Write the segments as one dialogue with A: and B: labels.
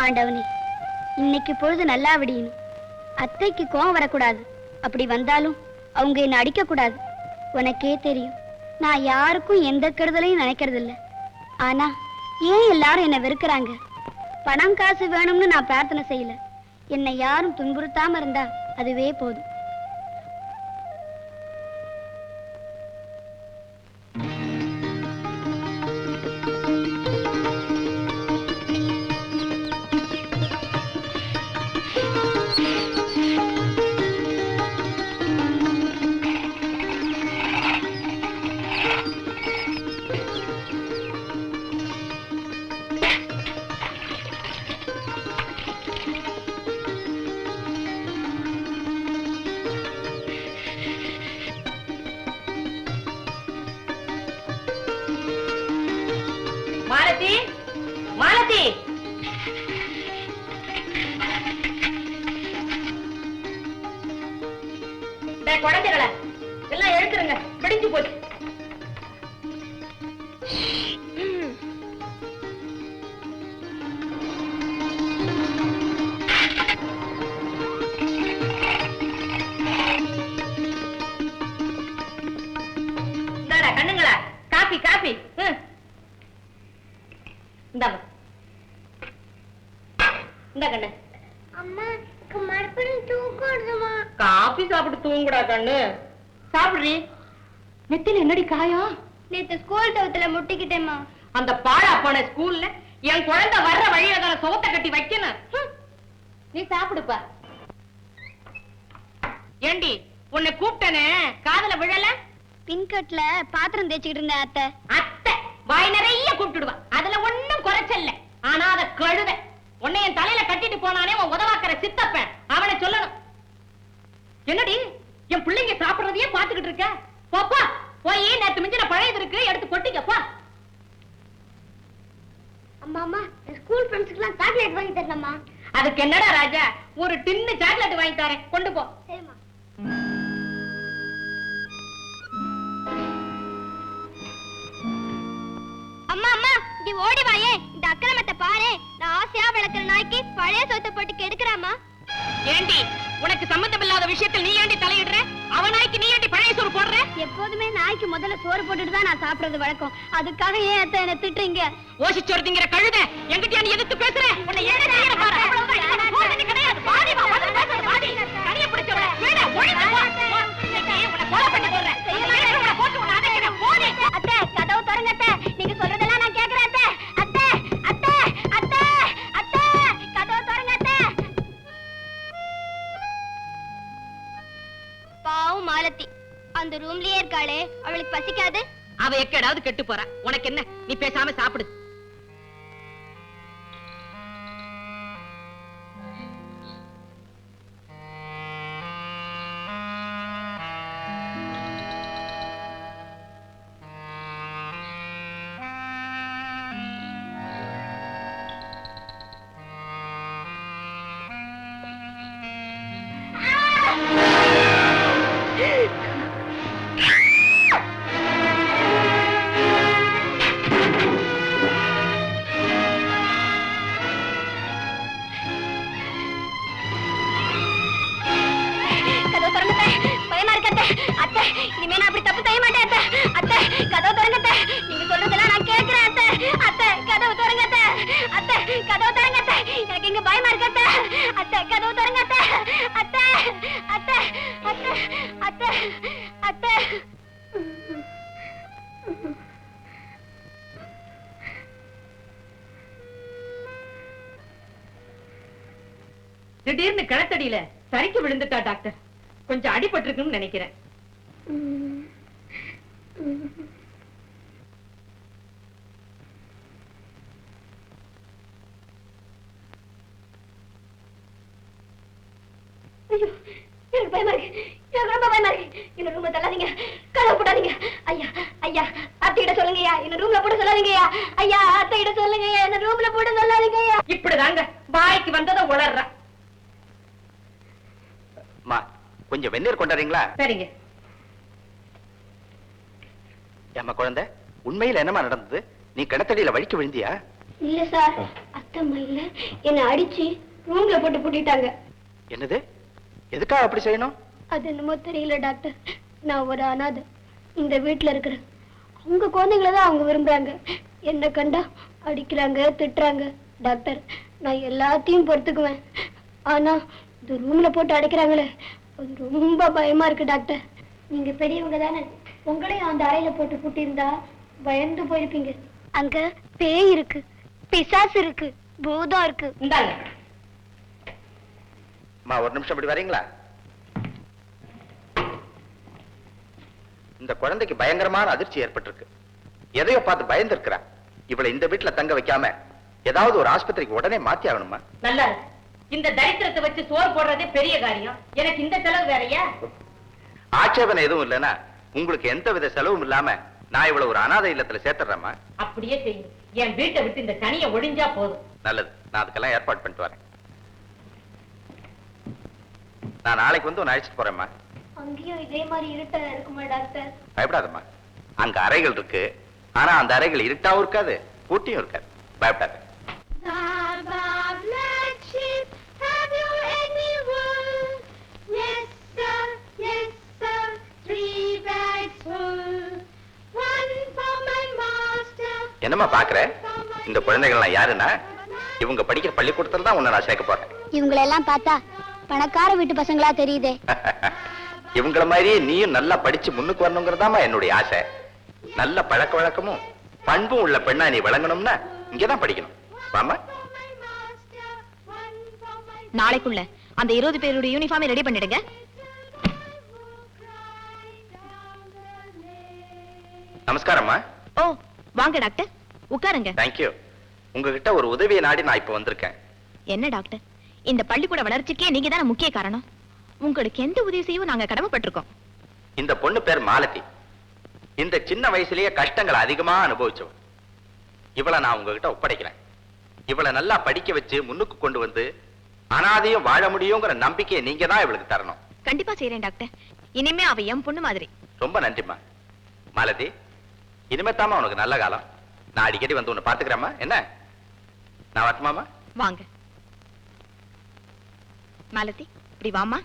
A: ஆண்டவனே, இன்னைக்கு பொழுது நல்லா விடியணும். அத்தைக்கு கோவம் வரக்கூடாது. அப்படி வந்தாலும் அவங்க என்ன அடிக்க கூடாது. உனக்கே தெரியும், நான் யாருக்கும் எந்த கெடுதலையும் நினைக்கிறது இல்ல. ஆனா ஏன் எல்லாரும் என்ன வெறுக்கிறாங்க? பணம் காசு வேணும்னு நான் பிரார்த்தனை செய்யல. என்னை யாரும் துன்புறுத்தாம இருந்தா அதுவே போதும்.
B: மாலதி, மாலதி, குழந்தைகளை எல்லாம் எழுத்துருங்க, பிடிச்சு போச்சு. கண்ணுங்களா, காபி காபி. காபி சாப்பிட்டு தூங்குடா கண்ணு. சாப்பிடுறீ. நெத்தில என்னடி காயம்?
A: நேத்து ஸ்கூல் டவுத்துல முட்டிக்கிட்டேம்மா.
B: அந்த பாழா போன ஸ்கூல்ல என் குழந்தை வர்ற வழியில தான சோத்தை கட்டி வைக்கணும். நீ சாப்பிடுப்பா. ஏண்டி உன்னை கூப்பிட்டனே, காதுல விழல?
A: பின்கட்ல பாத்திரம் தேய்ச்சிக்கிட்டு இருந்தேன் அத்தை.
B: அத்தை வாய் நிறைய கூப்பிட்டுடுவா, அதுல ஒண்ணும் குறைச்சல்ல. ஆனா அத கழுத உன்னை என் தலையில கட்டிட்டு போனானே உன் உதவாக்கிற சித்தப்பன், அவனை சொல்லணும். என்னடி என் பிள்ளைங்க சாப்பிடுறதையே பாத்துக்கிட்டு இருக்க? போப்பா, போய் நேத்து மிஞ்சின பழையது இருக்கு, எடுத்து கொட்டிக்கப்பா.
A: அம்மா அம்மா, ஸ்கூல் ஃப்ரெண்ட்ஸ்க்குலாம் சாக்லேட் வாங்கி தரலாமா?
B: அதுக்கு என்னடா ராஜா, ஒரு டின்னு சாக்லேட் வாங்கி தரேன், கொண்டு போ.
A: சரிம்மா. அம்மா அம்மா, இங்க ஓடி வாயே. இந்த அக்கிரமத்தை பாரு. நான் ஆசையா வளர்க்கிற நாய்க்கு பழைய சோத்தை போட்டு கெடுக்கிறாமா.
B: ஏண்டி உனக்கு சம்பந்தம் இல்லாத விஷயத்தில் நீ ஏண்டி தலையிடுற? அவன் நாய்க்கு நீ ஏண்டி பழைய சோறு போடுற?
A: எப்போதுமே நாய்க்கு முதல்ல சோறு போட்டுட்டு தான் நான் சாப்பிடுறது வழக்கம். அதுக்காக ஏன் அத்தை என்ன திட்டுறீங்க?
B: ஓசிச்சோறு திங்கிற கழுத, என்கிட்ட நீ எதிர்த்து பேசுற? உன்னை ஏன் செய்யற பாரு. அவ்வளவுதான், எனக்கு போறது கிடையாது. பாடி வா, வந்து பேசுற பாடி. கனிய பிடிச்சவள வேணா, ஒழிச்சு போ. இன்னைக்கு உன்னை கொலை பண்ணி போடுறேன். உன்னை போட்டு உன்னை அடைக்கிறேன். போடி.
A: அத்தை, கதவு திறங்க அத்தை. நீங்க சொல்றதெல்லாம் நான் கேக்குறேன் அத்தை. அத்தை, அத்தை, அத்தை, அத்தை, கதவு திறங்க அத்தை. பாவம் மாலதி, அந்த ரூம்லயே இருக்காளே, அவளுக்கு பசிக்காது?
B: அவ எக்கடாவது கெட்டு போறா, உனக்கு என்ன? நீ பேசாம சாப்பிடு.
A: இனிமே நான் அப்படி தப்பு செய்ய மாட்டேன் அத்தை. அத்தை, கதவு திறங்க அத்தை. நீங்க சொல்றதெல்லாம் நான் கேக்குறேன் அத்தை. அத்தை, கதவு திறங்க அத்தை. அத்தை, கதவு திறங்க அத்தை. எனக்கு இங்க பயமா இருக்கு அத்தை. அத்தை, கதவு திறங்க அத்தை. அத்தை, அத்தை, அத்தை, அத்தை, அத்தை.
B: திடீர்னு கிணத்தடியில சரிக்கு விழுந்துட்டா டாக்டர். கொஞ்சம் அடிபட்டிருக்குன்னு நினைக்கிறேன்.
A: எனக்கு பயமா இருக்கு, எனக்கு ரொம்ப பயமா இருக்கு. என்ன ரூம்ல தள்ளாதீங்க, கதவு போடாதீங்க. ஐயா, ஐயா, அத்தையிட சொல்லுங்கய்யா, என்ன ரூம்ல போட சொல்லாதீங்கய்யா. ஐயா, அத்தையிட சொல்லுங்கய்யா, என்ன ரூம்ல போட சொல்லாதீங்கய்யா.
B: இப்படிதாங்க வாய்க்கு வந்ததை உளர்ற.
C: கொஞ்சம் வெந்நீர் கொண்டாறீங்களா?
B: சரிங்க.
C: ஏம்மா குழந்தை, உண்மையில என்னமா நடந்தது? நீ கிணத்தடியில வழிக்கு விழுந்தியா?
A: இல்ல சார், அத்தம்மா இல்ல என்ன அடிச்சு ரூம்ல போட்டு பூட்டிட்டாங்க.
C: என்னது? எதுக்காக அப்படி செய்யணும்?
A: அது என்னமோ தெரியல டாக்டர். நான் ஒரு அனாதை. இந்த வீட்டுல இருக்கிறேன். அவங்க குழந்தைங்கள தான் அவங்க விரும்புறாங்க. என்ன கண்டா அடிக்கிறாங்க, திட்டுறாங்க. டாக்டர், நான் எல்லாத்தையும் பொறுத்துக்குவேன். ஆனா இந்த ரூம்ல போட்டு அடைக்கிறாங்களே, அது ரொம்ப பயமா இருக்கு டாக்டர். நீங்க பெரியவங்க தானே, உங்களையும் அந்த அறையில போட்டு பூட்டியிருந்தா பயந்து போயிருப்பீங்க. அங்க பேய் இருக்கு, பிசாசு இருக்கு, பூதம் இருக்கு.
B: இந்தாங்க.
C: அம்மா, ஒரு நிமிஷம் இப்படி வரீங்களா? இந்த குழந்தைக்கு பயங்கரமான அதிர்ச்சி ஏற்பட்டிருக்கு. எதையோ பார்த்து பயந்து இருக்கிறா. இவளை இந்த வீட்டுல தங்க வைக்காம ஏதாவது ஒரு ஆஸ்பத்திரிக்கு உடனே மாத்தி ஆகணுமா?
B: நல்லா இருக்கு. இந்த தரித்திரத்தை வச்சு சோறு போடுறதே பெரிய காரியம். எனக்கு இந்த செலவு வேறயா?
C: ஆட்சேபனை எதுவும் இல்லைன்னா உங்களுக்கு எந்த வித செலவும் இல்லாம நான் இவ்வளவு ஒரு அனாதை இல்லத்துல சேர்த்துறேம்மா.
B: அப்படியே செய்யும். என் வீட்டை விட்டு இந்த தனியை ஒழிஞ்சா போதும்.
C: நல்லது, நான் அதுக்கெல்லாம் ஏற்பாடு பண்ணிட்டு வரேன். நான் நாளைக்கு வந்து உன்னை அழைச்சிட்டு போறேம்மா.
A: அங்கேயும் இதே மாதிரி இருட்டா இருக்குமா டாக்டர்?
C: பயப்படாதம்மா. அங்க அறைகள் இருக்கு. ஆனா அந்த அறைகள் இருட்டாவும் இருக்காது, பூட்டியும் இருக்காது. பயப்படாத. என்னம்மா பாக்குற? இந்த குழந்தைகள்லாம் யாருன்னா இவங்க படிக்கிற பள்ளிக்கூடத்துல தான் உன்னை நான் சேர்க்க போறேன்.
A: இவங்களெல்லாம் பார்த்தா பணக்கார வீட்டு பசங்களா தெரியுதே.
C: இவங்கள மாதிரியே நீயும் நல்லா படிச்சு முன்னுக்கு வரணுங்கிறதாமா என்னுடைய ஆசை. நல்ல பழக்க வழக்கமும் பண்பும் உள்ள பெண்ணா நீ வழங்கணும்னா இங்கதான் படிக்கணும். வாமா.
D: நாளைக்குள்ள அந்த 20 பேருடைய யூனிஃபார்மை ரெடி பண்ணிடுங்க.
C: நமஸ்காரம்மா.
D: ஓ, வாங்க டாக்டர், உட்காருங்க.
C: தேங்க்யூ. உங்ககிட்ட ஒரு உதவியை நாடி நான் இப்ப வந்திருக்கேன்.
D: என்ன டாக்டர், இந்த பள்ளிக்கூட வளர்ச்சிக்கே நீங்க தானே முக்கிய காரணம். உங்களுக்கு எந்த உதவி செய்யவும் நாங்க கடமைப்பட்டிருக்கோம்.
C: இந்த பொண்ணு பேர் மாலதி. இந்த சின்ன வயசுலயே கஷ்டங்களை அதிகமா அனுபவிச்சவன். இவளை நான் உங்ககிட்ட ஒப்படைக்கிறேன். இவளை நல்லா படிக்க வச்சு முன்னுக்கு கொண்டு வந்து அனாதையும் வாழ முடியுங்கிற நம்பிக்கையை நீங்க தான் இவளுக்கு தரணும்.
D: கண்டிப்பா செய்யறேன் டாக்டர். இனிமே அவ என் பொண்ணு மாதிரி.
C: ரொம்ப நன்றிம்மா. மாலதி, இனிமே தாமா உனக்கு நல்ல காலம். நான் அடிக்கடி வந்து உன்னை பாத்துக்கிறேம்மா. என்ன, நான் வரட்டுமாமா?
D: வாங்க மாலதி, இப்படி வாமா.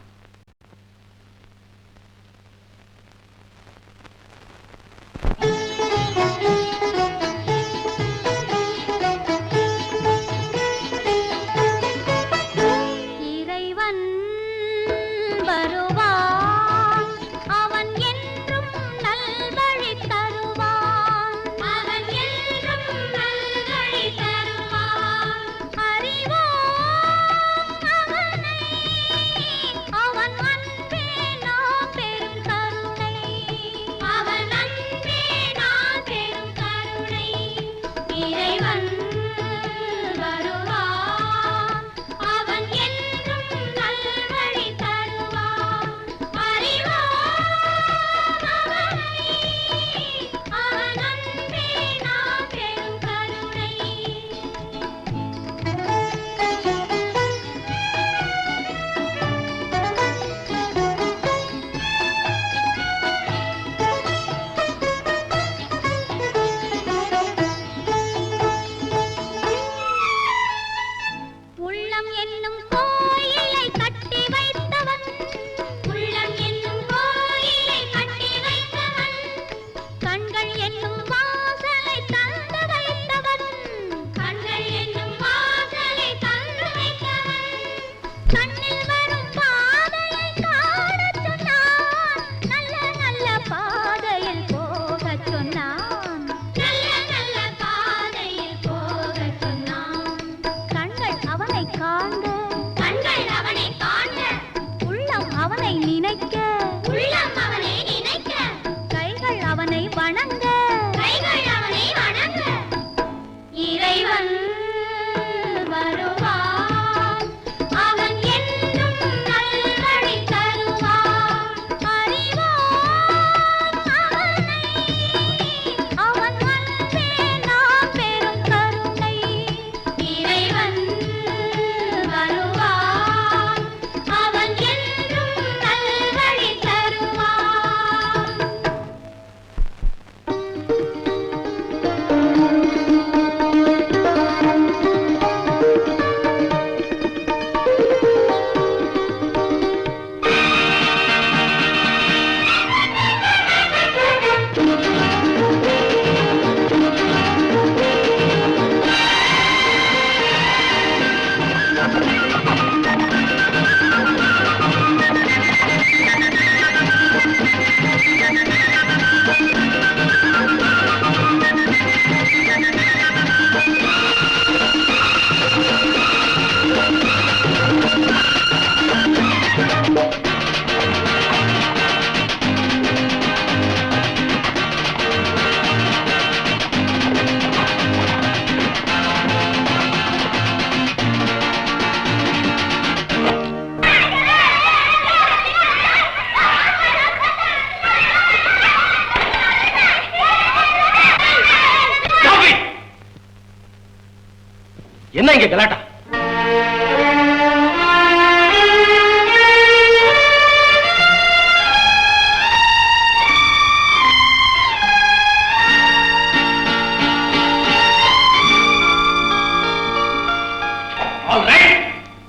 E: என்ன இங்க கலாட்டா?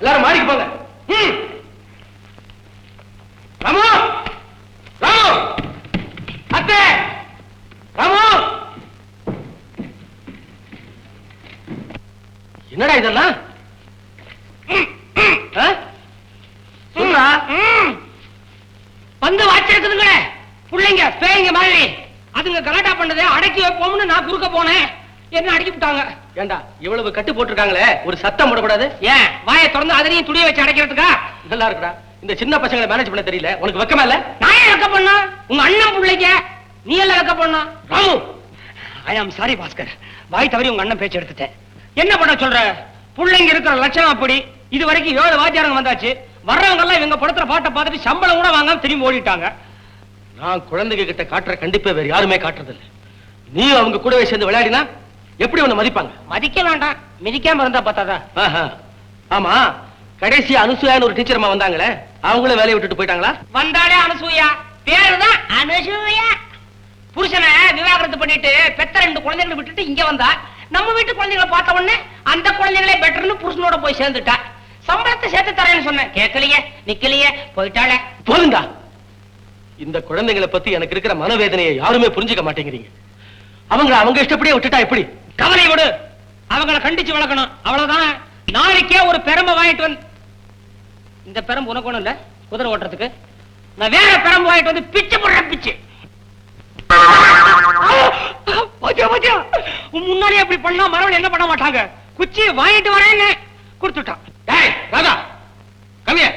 E: எல்லாரும் மாடிக்கு போங்க. ராமு, ராமு, அத்தை, ராமு. என்னடா இதெல்லாம்? சொல்றா. வந்து வாச்சிருக்குதுங்களே பிள்ளைங்க பேய்ங்க மாதிரி. அதுங்க கலாட்டா பண்ணதே அடக்கி வைப்போம்னு நான் குறுக்க போனேன். என்ன அடக்கி விட்டாங்க. ஏண்டா இவ்வளவு கட்டு போட்டுருக்காங்களே, ஒரு சத்தம் போடக்கூடாது? ஏன் வாயை திறந்து அதனையும் துணியை வச்சு அடைக்கிறதுக்கா? நல்லா இருக்குடா. இந்த சின்ன பசங்களை மேனேஜ் பண்ண தெரியல. உனக்கு வெக்கமா இல்ல? நான் ஏன் வெக்க பண்ணா? உங்க அண்ணன் பிள்ளைங்க நீ எல்லாம் வெக்க பண்ணா? ராமு, ஐ ஆம் சாரி பாஸ்கர். வாய் தவறி உங்க அண்ணன் பேச்சு எடுத்துட்டேன். என்ன பண்ண சொல்ற? பிள்ளைங்க இருக்கிற லட்சணம் அப்படி. இது வரைக்கும் 7 வாத்தியாரங்க வந்தாச்சு. வர்றவங்க எல்லாம் இவங்க படுத்துற பாட்டை பார்த்துட்டு சம்பளம் கூட வாங்காம திரும்பி ஓடிட்டாங்க. நான் குழந்தைங்க கிட்ட காட்டுற கண்டிப்பா வேற யாருமே காட்டுறது இல்ல. நீ அவங்க கூடவே சேர்ந்து விளையாடினா எப்படி உன்னை மதிப்பாங்க? மதிக்க வேண்டாம், மிதிக்காம இருந்தா பார்த்தாதா? ஆமா, கடைசி அனுசூயான்னு ஒரு டீச்சர் அம்மா வந்தாங்களே, அவங்களும் வேலையை விட்டுட்டு போயிட்டாங்களா? வந்தாலே அனுசூயா, பேருதான் அனுசூயா. புருஷனை விவாகரத்து பண்ணிட்டு பெத்த 2 குழந்தைகளை விட்டுட்டு இங்க வந்தா, நம்ம வீட்டு குழந்தைகளை பார்த்த உடனே அந்த குழந்தைகளே பெட்டர்னு புருஷனோட போய் சேர்ந்துட்டா. சம்பளத்தை சேர்த்து தரேன்னு சொன்னேன், கேட்கலையே, நிக்கலையே, போயிட்டாளே. போதுண்டா. இந்த குழந்தைகளை பத்தி எனக்கு இருக்கிற மனவேதனையை யாருமே புரிஞ்சுக்க மாட்டேங்கிறீங்க. அவங்க இஷ்டப்படியே விட்டுட்டா எப்படி? கவலை விடு, அவங்களை கண்டிச்சு வளர்க்கணும், அவ்வளவுதான். நாளைக்கே ஒரு பெரம்பை வாங்கிட்டு வந்து, இந்த பெரம்பு உனக்கு ஒண்ணும் இல்ல குதிரை ஓட்டுறதுக்கு, நான் வேற பெரம்பு வாங்கிட்டு வந்து பிச்சு போடுறேன், பிச்சு. முன்னாடியே அப்படி பண்ணா மறுபடியும் என்ன பண்ண மாட்டாங்க. குச்சி வாங்கிட்டு வரேன்னு கொடுத்துட்டான். டேய் ராதா, கம்மிய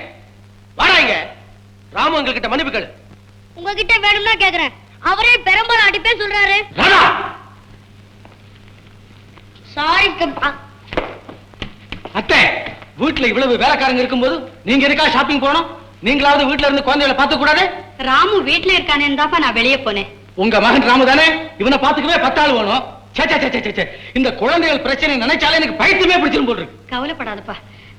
E: வாடா இங்க. ராமு உங்ககிட்ட மன்னிப்பு கேளு.
A: உங்ககிட்ட வேணும்னா கேக்குறேன், அவரே பெரம்பல் அடிப்பே சொல்றாரு.
E: ராதா,
A: சாரி
E: அத்தை, வீட்டுல இவ்வளவு வேலைக்காரங்க இருக்கும்போது நீங்க எதுக்கா ஷாப்பிங் போனோம்? நீங்களாவது வீட்டுல இருந்து குழந்தைகளை பார்த்து கூடாது?
B: ராமு வீட்டுல இருக்கானேன்னு தாப்பா நான் வெளியே போனேன்.
E: உங்க மகன் ராமு தானே? இவனை பாத்துக்கவே 10 ஆள் வேணும். இந்த குழந்தைகள் பிரச்சனை நினைச்சாலே எனக்கு பைத்தியமே பிடிச்சிரும் போல் இருக்கு.
B: கவலைப்படாதப்பா,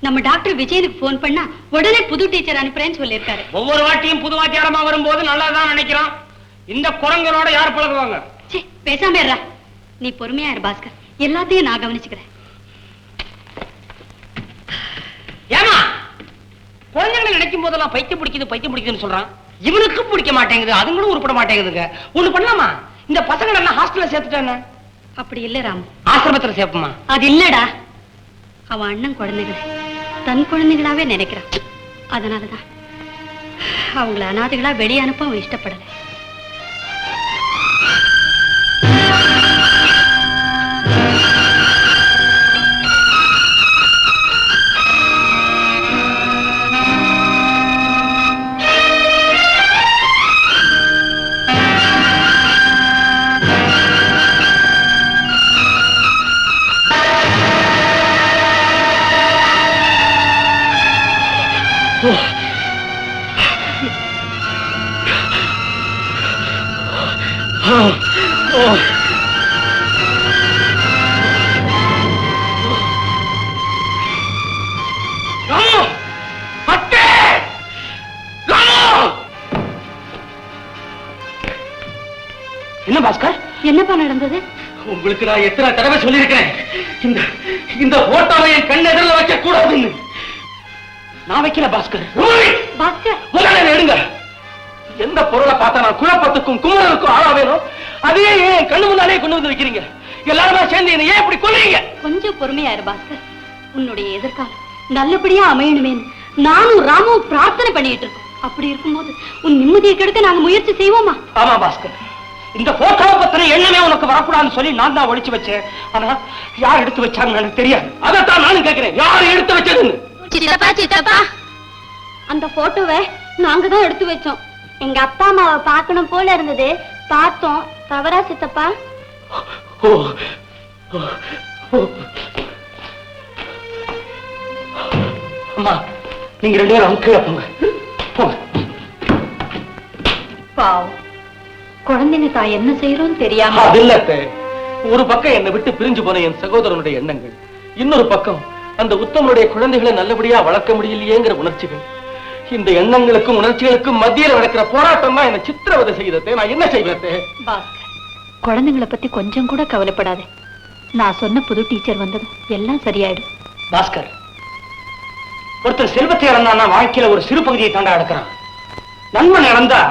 B: நம்ம டாக்டர் விஜயனுக்கு போன் பண்ணா உடனே புது டீச்சர் அனுப்புறேன்னு சொல்லியிருக்காரு.
E: ஒவ்வொரு வாட்டியும் புது வாத்தியாரமா வரும்போது நல்லாதான் நினைக்கிறோம். இந்த குரங்களோட யார் பழகுவாங்க?
B: பேசாம இருடா, நீ பொறுமையா இரு பாஸ்கர், எல்லாத்தையும் நான் கவனிச்சுக்கிறேன்.
E: ஏமா குழந்தைகளை நினைக்கும் போதெல்லாம் பைத்தியம் பிடிக்குதுன்னு சொல்றான். இவனுக்கும் பிடிக்க மாட்டேங்குது, அதுங்களும் உருப்பட மாட்டேங்குதுங்க. ஒண்ணு பண்ணலாமா? இந்த பசங்களை எல்லாம் ஹாஸ்டல்ல சேர்த்துட்டானே.
B: அப்படி இல்ல ராம்,
E: ஆசிரமத்துல சேர்ப்போமா?
B: அது இல்லடா, அவன் அண்ணன் குழந்தைகளை தன் குழந்தைகளாவே நினைக்கிறான். அதனாலதான் அவங்கள அனாதைகளா வெளியே அனுப்ப அவன் இஷ்டப்படல. என்ன பாஸ்கர், என்னப்பா நடந்தது?
E: உங்களுக்கு நான் எத்தனை தடவை சொல்லியிருக்கேன், இந்த போட்டோவை என் கண் எதிரில் வைக்க கூடாதுன்னு. நான் வைக்கல பாஸ்கர்.
B: பாஸ்கர்,
E: முதல்ல எடுங்க. எந்த பொருளை பார்த்தா நான் குழப்பத்துக்கும் குமரனுக்கும் ஆளாவேனும் அதையே என் கண்ணு முன்னாலே கொண்டு வந்து வைக்கிறீங்க. எல்லாருமா சேர்ந்து என்ன ஏன் இப்படி கொல்றீங்க?
B: கொஞ்சம் பொறுமையா இரு பாஸ்கர், உன்னுடைய எதிர்காலம் நல்லபடியா அமையணுமேன்னு நானும் ராமும் பிரார்த்தனை பண்ணிட்டு இருக்கோம். அப்படி இருக்கும்போது உன் நிம்மதியை கெடுக்க நாங்க முயற்சி செய்வோமா?
E: ஆமா பாஸ்கர், இந்த போட்டோவை பத்தின எண்ணமே உனக்கு வரக்கூடாதுன்னு சொல்லி நான் தான் ஒழிச்சு வச்சேன். ஆனா யார் எடுத்து வச்சாங்கன்னு எனக்கு தெரியாது. அதைத்தான் நானும் கேட்கிறேன், யார் எடுத்து வச்சதுன்னு.
A: சித்தப்பா, அந்த போட்டோவை நாங்க தான் எடுத்து வச்சோம். எங்க அப்பா அம்மாவை பார்க்கணும் போல இருந்தது, பார்த்தோம். தவறா சித்தப்பா?
E: அம்மா, நீங்க 2 பேரும் கீழே போங்க.
B: பாவம், குழந்தைங்க தாய் என்ன செய்யறோம் தெரியாம.
E: அது இல்ல, ஒரு பக்கம் என்னை விட்டு பிரிஞ்சு போன என் சகோதரனுடைய எண்ணங்கள், இன்னொரு பக்கம் அந்த உத்தமனுடைய குழந்தைகளை நல்லபடியா வளர்க்க முடியலையேங்கிற உணர்ச்சிகள், இந்த எண்ணங்களுக்கும் உணர்ச்சிகளுக்கும் மத்தியில் நடக்கிற போராட்டம் தான் என்ன சித்திரவதை செய்ததே. நான் என்ன செய்வதே?
D: குழந்தைங்களை பத்தி கொஞ்சம் கூட கவலைப்படாதே. நான் சொன்ன புது டீச்சர் வந்ததும் எல்லாம் சரியாயிடும்.
E: பாஸ்கர், ஒருத்தர் செல்வத்தை இழந்தான்னா வாழ்க்கையில ஒரு சிறு பகுதியை தாண்டா இழக்கிறான். நண்பன் இழந்தா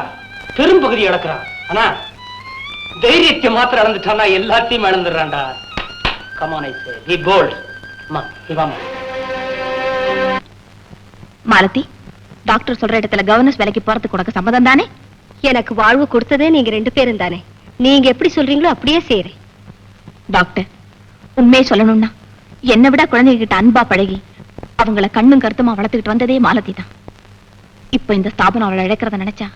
E: பெரும் பகுதி இழக்கிறான். ஆனா தைரியத்தை மாத்திரம் இழந்துட்டான்னா எல்லாத்தையும் இழந்துடுறான்டா. Come on, I say, be bold.
D: Malathi, doctor சொல்ற இடத்துல கவர்னன்ஸ் வேலைக்கு போறதுக்கு உனக்கு சம்மதம் தானே?
A: எனக்கு வாழ்வு கொடுத்ததே நீங்க 2 பேரும் தானே. நீங்க எப்படி சொல்றீங்களோ அப்படியே செய்யறேன்.
D: டாக்டர், உண்மையை சொல்லணும்னா என்னை விட குழந்தைகிட்ட அன்பா பழகி அவங்கள கண்ணும் கருத்துமா வளர்த்துக்கிட்டு வந்ததே மாலதி தான். இப்ப இந்த ஸ்தாபனம் அவளை இழக்கிறத நினைச்சா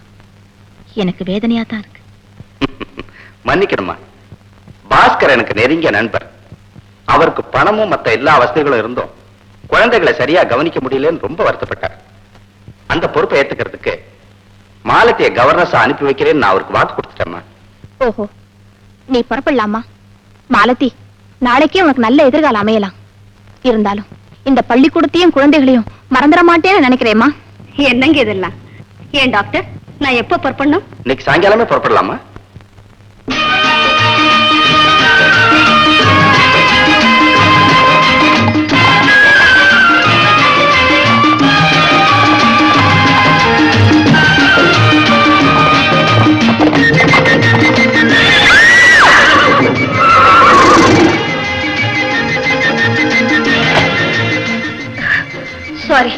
D: எனக்கு வேதனையா தான் இருக்கு.
C: மன்னிக்கணுமா, பாஸ்கர் எனக்கு நெருங்கிய நண்பர். அவருக்கு பணமும் மற்ற எல்லா வசதிகளும் இருந்தும் குழந்தைகளை சரியா கவனிக்க முடியலன்னு ரொம்ப வருத்தப்பட்டார். அந்த பொறுப்பை ஏத்துக்கிறதுக்கு மாலத்திய கவர்னர்ஸ் அனுப்பி வைக்கிறேன்னு நான் அவருக்கு வாக்கு கொடுத்துட்டேம்மா.
D: ஓஹோ, நீ புறப்படலாமா? மாலதி, நாளைக்கே உனக்கு நல்ல எதிர்காலம் அமையலாம். இருந்தாலும் இந்த பள்ளிக்கூடத்தையும் குழந்தைகளையும் மறந்துட மாட்டேன்னு நினைக்கிறேம்மா.
A: என்னங்க இதெல்லாம்? ஏன் டாக்டர், நான் எப்ப புறப்படணும்?
C: இன்னைக்கு சாயங்காலமே புறப்படலாமா?
A: சாரி,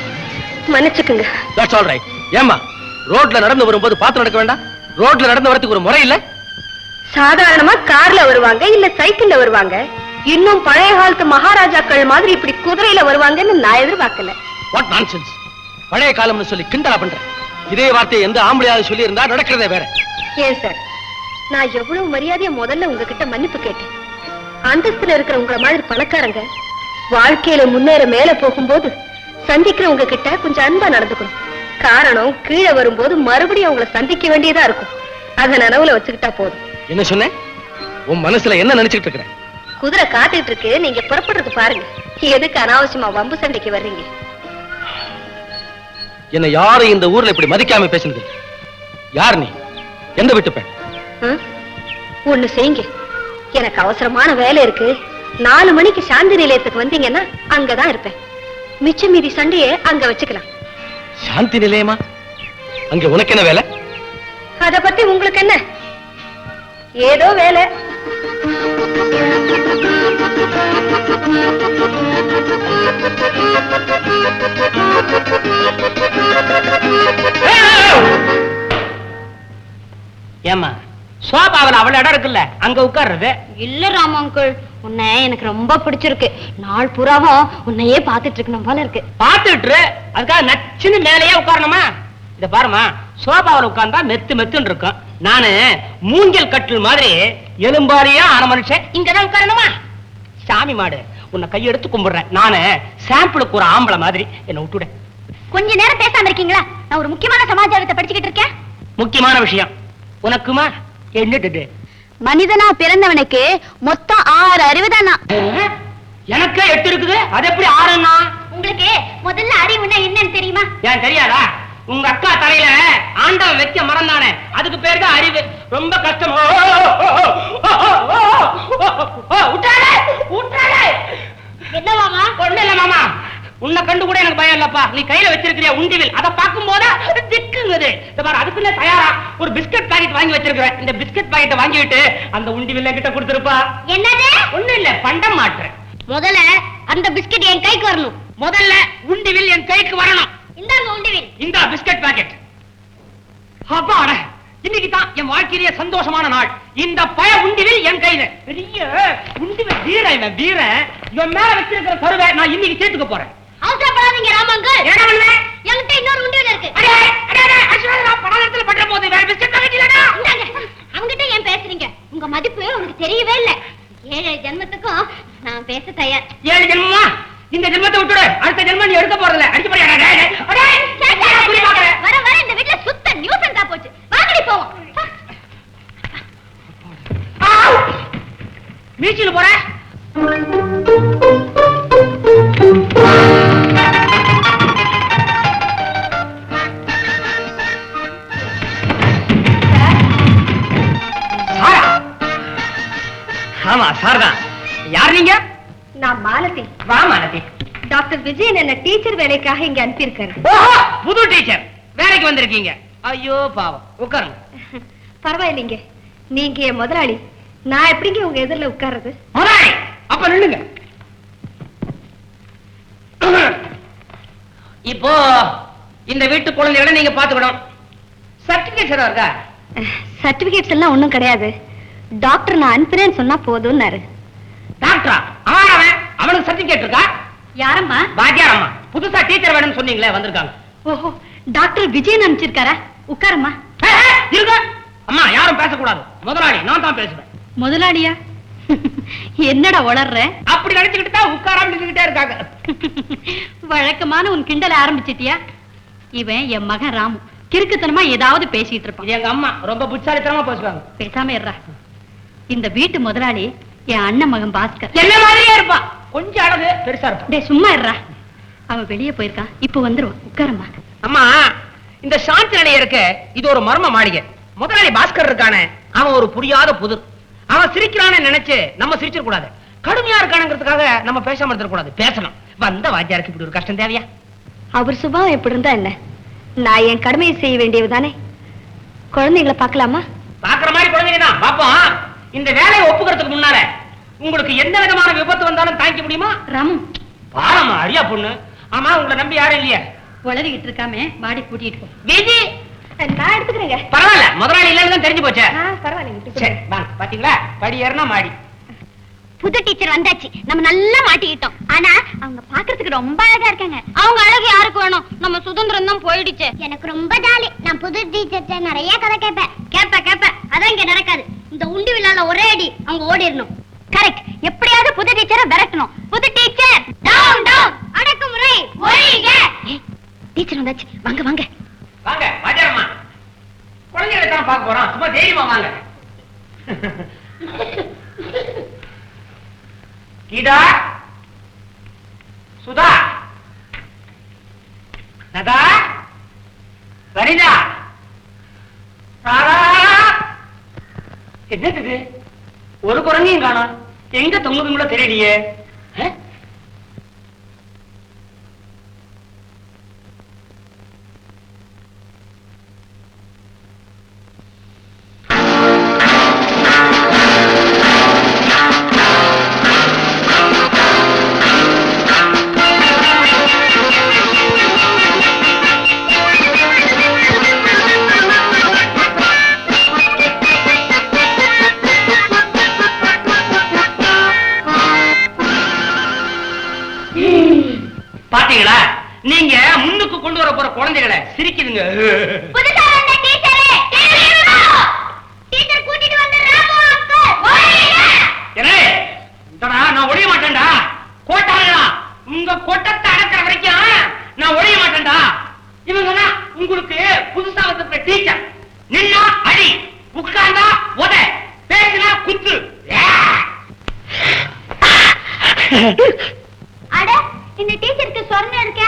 A: மன்னிச்சுக்குங்க.
E: That's all right. ஏம்மா, ரோட்ல நடந்து வரும்போது பார்த்து நடக்க வேண்டாம்? ரோட்ல நடந்து வரதுக்கு ஒரு முறை இல்ல?
A: சாதாரணமா கார்ல வருவாங்க, இல்ல சைக்கிள்ல வருவாங்க. இன்னும் பழைய காலத்து மகாராஜாக்கள் மாதிரி இப்படி குதிரையில வருவாங்கன்னு நான் எதிர்பார்க்கல.
E: What nonsense. பழைய காலம்னு சொல்லி கிண்டலா பண்ற. இதே வார்த்தையை எந்த ஆம்பளையாவது சொல்லி இருந்தா நடக்கிறதே வேற.
A: ஏன் சார், நான் எவ்வளவு மரியாதையா முதல்ல உங்ககிட்ட மன்னிப்பு கேட்டேன். அந்தஸ்துல இருக்கிற உங்களை மாதிரி பணக்காரங்க வாழ்க்கையில முன்னேற மேல போகும்போது சந்திக்கிற உங்ககிட்ட கொஞ்சம் அன்பா நடந்துக்கணும். காரணம், கீழே வரும்போது மறுபடியும் உங்களை சந்திக்க வேண்டியதா இருக்கும். அதை நனவுல வச்சுக்கிட்டா போதும்.
E: என்ன சொன்ன? உன் மனசுல என்ன நினைச்சிட்டு இருக்கிற?
A: குதிரை காத்துட்டு இருக்கு, நீங்க புறப்படுறது பாருங்க. எதுக்கு அனாவசியமா வம்பு சண்டைக்கு வர்றீங்க?
E: என்ன யாரும் இந்த ஊர்ல இப்படி மதிக்காம பேசுனது? யார் நீ? எந்த விட்டு பெண்?
A: ஒண்ணு செய்யுங்க, எனக்கு அவசரமான வேலை இருக்கு. 4 மணிக்கு சாந்தி நிலையத்துக்கு வந்தீங்கன்னா அங்கதான் இருப்பேன். மிச்ச மீதி சண்டையை அங்க வச்சுக்கலாம்.
E: சாந்தி நிலையமா? அங்க உனக்கு என்ன வேலை?
A: அத பத்தி உங்களுக்கு என்ன? ஏதோ வேலை.
E: ஏமா, சோபாவில் அவ்வளவு இடம் இருக்குல்ல, அங்க உட்கார்றது?
A: இல்ல ராம அங்கிள், உன்னை எனக்கு ரொம்ப பிடிச்சிருக்கு. நாள் பூராவும் உன்னையே பாத்துட்டு இருக்கணும் போல இருக்கு.
E: பாத்துட்டு அதுக்காக நச்சுன்னு மேலேயே உட்காரணுமா? இத பாருமா, சோபாவில் உட்கார்ந்தா மெத்து மெத்துன்னு இருக்கும். நானு மூங்கில் கட்டில் மாதிரி எலும்பாரியா ஆன மனுஷன் இங்கதான் உட்காரணுமா? சாமி மாடு, உன்னை கையெடுத்து கும்பிடுறேன். நானு சாம்பிளுக்கு ஒரு ஆம்பளை மாதிரி என்ன விட்டுட.
A: கொஞ்ச நேரம் பேசாம இருக்கீங்களா? நான் ஒரு முக்கியமான சமாச்சாரத்தை படிச்சுக்கிட்டு இருக்கேன்.
E: முக்கியமான விஷயம் உனக்குமா? என்னது?
A: மனிதனா பிறந்தவனுக்கு மொத்தம் 6 அறிவு தானா?
E: எனக்கு 8 இருக்குது. அது எப்படி 6ன்னா?
A: உங்களுக்கு முதல்ல அறிவுன்னா என்னன்னு தெரியுமா?
E: ஏன் தெரியாதா? உங்க அக்கா தலையில ஆண்டவன் வைக்க மறந்தானே, அதுக்கு பேர் தான் அறிவு. ரொம்ப கஷ்டம்.
A: என்ன மாமா?
E: ஒண்ணு இல்ல மாமா, உன்னை கண்டு கூட எனக்கு பயம் இல்லப்பா. நீ கையில வச்சிருக்கிற உண்டிவில் அதை பார்க்கும் போது திக்குங்குது. அதுக்குள்ள தயாரா ஒரு பிஸ்கட் பாக்கெட் வாங்கி வச்சிருக்கிறேன். இந்த பிஸ்கட் பாக்கெட்டை வாங்கிட்டு அந்த உண்டிவில் கிட்ட கொடுத்துருப்பா.
A: என்னது?
E: ஒண்ணு இல்ல, பண்டம் மாட்டுறேன்.
A: முதல்ல அந்த பிஸ்கட் என் கைக்கு வரணும்.
E: முதல்ல உண்டிவில் என் கைக்கு வரணும்.
A: இந்தாங்க உண்டிவில்.
E: இந்த பிஸ்கட் பாக்கெட். அப்பாட, இன்னைக்கு தான் என் வாழ்க்கையிலேயே சந்தோஷமான நாள். இந்த பய உண்டிவில் என் கையில. பெரிய உண்டிவில் வீரன், இவன் வீரன். இவன் மேல வச்சிருக்கிற கருவை நான் இன்னைக்கு சேர்த்துக்க போறேன்.
A: அவசரப்படாதீங்க ராமங்கள்.
E: என்ன பண்ணல?
A: என்கிட்ட இன்னொரு உண்டிவில் இருக்கு.
E: பணத்துல பண்ற போது வேற பிஸ்கட் பாக்கெட் இல்லடா.
A: இந்தாங்க. அங்கிட்ட ஏன் பேசுறீங்க? உங்க மதிப்பு உனக்கு தெரியவே இல்ல. 7 ஜென்மத்துக்கும் நான் பேச தயார்.
E: 7 ஜென்மமா? இந்த ஜென்மத்தை விட்டுடு, அடுத்த ஜென்மம் நீ எடுக்க போறதில்ல. அடிச்சு போறியா?
A: வர வர இந்த வீட்ல சுத்த நியூசன்ஸா போச்சு. வாங்கடி போவோம்.
E: மீச்சில போற சார்தான். யார் நீங்க?
B: நான் மாலதி.
E: வா மாலதி.
B: டாக்டர் விஜயன் என்ன டீச்சர் வேலைக்காக இங்க அனுப்பியிருக்காரு.
E: ஓஹோ, புது டீச்சர் வேலைக்கு வந்திருக்கீங்க. ஐயோ பாவம், உட்காருங்க.
B: பரவாயில்லைங்க, நீங்க என் முதலாளி, நான் எப்படிங்க உங்க எதிரில உட்கார்றது?
E: முதலாளி அப்ப நில்லுங்க. இப்போ இந்த வீட்டு குழந்தைகளை நீங்க பாத்துக்கணும். சர்டிபிகேட் இருக்கா?
B: சர்டிபிகேட்ஸ் எல்லாம் ஒண்ணும் கிடையாது. டாக்டர் நான் அனுப்புறேன்னு சொன்னா போதும்னாரு.
E: டாக்டரா? அவனுக்கு சர்டிபிகேட் இருக்கா?
B: யாரம்மா?
E: வாத்தியாரம்மா. புதுசா டீச்சர் வேணும்னு சொன்னீங்களே, வந்திருக்காங்க.
B: ஓஹோ, டாக்டர் விஜயன் அனுப்பிச்சிருக்காரா? உட்காரம்மா.
E: இருங்க அம்மா, யாரும் பேசக்கூடாது. முதலாளி நான் தான் பேசுவேன்.
B: முதலாளியா? என்னடா வளர்ற?
E: அப்படி நினைச்சுக்கிட்டு தான் உட்காராம நின்னுகிட்டே இருக்காங்க.
B: வழக்கமான உன் கிண்டல ஆரம்பிச்சிட்டியா? இவன் என் மகன் ராமு, கிறுக்குத்தனமா ஏதாவது பேசிட்டு இருப்பான்.
E: எங்க அம்மா ரொம்ப புட்சாலித்தனமா பேசுவாங்க.
B: பேசாம இருறா. இந்த வீட்டு முதலாளி என் அண்ணன் மகன் பாஸ்கர்.
E: என்ன மாதிரியே இருப்பான், கொஞ்சம் அழகு பெருசா இருப்பான்.
B: டேய் சும்மா இருறா. அவன் வெளியே போயிருக்கான், இப்ப வந்துருவான். உட்காரம்மா.
E: அம்மா, இந்த சாந்தி நிலையருக்கு இது ஒரு மர்ம மாளிகை. முதலாளி பாஸ்கர் இருக்கானே, அவன் ஒரு புரியாத புதிர். அவன் சிரிக்கிறான்னு நினைச்சு நம்ம சிரிச்சிட கூடாது. கடுமையா இருக்கானுங்கிறதுக்காக நம்ம பேசாம இருக்க கூடாது. பேசணும். வந்த வாத்தியாருக்கு இப்படி ஒரு கஷ்டம் தேவையா?
B: அவர் சுபாவம் எப்படி இருந்தா என்ன? நான் என் கடமையை செய்ய வேண்டியதுதானே. குழந்தைங்களை பார்க்கலாமா?
E: பாக்குற மாதிரி குழந்தைங்க தான் பாப்போம். இந்த வேலையை ஒப்புக்கிறதுக்கு முன்னால உங்களுக்கு எந்த விதமான விபத்து வந்தாலும் தாங்கிக்க முடியுமா?
B: ராமு
E: பாரமா அரியா பொண்ணு. ஆமா, உங்களை நம்பி யாரும் இல்லையா?
B: வளரிக்கிட்டு இருக்காமே, வாடி கூட்டிட்டு போ.
E: விஜி,
B: நான் எடுத்துக்கிறேங்க.
E: பரவாயில்ல, முதலாளி இல்லன்னு தெரிஞ்சு போச்சே.
B: பரவாயில்லைங்க.
E: சரி வாங்க. பாத்தீங்களா, படி ஏறினா மாடி.
A: புது டீச்சர் வந்தாச்சு, நம்ம நல்லா மாட்டிக்கிட்டோம். ஆனா அவங்க பாக்குறதுக்கு ரொம்ப அழகா இருக்காங்க. அவங்க அழகு யாருக்கு வேணும்? நம்ம சுதந்திரம் தான் போயிடுச்சு. எனக்கு ரொம்ப ஜாலி. நான் புது டீச்சர்ட்ட நிறைய கதை கேட்பேன். அதான் இங்க நடக்காது. இந்த உண்டி விழால ஒரே அடி அவங்க ஓடிடணும். கரெக்ட். எப்படியாவது புது டீச்சரை விரட்டணும். புது டீச்சர் டவுன் டவுன், அடக்குமுறை ஒழிக. டீச்சர் வந்தாச்சு, வாங்க வாங்க
E: வாங்க வாத்தியாரம்மா. குழந்தைகளை தான் பார்க்க போறோம், சும்மா தைரியமா வாங்க. கீதா, சுதா, நதா, வனிதா, ராதா. என்னது ஒரு குரங்கையும் காணோம். எங்க தொங்குதுங்களோ தெரியலையே. பாத்தீங்களா, நீங்க முன்னுக்கு கொண்டு வர போற குழந்தைகளை சிரிக்குதுங்க.
A: புதுசா வந்த டீச்சரே, டீச்சர் கூட்டிட்டு வந்து ராமு அங்கிள் ஒழிக.
E: ஏலே, இந்தடா நான் ஒழிய மாட்டேன்டா. கோட்டாளா, உங்க கொட்டத்தை அடக்கிற வரைக்கும் நான் ஒழிய மாட்டேன்டா. இவங்கன்னா உங்களுக்கு புதுசா வந்த டீச்சர். நின்னா அடி, உட்கார்ந்தா உத, பேசினா குத்து.
A: அட, இந்த டீச்சருக்கு சொர்ணம் இருக்க.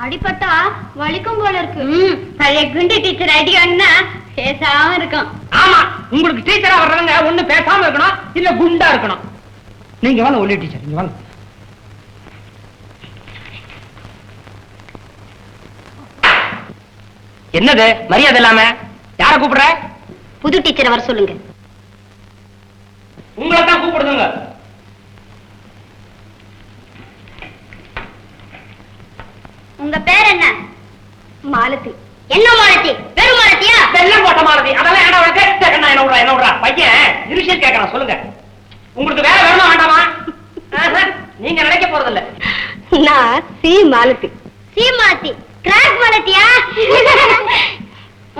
A: அடிபட்டா வலிக்கும் போல இருக்கு. பழைய குண்டு டீச்சர் அடியான்னா பேசாம இருக்கும்.
E: ஆமா, உங்களுக்கு டீச்சரா வர்றவங்க ஒண்ணு பேசாம இருக்கணும், இல்ல குண்டா இருக்கணும். நீங்க வாங்க ஒல்லி டீச்சர், நீங்க வாங்க. என்னது மரியாதை இல்லாம? யார கூப்பிடுற?
A: புது டீச்சரை வர சொல்லுங்க.
E: உங்களை தான் கூப்பிடுதுங்க.
A: உங்க பேர் என்ன? மாலதி. என்ன மாலதி? வெறும் மாலதியா?
E: வெள்ளம் போட்ட மாலதி. அதெல்லாம் என்ன உனக்கு? என்ன விடுறா பையன் இனிஷியல் கேட்கறான். சொல்லுங்க, உங்களுக்கு வேற வேணுமா வேண்டாமா? நீங்க நினைக்க போறதில்ல.
B: நான் C Malathi.
A: C Malathi? Crack மாலதியா?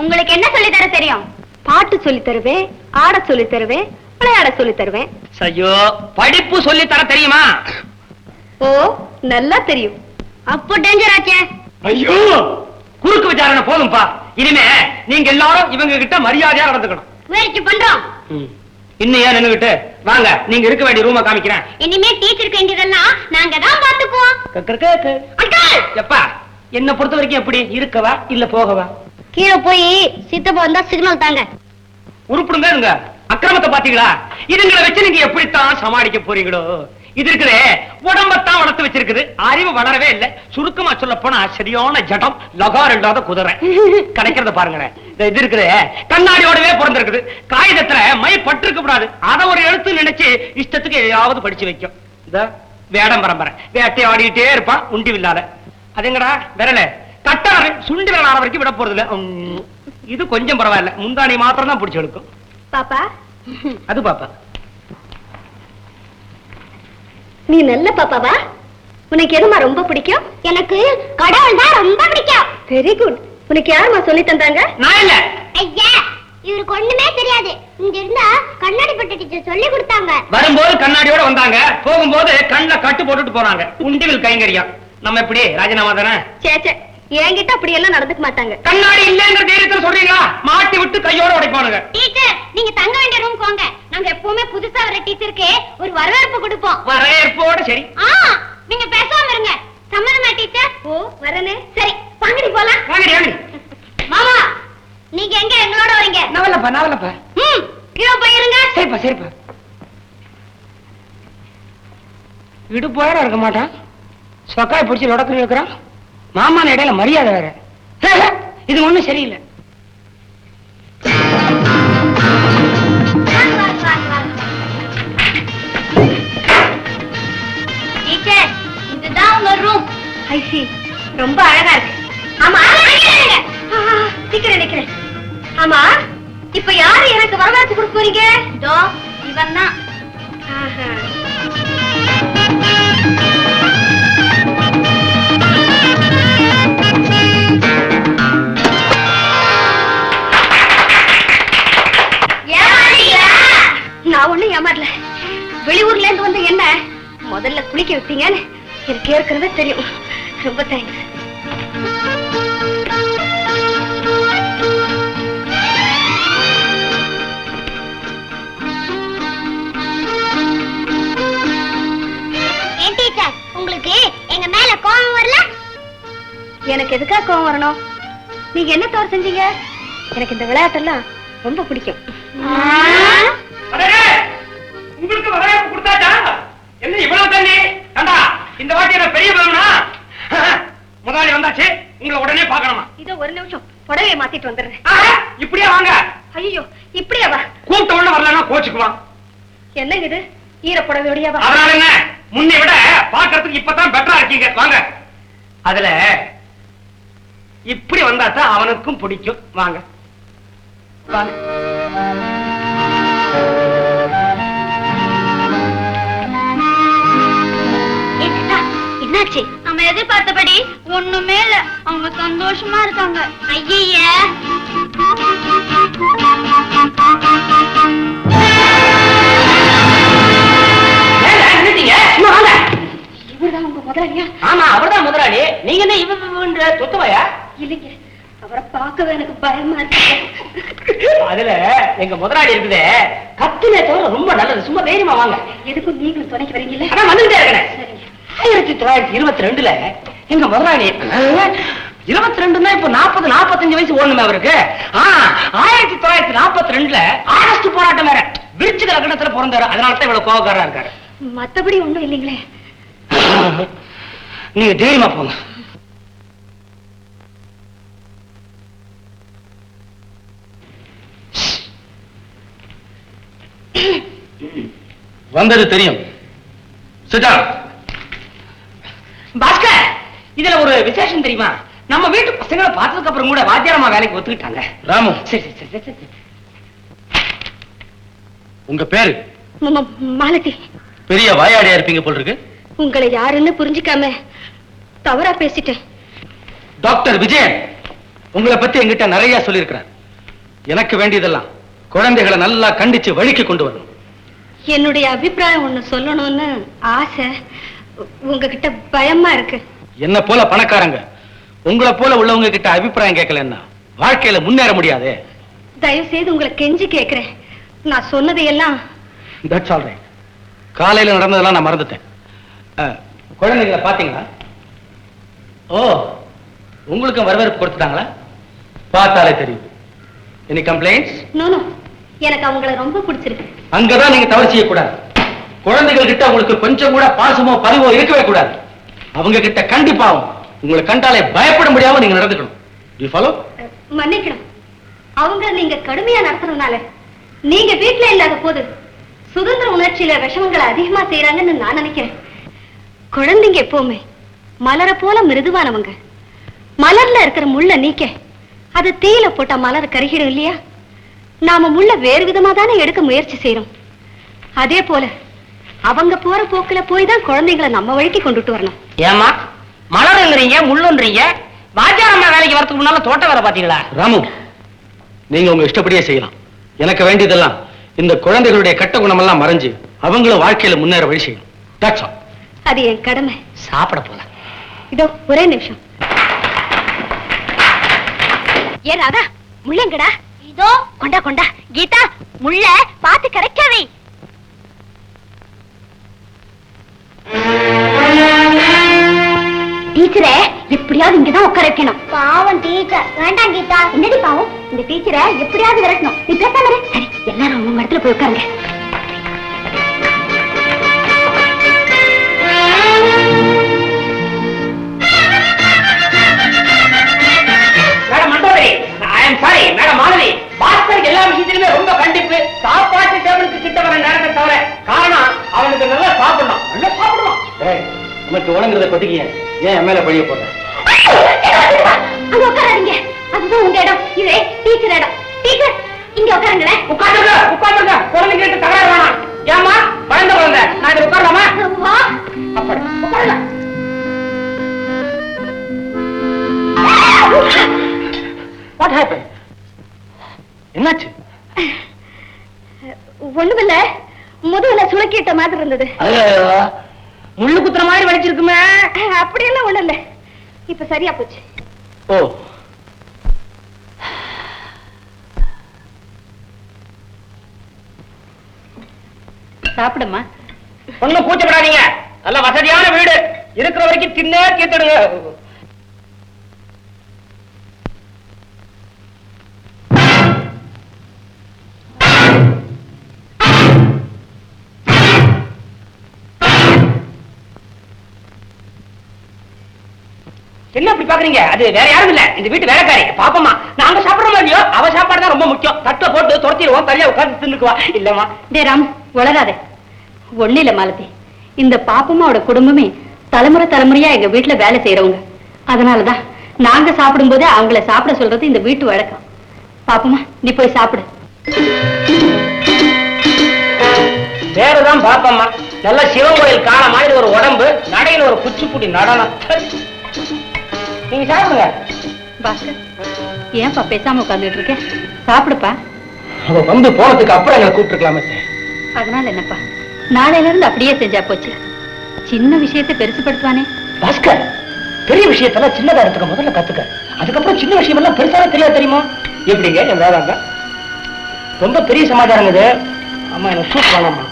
A: உங்களுக்கு என்ன சொல்லி தர தெரியும்?
B: பாட்டு சொல்லி தருவேன், ஆட சொல்லி தருவேன், விளையாட சொல்லி தருவேன்.
E: ஐயோ, படிப்பு சொல்லி தர தெரியுமா?
B: ஓ, நல்லா தெரியும்.
A: அப்போ டேஞ்சர் ஆச்சே.
E: ஐயோ, குறுக்கு விசாரணை போதும்பா. இனிமே நீங்க எல்லாரும் இவங்க கிட்ட மரியாதையா நடந்துக்கணும்.
A: முயற்சி பண்றோம்.
E: இன்னும் ஏன் நின்னுகிட்டு? வாங்க, நீங்க இருக்க வேண்டிய ரூமை காமிக்கிறேன்.
A: இனிமே டீச்சருக்கு வேண்டியதெல்லாம் நாங்க தான் பாத்துக்குவோம். அங்கிள்,
E: எப்பா, என்ன பொறுத்த வரைக்கும் எப்படி இருக்கவா இல்ல போகவா?
A: கீழே போய் சித்தப்பா வந்தா சிக்னல் தாங்க.
E: உருப்பிடுங்க. அக்கா அக்கிரமத்தை பாத்தீங்களா? இதுங்களை வச்சு நீங்க எப்படித்தான் சமாளிக்க போறீங்களோ? இது இருக்குதே, உடம்பத்தான் வளர்த்து வச்சிருக்குது, அறிவு வளரவே இல்லை. சுருக்கமா சொல்ல போனா சரியான ஜடம், லகார் இல்லாத குதிரை. கிடைக்கிறத பாருங்களேன். இது இருக்குதே, கண்ணாடியோடவே பிறந்திருக்குது. காகிதத்துல மை பட்டிருக்க கூடாது. அதை ஒரு எழுத்து நினைச்சு இஷ்டத்துக்கு எதையாவது படிச்சு வைக்கும். இந்த வேடம் பரம்பரை வேட்டை ஆடிட்டே இருப்பான், உண்டி இல்லாத. அதுங்கடா விரல கட்டாரு சுண்டி விரல் ஆன வரைக்கும் விட போறது இல்ல. இது கொஞ்சம் பரவாயில்ல, முந்தாணி மாத்திரம் தான் பிடிச்சு எடுக்கும்.
A: பாப்பா,
E: அது பாப்பா,
A: நீ நல்ல பாப்பாவா? உனக்கு எதுமா ரொம்ப பிடிக்கும்? எனக்கு கடவுள் தான் ரொம்ப பிடிக்கும். Very good. உனக்கு யாருமா சொல்லி தந்தாங்க?
E: நான் இல்ல.
A: ஐயா, இவருக்கு ஒண்ணுமே தெரியாது. இங்க இருந்தா கண்ணாடி பட்ட டீச்சர் சொல்லி கொடுத்தாங்க.
E: வரும்போது கண்ணாடியோட வந்தாங்க, போகும்போது கண்ணுல கட்டு போட்டுட்டு போறாங்க. உண்டிவில் கைங்கரியம். நம்ம எப்படி ராஜினாமா தானே?
A: சேச்சே, என்கிட்ட அப்படி எல்லாம் நடந்துக்க மாட்டாங்க.
E: கண்ணாடி இல்லங்கிற தைரியத்துல சொல்றீங்களா? மாட்டி விட்டு கையோட உடைப்பானுங்க.
A: டீச்சர், நீங்க தங்க வேண்டிய ரூம் போங்க. நாங்க எப்பவுமே புதுசா வர டீச்சருக்கு ஒரு வரவேற்பு கொடுப்போம்.
E: வரவேற்போட சரி.
A: நீங்க பேசாம இருங்க. சம்மதமா டீச்சர்? ஓ, வரனே. சரி, பங்கடி போலாம்.
E: வாங்கடி வாங்கடி.
A: மாமா, நீங்க எங்க எங்களோட வரீங்க?
E: நவலப்பா.
A: கீழே போயிருங்க.
E: சரிப்பா சரிப்பா. இடுப்போட இருக்க மாட்டான், சொக்காய் பிடிச்சி லொடக்கு இருக்கிறான். மாமான இடையில மரியாதை வேற. இது ஒண்ணும் சரியில்லை.
A: டீச்சர், இதுதான் உங்க ரூம். ஐசி, ரொம்ப அழகா இருக்கு. ஆமா, சீக்கிரம் நிக்கிறேன். ஆமா, இப்ப யாரு எனக்கு வரவேற்பு கொடுக்க போறீங்க? இதோ இவன் தான். நான் ஒண்ணும் ஏமாறல. வெளியூர்ல இருந்து வந்து என்ன முதல்ல குளிக்க வைப்பீங்கன்னு எனக்கு ஏற்கனவே தெரியும். ரொம்ப தேங்க்ஸ். உங்களுக்கு எங்க மேல கோபம் வரல? எனக்கு எதுக்கா கோபம் வரணும்? நீங்க என்ன தவறு செஞ்சீங்க? எனக்கு இந்த விளையாட்டெல்லாம் ரொம்ப பிடிக்கும்.
E: உங்களுக்கு வரவேற்பு கொடுத்தாச்சா? என்ன இவ்வளவு தண்ணி? கண்டா, இந்த வாட்டி என்ன பெரிய பலம்னா? முதலாளி வந்தாச்சு, உங்களை உடனே பார்க்கணுமா?
A: இதோ ஒரு நிமிஷம், புடவையை மாத்திட்டு வந்துடுறேன்.
E: இப்படியே வாங்க.
A: ஐயோ, இப்படியே வா.
E: கூப்பிட்ட உடனே வரலன்னா கோச்சுக்குவான்.
A: என்னங்க இது, ஈர புடவையோடயா வா?
E: அதனால என்ன, முன்னை விட பாக்குறதுக்கு இப்பதான் பெட்டரா இருக்கீங்க. வாங்க. அதுல இப்படி வந்தாதான் அவனுக்கும் பிடிக்கும். வாங்க வாங்க.
A: என்னாச்சு? நம்ம எதிர்பார்த்தபடி ஒண்ணுமே இல்ல. அவங்க சந்தோஷமா இருக்காங்க. ஐய, இவர்தான் உங்க முதலாளியா?
E: ஆமா, அவர்தான் முதலாளி. நீங்க என்ன இவன்ற சொத்துவையா?
A: இல்லைங்க, அவரை பார்க்கவே எனக்கு பயமா இருக்கு.
E: அதுல எங்க முதலாளி இருக்குதே, கத்திலே தவிர ரொம்ப நல்லது. சும்மா தைரியமா வாங்க.
A: எதுக்கும் நீங்களும் துணைக்கு வரீங்கல்ல?
E: அதான் வந்துட்டே இருக்கேன். 1922 எங்க முதலாளி 22 இப்ப 40-45 வயசு ஓடணுமே அவருக்கு. 1942 ஆகஸ்ட் போராட்டம் வேற. விருச்சிக லக்னத்துல பிறந்தாரு. அதனால தான் இவ்வளவு கோபக்காரா இருக்காரு.
A: மத்தபடி ஒண்ணும் இல்லைங்களே.
E: நீங்க தைரியமா போங்க.
C: வந்தது தெரியும்.
E: பாஸ்கர், இதுல ஒரு விசேஷம் தெரியுமா? நம்ம வீட்டு பசங்களை பார்த்ததுக்கு அப்புறம் கூட வாத்தியாரமா வேலைக்கு ஒத்துக்கிட்டாங்க.
C: ராமு,
E: சரி சரி சரி சரி.
C: உங்க பேரு?
A: மாலதி.
C: பெரிய வாயாடியா இருப்பீங்க போல் இருக்கு.
A: உங்களை யாருன்னு புரிஞ்சுக்காம தவறா பேசிட்டேன்.
C: டாக்டர் விஜயன் உங்களை பத்தி என்கிட்ட நிறைய சொல்லியிருக்கிறார். எனக்கு வேண்டியதெல்லாம் குழந்தைகளை நல்லா கண்டிச்சு வழிக்கு கொண்டு வரணும்.
A: என்னுடைய அபிப்பிராயம் ஒண்ணு சொல்லணும்னு ஆசை. உங்ககிட்ட பயமா இருக்கு.
C: என்ன போல பணக்காரங்க உங்களை போல உள்ளவங்க கிட்ட அபிப்பிராயம் கேட்கலன்னா வாழ்க்கையில முன்னேற முடியாது.
A: தயவு செய்து உங்களை கெஞ்சி கேட்கிறேன். நான் சொன்னதையெல்லாம்.
C: That's all right. காலையில நடந்ததெல்லாம் நான் மறந்துட்டேன். குழந்தைகளை பாத்தீங்களா? ஓ, உங்களுக்கு வரவேற்பு கொடுத்துட்டாங்களா? பார்த்தாலே தெரியும். Any complaints?
A: நோ நோ, எனக்கு அவங்கள ரொம்ப பிடிச்சிருக்கு.
E: அங்கதான் நீங்க தவறு செய்யக்கூடாது. குழந்தைகள் கிட்ட உங்களுக்கு கொஞ்சம் கூட பாசமோ பரிவோ இருக்கவே கூடாது. அவங்க கிட்ட கண்டிப்பாவும் உங்களை கண்டாலே பயப்பட முடியாம நீங்க நடந்துக்கணும். You follow?
A: மன்னிக்கணும், அவங்க நீங்க கடுமையா நடத்துறதுனால நீங்க வீட்டுல இல்லாத போது சுதந்திர உணர்ச்சியில விஷமங்களை அதிகமா செய்யறாங்கன்னு நான் நினைக்கிறேன். குழந்தைங்க எப்பவுமே மலர போல மிருதுவானவங்க. மலர்ல இருக்கிற முள்ள நீக்க அது தீயில போட்டா மலர் கருகிடும் இல்லையா? நாம முள்ள வேறு விதமா தானே எடுக்க முயற்சி செய்யறோம். அதே போல அவங்க போற போக்குல போய் தான் குழந்தைங்களை நம்ம வழிக்கு கொண்டுட்டு வரணும்.
E: ஏமா மலருங்கிறீங்க முள்ளுன்றீங்க? வாத்தியாரம்மா வேலைக்கு வரதுக்கு முன்னால தோட்ட வேலை பாத்தீங்களா? ராமு, நீங்க உங்க இஷ்டப்படியே செய்யலாம். எனக்கு வேண்டியதெல்லாம் இந்த குழந்தைகளுடைய கெட்ட குணமெல்லாம் மறைஞ்சு அவங்களும் வாழ்க்கையில முன்னேற வழி செய்யணும். That's all.
A: அது என் கடமை.
E: சாப்பிட போலாம்.
A: இதோ ஒரே நிமிஷம். ஏ ராதா, முள்ளங்கடா. இதோ கொண்டா கொண்டா. கீதா, முள்ள பாத்து கரைக்காவே. டீச்சரே, எப்படியாவது இங்கதான் உட்கார வைக்கணும். பாவம் டீச்சர். வேண்டாம் கீதா. என்னடி பாவம்? இந்த டீச்சரை எப்படியாவது விரட்டணும். நீ பேசாம இரு. சரி, எல்லாரும் உங்க இடத்துல போய் உட்காருங்க.
E: Madam Mandodari, I am sorry. Madam Malathi, Bhaskar எல்லா விஷயத்திலுமே ரொம்ப கண்டிப்பு. சாப்பாட்டு டேபிளுக்கு கிட்ட வர நேரத்தை தவிர காரணம் அவனுக்கு நல்லா சாப்பிடணும். நல்லா சாப்பிடுவான். உனக்கு உணங்குறத கொட்டிக்க. ஏன் மேல பழிய போட்ட?
A: அங்க உட்காராதீங்க. அதுதான் உங்க இடம். இது டீச்சர் இடம். டீச்சர், இங்க உட்காருங்களேன்.
E: உட்காந்துங்க, உட்காந்துங்க. குழந்தை கேட்டு தகராறு வேணாம். ஏமா குழந்தை குழந்தை, நான் இதை உட்காரலாமா? அப்படி உட்காருங்க. What happened? என்னாச்சு?
A: ஒண்ணுமில்ல, முதுகுல சுளுக்கிட்ட மாதிரி இருந்தது.
E: முள்ளு குத்துற மாதிரி வலிச்சிருக்குமே.
A: அப்படியெல்லாம் ஒண்ணு இல்ல, இப்ப சரியா போச்சு.
E: ஓ,
B: சாப்பிடுமா.
E: ஒண்ணும் கூச்சப்படாதீங்க. நல்ல வசதியான வீடு. இருக்கிற வரைக்கும் தின்னே தீர்த்துடுங்க. என்ன அப்படி பாக்குறீங்க? அது வேற யாரும் இல்ல, இந்த வீட்டு வேலைக்காரி பாப்பமா. நாங்க சாப்பிடுறோம் இல்லையோ, அவ சாப்பாடு தான் ரொம்ப முக்கியம். தட்டை போட்டு துரத்திடுவோம், தனியா உட்கார்ந்து தின்னுக்குவா. இல்லம்மா.
B: டே ராம், வளராதே. ஒண்ணு இல்ல மாலதி, இந்த பாப்பம்மாவோட குடும்பமே தலைமுறை தலைமுறையா எங்க வீட்டுல வேலை செய்யறவங்க. அதனாலதான் நாங்க சாப்பிடும் போதே அவங்கள சாப்பிட சொல்றது இந்த வீட்டு வழக்கம். பாப்பம்மா, நீ போய் சாப்பிடு.
E: வேறதான் பாப்பம்மா. நல்ல சிவன் கோயில் காண மாதிரி ஒரு உடம்பு, நடையில ஒரு குச்சிப்புடி நடனம். நீங்க சாப்பிடுங்க.
B: பாஸ்கர், ஏன்பா பேசாம உட்கார்ந்துட்டு இருக்க? சாப்பிடுப்பா.
E: அவ வந்து போனதுக்கு அப்புறம் எங்களை கூப்பிட்டுருக்கலாமே.
B: அதனால என்னப்பா, நாளையில இருந்து அப்படியே செஞ்சா போச்சு. சின்ன விஷயத்தை பெருசுப்படுத்துவானே.
E: பாஸ்கர், பெரிய விஷயத்தெல்லாம் சின்னதா எடுத்துக்க முதல்ல கத்துக்க. அதுக்கப்புறம் சின்ன விஷயம் எல்லாம் பெருசாவே தெரியாது, தெரியுமா? எப்படிங்க என் வேதாங்க? ரொம்ப பெரிய சமாச்சாரம் இது. அம்மா எனக்கு சூப் வேணாமா?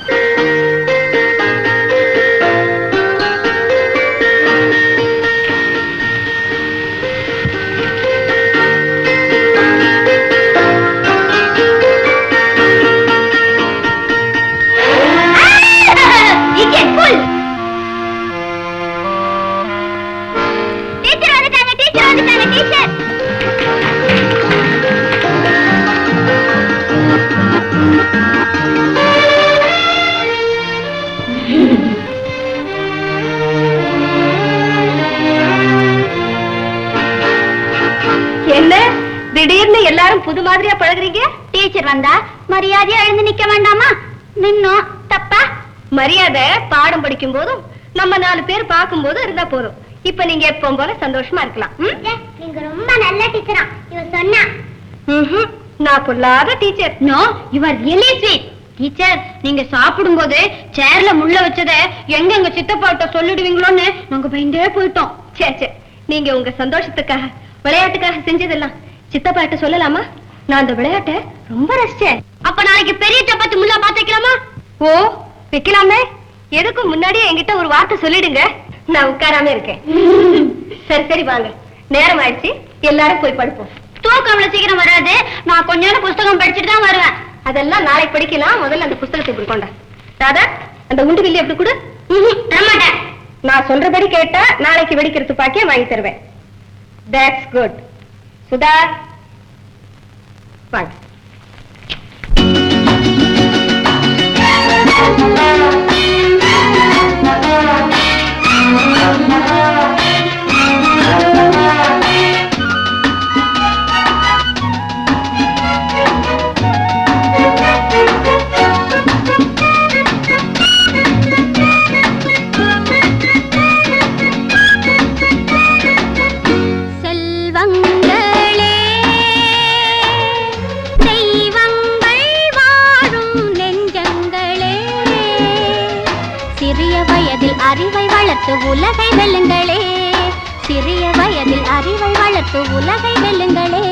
A: திடீர்னு எல்லாரும் புது மாதிரியா பழகுறீங்க. டீச்சர் வந்தா மரியாதையா எழுந்து நிக்க வேண்டாமா? நின்னோம் தப்பா? மரியாதை பாடம் படிக்கும் போதும் நம்ம 4 பேர் பார்க்கும் போதும் இருந்தா போதும். இப்ப நீங்க எப்பவும் போல சந்தோஷமா இருக்கலாம். நீங்க ரொம்ப நல்ல டீச்சரா இவ சொன்னா. நான் பொல்லாத teacher. No, you are really sweet. Teacher, நீங்க சாப்பிடும் போது சேர்ல முள்ள வச்சத எங்க சித்தப்பாட்ட சொல்லிடுவீங்களோன்னு நாங்க பயந்தே போயிட்டோம். சே, நீங்க உங்க சந்தோஷத்துக்காக விளையாட்டுக்காக செஞ்சதெல்லாம் சித்தப்பாட்ட சொல்லலாமா? நான் அந்த விளையாட்டை ரொம்ப ரசிச்சேன். அப்ப நாளைக்கு பெரிய சப்பாத்தி முள்ளா பாத்து வைக்கலாமா? ஓ, வைக்கலாமே. எதுக்கும் முன்னாடியே என்கிட்ட ஒரு வார்த்தை சொல்லிடுங்க, நான் உட்காராம இருக்கேன். சரி வாங்க, நேரம் ஆயிடுச்சு, எல்லாரும் போய் படுப்போம். தூக்கம் அவ்வளவு சீக்கிரம் வராது. நான் கொஞ்ச நேரம் புஸ்தகம் படிச்சுட்டு தான் வருவேன்.
B: அதெல்லாம் நாளைக்கு படிக்கலாம். முதல்ல அந்த புத்தகத்தை இப்படி கொண்டா. ராதா, அந்த உண்டு வில்லி எப்படி கொடு. தரமாட்டேன். நான் சொல்றபடி கேட்டா நாளைக்கு வெடிக்கிற துப்பாக்கியை வாங்கி தருவேன். That's good. சுதா, வாங்க.
A: அறிவை வளர்த்து உலகை வெல்லுங்களே. சிறிய வயதில் அறிவை வளர்த்து உலகை வெல்லுங்களே.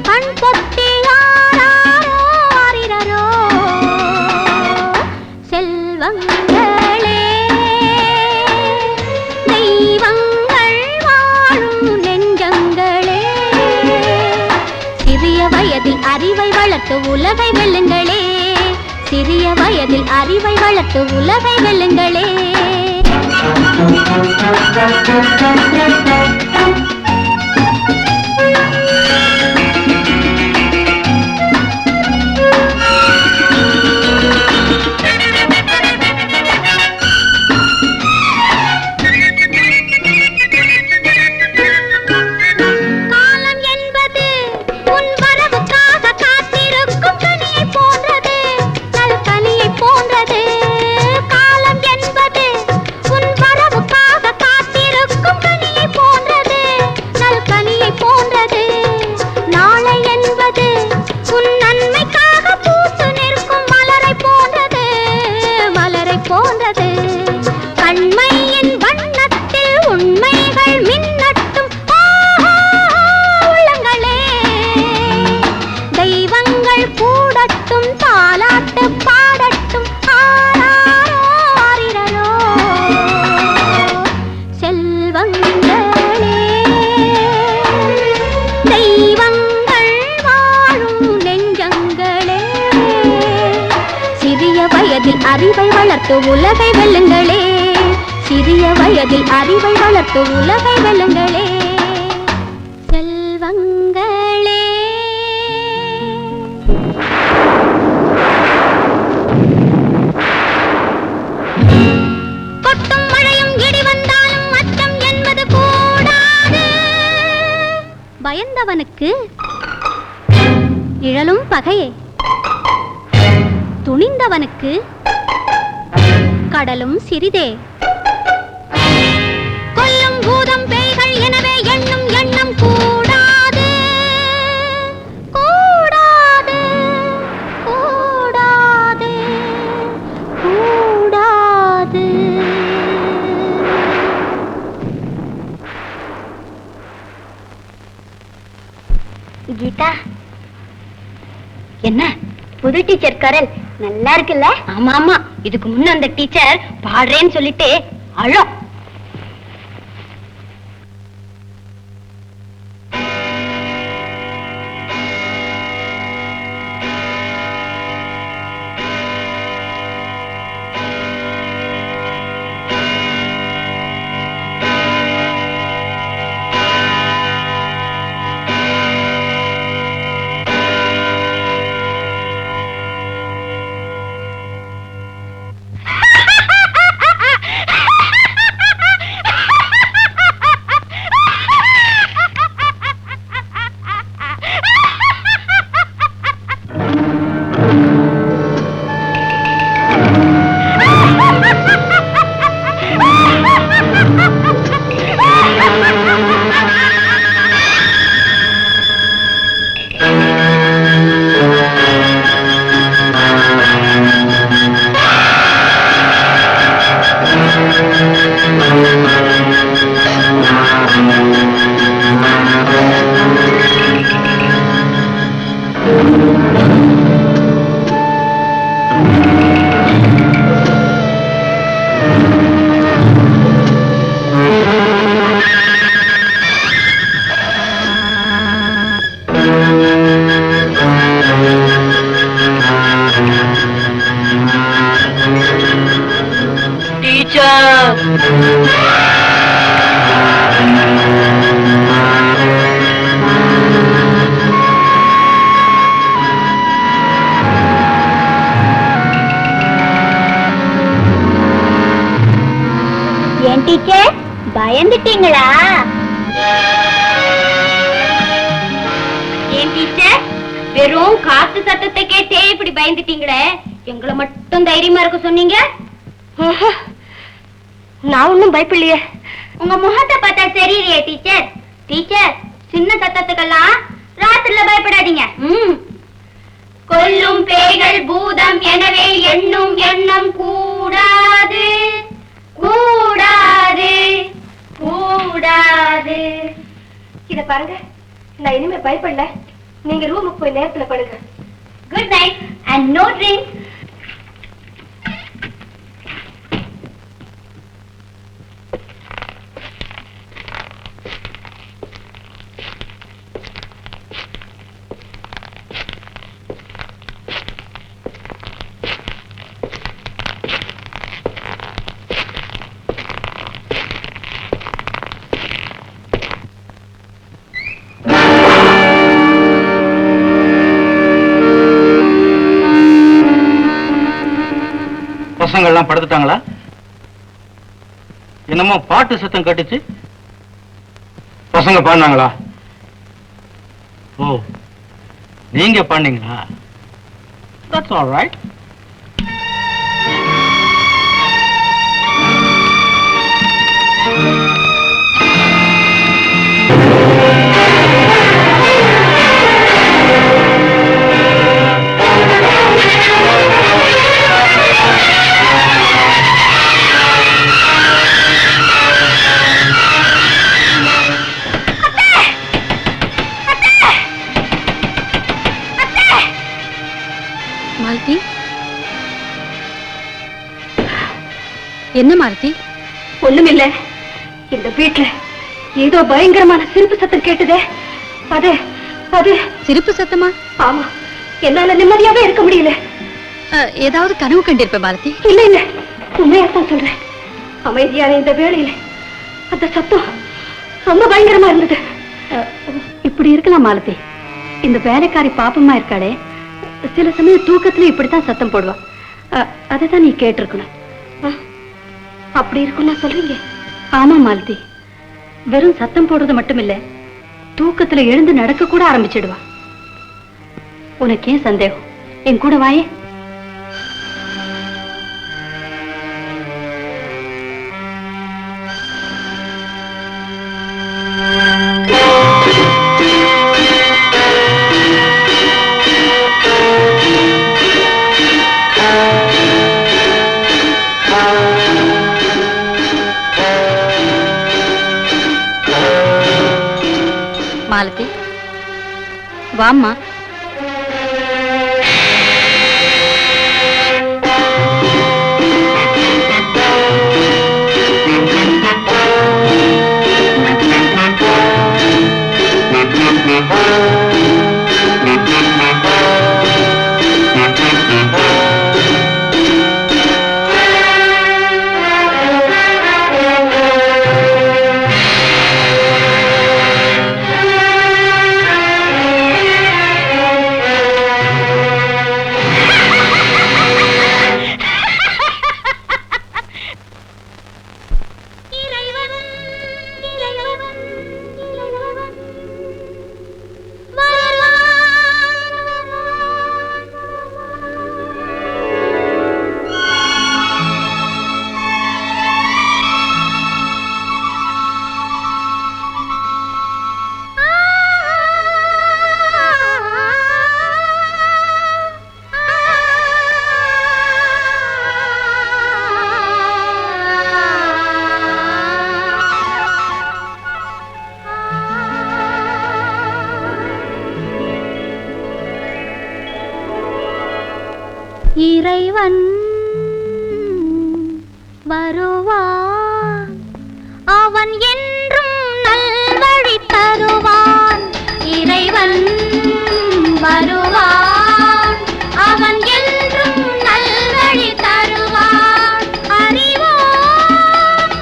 A: கண் பொத்தி ஆரிரரோ செல்வங்களே, தெய்வங்கள் வாழும் நெஞ்சங்களே. சிறிய வயதில் அறிவை வளர்த்து உலகை வெல்லுங்களே. சிறிய வயதில் அறிவை வளர்த்து உலகை வெல்லுங்களே. அறிவை வளர்த்து உலகை வெல்லுங்களே. சிறிய வயதில் அறிவை வளர்த்து உலகை வெல்லுங்களே. செல்வங்களே, கொட்டும் மழையும் இடி வந்தாலும் அச்சம் என்பது கூடாது. பயந்தவனுக்கு நிழலும் பகையே, துணிந்தவனுக்கு கடலும் சிறிதே. கொல்லும் பூதம் பேய்கள் எனவே எண்ணும் எண்ணம் கூடாது கூடாது கூடாது கூடாது. கீதா, என்ன புது டீச்சர் கரல் நல்லா இருக்குல்ல? ஆமா ஆமா, இதுக்கு முன்ன அந்த டீச்சர் பாடுறேன்னு சொல்லிட்டு அழும். ஏன் டீச்சர் பயந்துட்டீங்களா? ஏன் டீச்சர் வெறும் காத்து சத்தத்தை கேட்டே இப்படி பயந்துட்டீங்களே, எங்களை மட்டும் தைரியமா இருக்க சொன்னீங்க? நான் ஒண்ணும் பயப்படலையே. உங்க முகத்தை பார்த்தா தெரியலையே டீச்சர். டீச்சர் சின்ன சத்தத்துக்கெல்லாம் ராத்திரில பயப்படாதீங்க. கொல்லும் பேய்கள் பூதம் எனவே எண்ணும் எண்ணம் கூடாது கூடாது கூடாது. இத பாருங்க, நான் இனிமே பயப்படல. நீங்க ரூமுக்கு போய் நேரத்துல படுங்க. Good night and no drink.
F: பசங்கள்லாம் படுத்துட்டாங்களா? என்னமோ பாட்டு சத்தம் கேட்டுச்சு. பசங்க பாடினாங்களா? ஓ, நீங்க பாடினீங்களா? That's all right.
D: மாலதி, என்ன மாலதி?
A: ஒண்ணுமில்ல, இந்த வீட்டுல ஏதோ பயங்கரமான சிரிப்பு சத்தம் கேட்டுதே. அது அது
D: சிரிப்பு சத்தமா?
A: ஆமா, என்னால நிம்மதியாவே இருக்க முடியல.
D: ஏதாவது கனவு கண்டிருப்ப மாலதி?
A: இல்ல இல்ல, உண்மையாத்தான் சொல்றேன். அமைதியான இந்த வேளையில அந்த சத்தம் ரொம்ப பயங்கரமா இருந்தது. இப்படி இருக்கலாம் மாலதி, இந்த வேலைக்காரி பாப்பமா இருக்காளே, சில சமயம் தூக்கத்துல இப்படித்தான் சத்தம் போடுவா. அதைதான் நீ கேட்டிருக்கணும். அப்படி இருக்கும்னா சொல்றீங்க? ஆமா மாலதி, வெறும் சத்தம் போடுறது மட்டும் இல்ல, தூக்கத்துல எழுந்து நடக்க கூட ஆரம்பிச்சிடுவா. உனக்கு ஏன் சந்தேகம்? என் கூட வாயே.
D: மாலதி, வாம்மா.
A: இறைவன் வருவான், அவன் என்றும் நல்வழி தருவான். இறைவன் வருவான், அவன் என்றும் நல்வழி தருவான். அறிவோம்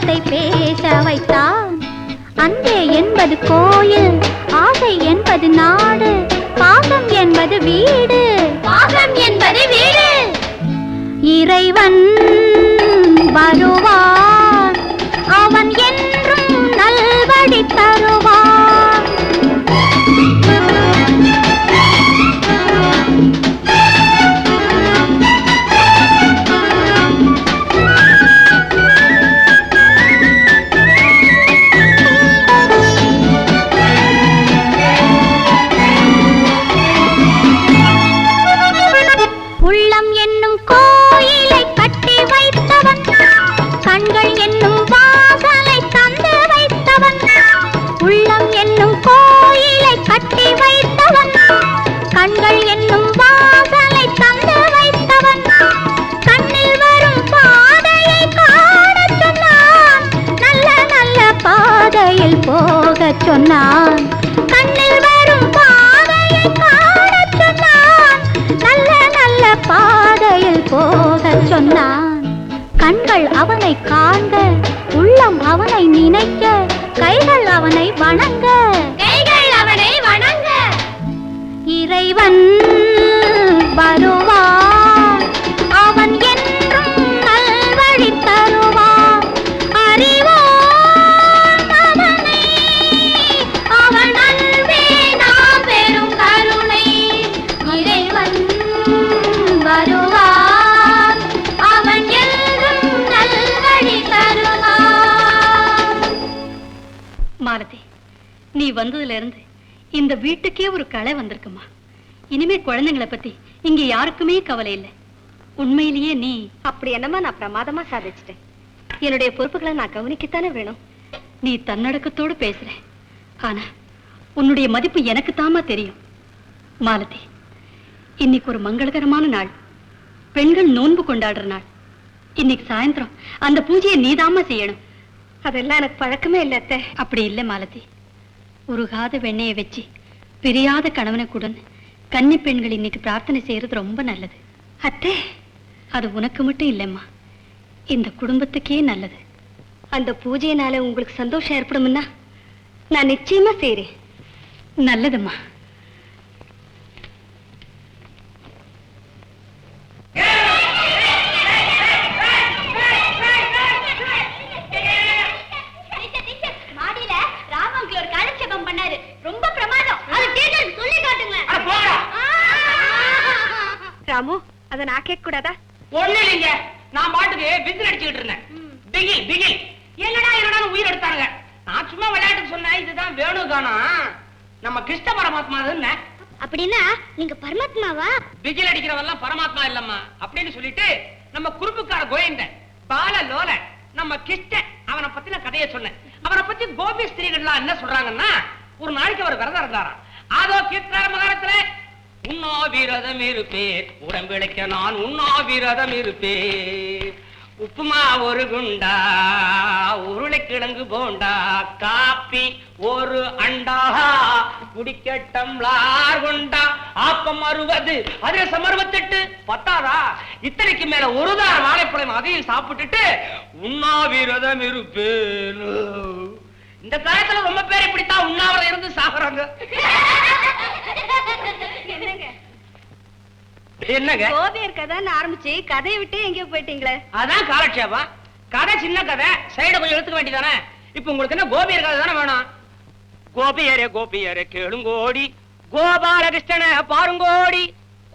G: கதை பேச வைத்தான். அன்பே என்பது கோயில், ஆசை என்பது நாடு, பாசம் என்பது வீடு, பாசம் என்பது வீடு. இறைவன் வருவான், அவன் என்றும் நல்வழி தருவான். உள்ளம் என்னும் கோயிலை கட்டி வைத்தவன், கண்கள் என்னும் வாசலை தந்து வைத்தவன். உள்ளம் என்னும் கோயிலை கட்டி வைத்தவன், கண்கள் என்னும் வாசலை தந்து வைத்தவன். கண்ணில் வரும் பாதையை காணச் சொன்னான், நல்ல நல்ல பாதையில் போகச் சொன்னான். கண்ணில் வரும் பாதையை காணச் சொன்னான், நல்ல நல்ல பாதையில் போகச் சொன்னான். கண்கள் அவனை காண்க, உள்ளம் அவனை நினைக்க, கைகள் அவனை வணங்க, கைகள் அவனை வணங்க. இறைவன் வருவான், அவன் என்றும் நல்வழி தருவான். அறிவோம் அவனை, அவன் அன்பே நாம் பெரும் கருணை. இறைவன் வருவான், அவன் என்றும் நல்வழி தருவான்.
B: மாலதி, நீ வந்ததுல இருந்து இந்த வீட்டுக்கே ஒரு களை வந்திருக்குமா. இனிமே குழந்தைங்களை பத்தி இங்க யாருக்குமே கவலை இல்லை. உண்மையிலேயே நீ அப்படி என்னமா நான் பிரமாதமா சாதிச்சிட்டேன். என்னுடைய பொறுப்புகளை நான் கவனிக்கத்தானே வேணும். நீ தன்னடக்கத்தோடு பேசுற, ஆனா உன்னுடைய மதிப்பு எனக்கு தாமா தெரியும். மாலதி, இன்னைக்கு ஒரு மங்களகரமான நாள், பெண்கள் நோன்பு கொண்டாடுற நாள். இன்னைக்கு சாயந்தரம் அந்த பூஜையை நீதாமா செய்யணும். அதெல்லாம் எனக்கு பழக்கமே இல்லை அத்தை. அப்படி இல்லை மாலதி, உருகாத வெண்ணெயை வச்சு பிரியாத கணவனை கூடன்னு கன்னி பெண்கள் இன்னைக்கு பிரார்த்தனை செய்யறது ரொம்ப நல்லது. அத்தே, அது உனக்கு மட்டும் இல்லைம்மா, இந்த குடும்பத்துக்கே நல்லது. அந்த பூஜையினால உங்களுக்கு சந்தோஷம் ஏற்படும்னா நான் நிச்சயமா செய்றேன். நல்லதும்மா.
A: மாடியில ராமன் ஒரு காலட்சேபம் பண்ணாரு, ரொம்ப பிரமாதம். அது டீச்சர் சொல்லி காட்டுங்க.
B: ராமு, அதை நான் கேட்க கூடாதா?
E: ஒண்ணு இல்லைங்க, நான் பாட்டுக்கு விசில் அடிச்சுக்கிட்டு இருந்தேன். பிகில் பிகில், என்னடா என்னடா உயிர் எடுத்தாங்க. நான் சும்மா விளையாட்டுக்கு சொன்னேன், இதுதான் வேணு காணோம் நம்ம கிருஷ்ண பரமாத்மா.
A: அப்படின்னா நீங்க பரமாத்மாவா?
E: பிகில் அடிக்கிறவெல்லாம் பரமாத்மா இல்லம்மா அப்படின்னு சொல்லிட்டு நம்ம குறுப்புக்கார கோயந்த பால லோல நம்ம கிருஷ்ணன் அவனை பத்தின கதையை சொன்னேன். அவனை பத்தி கோபி ஸ்திரீகள்லாம் என்ன சொல்றாங்கன்னா, ஒரு நாளைக்கு அவர் விரதம் இருந்தாராம். அதோ கீர்த்தன மகாரத்துல உண்ணா விரதம் இருப்பேன், உடம்பிழைக்க நான் உண்ணா விரதம் இருப்பேன். உப்புமா ஒரு குண்டா, உருளைக்கிழங்கு போண்டா, காப்பி ஒரு அண்டா, குடிக்க டம்ளார் குண்டா, ஆப்பம் 60, அதிரசம் 68, பத்தாதா? இத்தனைக்கு மேல ஒரு தார வாழைப்பழம் அதையும் சாப்பிட்டுட்டு உண்ணா விரதம் இருப்பேன். இந்த காலத்துல ரொம்ப பேர் இப்படித்தான் உண்ணாவிரதம் இருந்து சாகுறாங்க. என்னங்க
B: கோபியர் கதைன்னு ஆரம்பிச்சு கதையை விட்டு எங்கேயோ போயிட்டீங்களே?
E: அதான் காலட்சேபம். கதை சின்ன கதை, சைட கொஞ்சம் எடுத்துக்க வேண்டியதானே. இப்ப உங்களுக்கு என்ன கோபியர் கதை தானே வேணும்? கோபியரே கோபியரே கேளுங்கோடி, கோபாலகிருஷ்ணன பாருங்கோடி,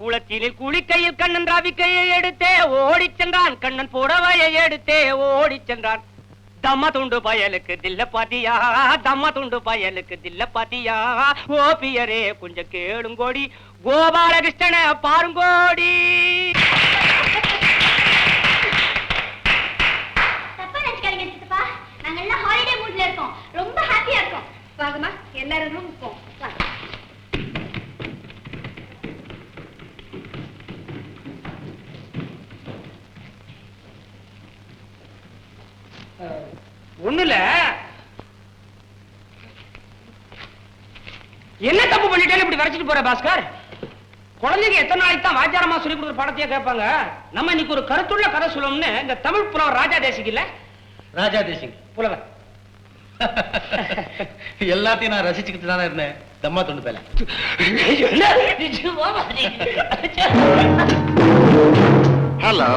E: குளத்தினில் குளிக்கையில் கண்ணன் ராவிக்கையை எடுத்தே ஓடி சென்றான், கண்ணன் புடவையை எடுத்தே ஓடி சென்றான். தம்ம துண்டு பயலுக்கு தில்ல பாத்தியா, தம்ம துண்டு பயலுக்கு தில்ல பாத்தியா, கோபியரே கொஞ்சம் கேளுங்கோடி, கோபாலகிருஷ்ணன பாருங்கோடி.
A: தப்பா நினைச்சுக்காதீங்க சித்தப்பா, நாங்க எல்லாம் ஹாலிடே மூட்ல இருக்கோம், ரொம்ப ஹாப்பியா இருக்கோம்.
B: வாங்கம்மா, எல்லாரும் ரூமுக்கு போவோம்.
E: ஒண்ணுல என்ன தப்பு பண்ணிட்டேன்னு இப்படி வரைச்சிட்டு போற பாஸ்கர்? குழந்தைங்க எத்தனை நாளைக்கு தான் வாத்தியாரமா சொல்லி கொடுக்குற பாடத்தையே கேட்பாங்க. நம்ம இன்னைக்கு ஒரு கருத்துள்ள கதை சொல்லணும்னு இந்த தமிழ் புலவர் ராஜா தேசிக்கு இல்ல
F: ராஜா தேசிங்
E: புலவர்.
F: எல்லாத்தையும் நான் ரசிச்சுக்கிட்டு தானே இருந்தேன். தம்மா தொண்டு பேல.
C: ஹலோ.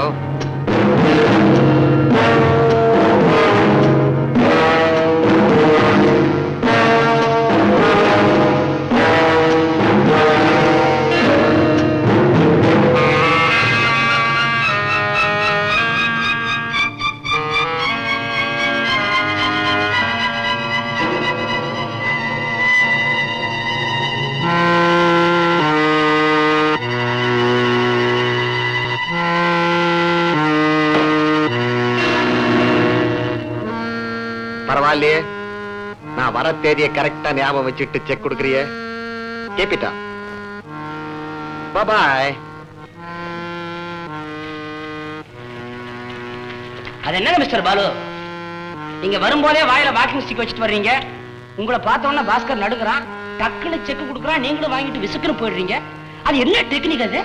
C: பரவாயில்லையே, நான் வர தேதியை கரெக்டா ஞாபகம் வச்சுட்டு செக் கொடுக்குறியே. கேப்பிட்டா. பாய்.
E: அது என்னங்க மிஸ்டர் பாலு, நீங்க வரும்போதே வாயில வாக்கிங் ஸ்டிக் வச்சுட்டு வர்றீங்க. உங்களை பார்த்தோன்னா பாஸ்கர் நடுக்குறான், டக்குன்னு செக் கொடுக்குறான், நீங்களும் வாங்கிட்டு விசுக்குன்னு போயிடுறீங்க. அது என்ன டெக்னிக் அது?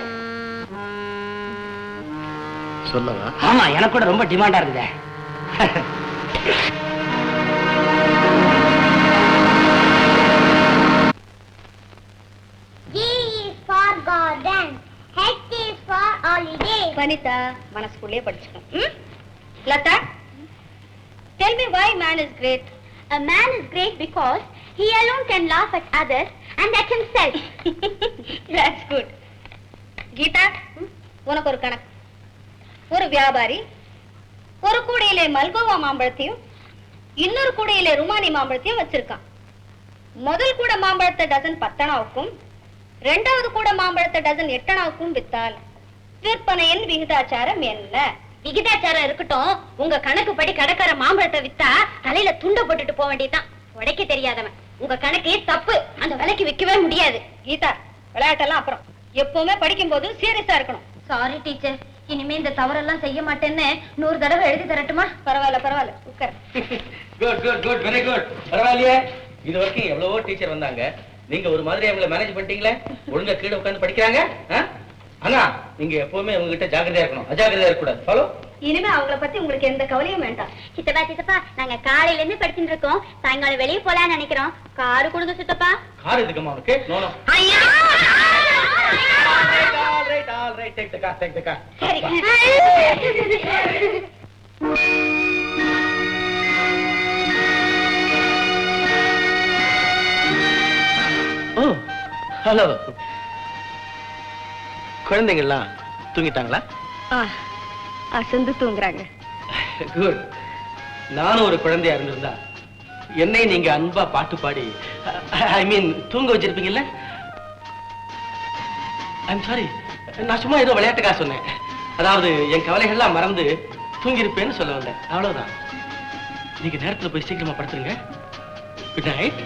F: சொல்லவா?
E: ஆமா, எனக்கு கூட ரொம்ப டிமாண்டா இருக்குதே.
A: வனிதா மனசுக்குள்ளே படிச்சுக்கணும். Latha, tell me why man is great. A man is great because he alone can laugh at others and at himself. That's good. Geetha, உனக்கு ஒரு கணக்கு. ஒரு வியாபாரி ஒரு கூடையிலே மல்கோவா மாம்பழத்தையும் இன்னொரு கூடையிலே ருமானி மாம்பழத்தையும் வச்சிருக்கான். முதல் கூட மாம்பழத்தை டசன் 10 அணாவுக்கும், இரண்டாவது கூட மாம்பழத்தை டசன் 8 அணாவுக்கும் வித்தால் விற்பனையின் விகிதாச்சாரம் என்ன? விகிதாச்சாரம் இருக்கட்டும், உங்க கணக்குப்படி கடைக்கார மாம்பழத்தை வித்தா தலையில துண்ட போட்டுட்டு போக வேண்டியதுதான். உடைக்க தெரியாதவன். உங்க கணக்கு தப்பு, அந்த விலைக்கு விற்கவே முடியாது. கீதா, விளையாட்டெல்லாம் அப்புறம். எப்பவுமே படிக்கும் போது சீரியஸா இருக்கணும். சாரி டீச்சர், இனிமே இந்த தவறெல்லாம் செய்ய மாட்டேன்னு 100 தடவை எழுதி தரட்டுமா? பரவாயில்ல பரவாயில்ல, உட்கார்.
F: Good good good, very good. பரவாயில்லையே, இது வரைக்கும் எவ்வளவோ டீச்சர் வந்தாங்க. நீங்க ஒரு மாதிரி அவங்களை மேனேஜ் பண்ணிட்டீங்களே. ஒழுங்கா கீழே உட்கார்ந்து படிக்கிறாங்க. ஆனா நீங்க எப்பவுமே அவங்க கிட்ட ஜாக்கிரதையா இருக்கணும், அஜாக்கிரதையா இருக்க கூடாது. ஃபாலோ.
A: இனிமே அவங்கள பத்தி உங்களுக்கு எந்த கவலையும் வேண்டாம். சித்தப்பா சித்தப்பா, நாங்க காலையில இருந்து படிச்சுட்டு இருக்கோம். சாயங்காலம் வெளியே போலான்னு நினைக்கிறோம். காரு கொடுங்க சித்தப்பா.
F: கார் எதுக்குமா உனக்கு? No no.
A: ஐயா,
F: all right, take the car, take the car.
A: சரி.
F: Oh, hello. குழந்தைங்கள்லாம் தூங்கிட்டாங்களா?
A: அசந்து தூங்குறாங்க.
F: குட். நானும் ஒரு குழந்தையா இருந்திருந்தா என்னை நீங்க அன்பா பாட்டு பாடி, ஐ மீன் தூங்க வச்சிருப்பீங்கல்ல. ஐம் சாரி, நான் சும்மா ஏதோ விளையாட்டுக்காக சொன்னேன். அதாவது என் கவலைகள்லாம் மறந்து தூங்கியிருப்பேன்னு சொல்ல வந்தேன், அவ்வளவுதான். நீங்க நேரத்துல போய் சீக்கிரமா படுத்துருங்க. Good night.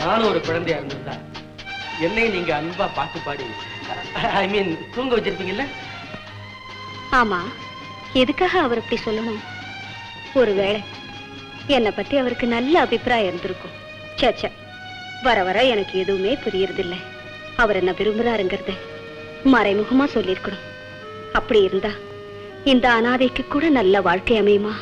F: நானும் ஒரு குழந்தையா இருந்திருந்தா என்னை நீங்க அன்பா பாட்டு பாடி, ஐ மீன் தூங்க வச்சிருப்பீங்கல்ல.
A: ஆமா, எதுக்காக அவர் இப்படி சொல்லணும்? ஒருவேளை என்னை பத்தி அவருக்கு நல்ல அபிப்பிராயம் இருந்திருக்கும். சேச்சா, வர வர எனக்கு எதுவுமே புரியறதில்லை. அவர் என்ன விரும்புறாருங்கிறத மறைமுகமா சொல்லியிருக்கணும். அப்படி இருந்தா இந்த அனாதைக்கு கூட நல்ல வாழ்க்கை அமையுமா?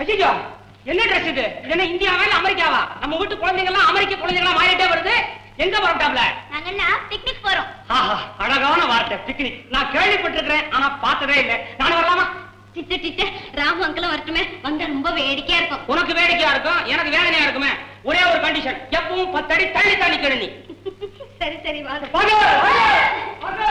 E: ஐயோ, என்ன ட்ரெஸ் இது? என்ன இந்தியாவா இல்ல அமெரிக்காவா? நம்ம வீட்டு குழந்தைங்க எல்லாம் அமெரிக்க குழந்தைங்களா மாறிட்டே வருது. எங்க போறோம்டாப்ல?
A: நாங்க பிக்னிக் போறோம்.
E: ஆஹா, அழகான வார்த்தை பிக்னிக். நான் கேள்விப்பட்டிருக்கிறேன், ஆனா பார்த்ததே இல்லை. நான் வரலாமா?
A: டீச்சர் டீச்சர், ராமு அங்கிளும் வரட்டுமே, வந்தா ரொம்ப வேடிக்கையா இருக்கும்.
E: உனக்கு வேடிக்கையா இருக்கும், எனக்கு வேதனையா இருக்குமே. ஒரே ஒரு கண்டிஷன், எப்பவும் 10 அடி தள்ளி தள்ளி கேளு நீ.
A: சரி சரி வாங்க.
E: வாங்க, வாங்க, வாங்க.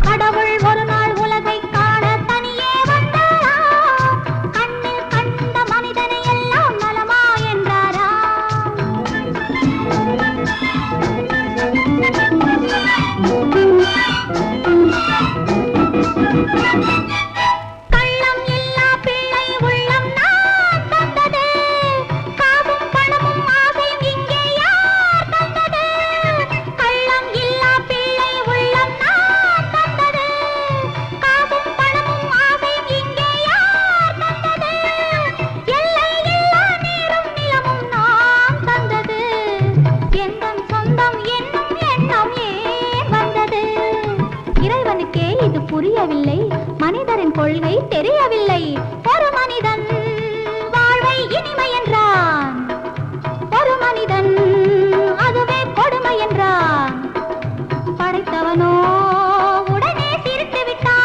G: கடவுள் ஒரு நாள் உலகை காண தனியே வந்தாராம். கண்ணில் கண்ட மனிதனை எல்லாம் நலமா என்றாரா. கள்ளம் இல்லா பிள்ளை உள்ளம் நான் தந்தது. காசும் பணமும் ஆசையும் இங்கே யார் தந்தது. கள்ளம் இல்லா பிள்ளை உள்ளம் நான் தந்தது. காசும் பணமும் ஆசையும் இங்கே யார் தந்தது. எல்லை இல்லா நீரும் நிலமும் நான் தந்தது. எந்தன் சொந்தம் என்னும் எண்ணம் ஏன் வந்தது. இறைவனுக்கே இது புரியவில்லை, மனிதரின் கொள்கை தெரியவில்லை. ஒரு மனிதன் வாழ்வை இனிமை என்றான், ஒரு மனிதன் அதுவே கொடுமை என்றான். படைத்தவனோ உடனே சிரித்து விட்டான்.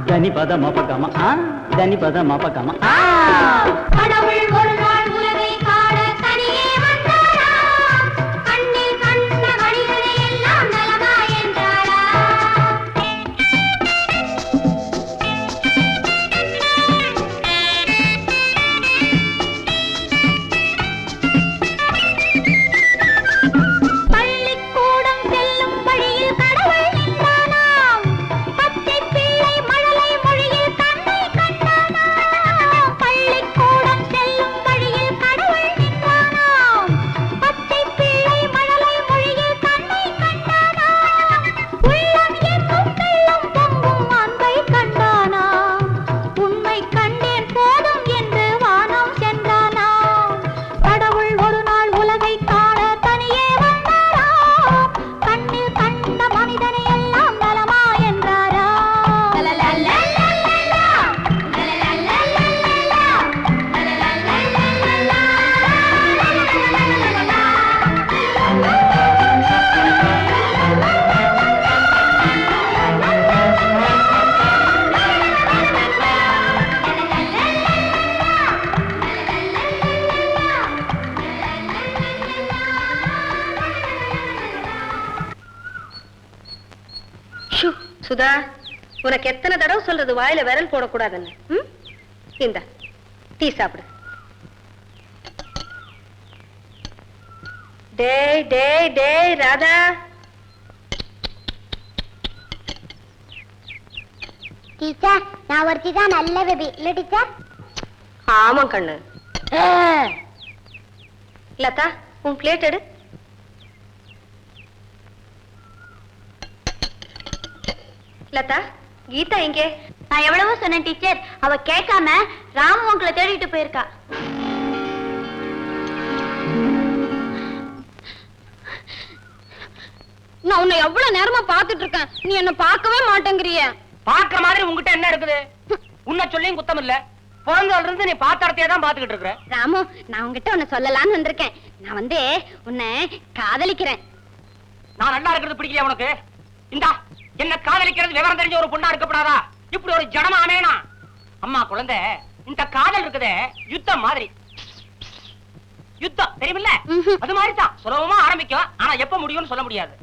H: தனி பத மபகம தனி பத மபகம.
G: கடவுள் ஒரு நாள் உலகை காண தனியே வந்தாராம். கண்ணில் கண்ட மனிதனை எல்லாம் நலமா என்றாரா. பள்ளிக்கூடம் செல்லும் வழியில் கடவுள் நின்றானாம். பச்சை பிள்ளை மழலை மொழியில் தன்னை கண்டானாம். பள்ளிக்கூடம் செல்லும் வழியில் கடவுள் நின்றானாம். பச்சை பிள்ளை மழலை மொழியில் தன்னை கண்டானாம். உள்ளம் என்னும் வெள்ளம் பொங்கும் அன்பை கண்டானாம். உண்மை கண்டேன் போதும் என்று வானம் சென்றானாம். கடவுள் ஒரு நாள் உலகை காண தனியே வந்தாராம். கண்ணில் கண்ட மனிதனை எல்லாம் நலமா என்றாரா.
B: சுதா, உனக்கு எத்தனை தடவை சொல்றது வாயில விரல் போடக்கூடாதுன்னு? இந்த டீ சாப்பிடு. டேய் டேய் டேய் ராதா,
A: டீச்சர் நான் ஒருத்தி தான் நல்ல பேபி இல்ல டீச்சர்?
B: ஆமா கண்ணு. லதா உன் பிளேட் எடு. லதா, கீதா எங்கே?
A: நான் எவ்வளவோ சொன்னேன் டீச்சர், அவ கேட்காம ராமு உங்களை தேடிட்டு போயிருக்கா.
B: நான் உன்னை எவ்வளவு நேரமா பாத்துட்டு இருக்கேன், நீ என்ன பார்க்கவே மாட்டேங்கிறிய.
E: பாக்குற மாதிரி உங்ககிட்ட என்ன இருக்குது? உன்னை சொல்லியும் குத்தம் இல்ல, பிறந்ததுல இருந்து நீ பாத்திரத்தையே தான் பாத்துக்கிட்டு இருக்கிற.
B: ராமு, நான் உங்ககிட்ட உன்னை சொல்லலான்னு வந்திருக்கேன். நான் உன்னை காதலிக்கிறேன்.
E: நான் நல்லா இருக்கிறது பிடிக்கலையா உனக்கு? இந்தா, என்ன காதலிக்கிறது விவரம் தெரிஞ்ச ஒரு பொண்ணா இருக்கப்படாதா? இப்படி ஒரு ஜனமா அமையனா? அம்மா குழந்தை, இந்த காதல் இருக்குதே யுத்தம் மாதிரி. யுத்தம் தெரியுமில்ல? அது மாதிரி தான் சுலபமா ஆரம்பிக்கும், ஆனா எப்ப முடியும்னு சொல்ல முடியாது.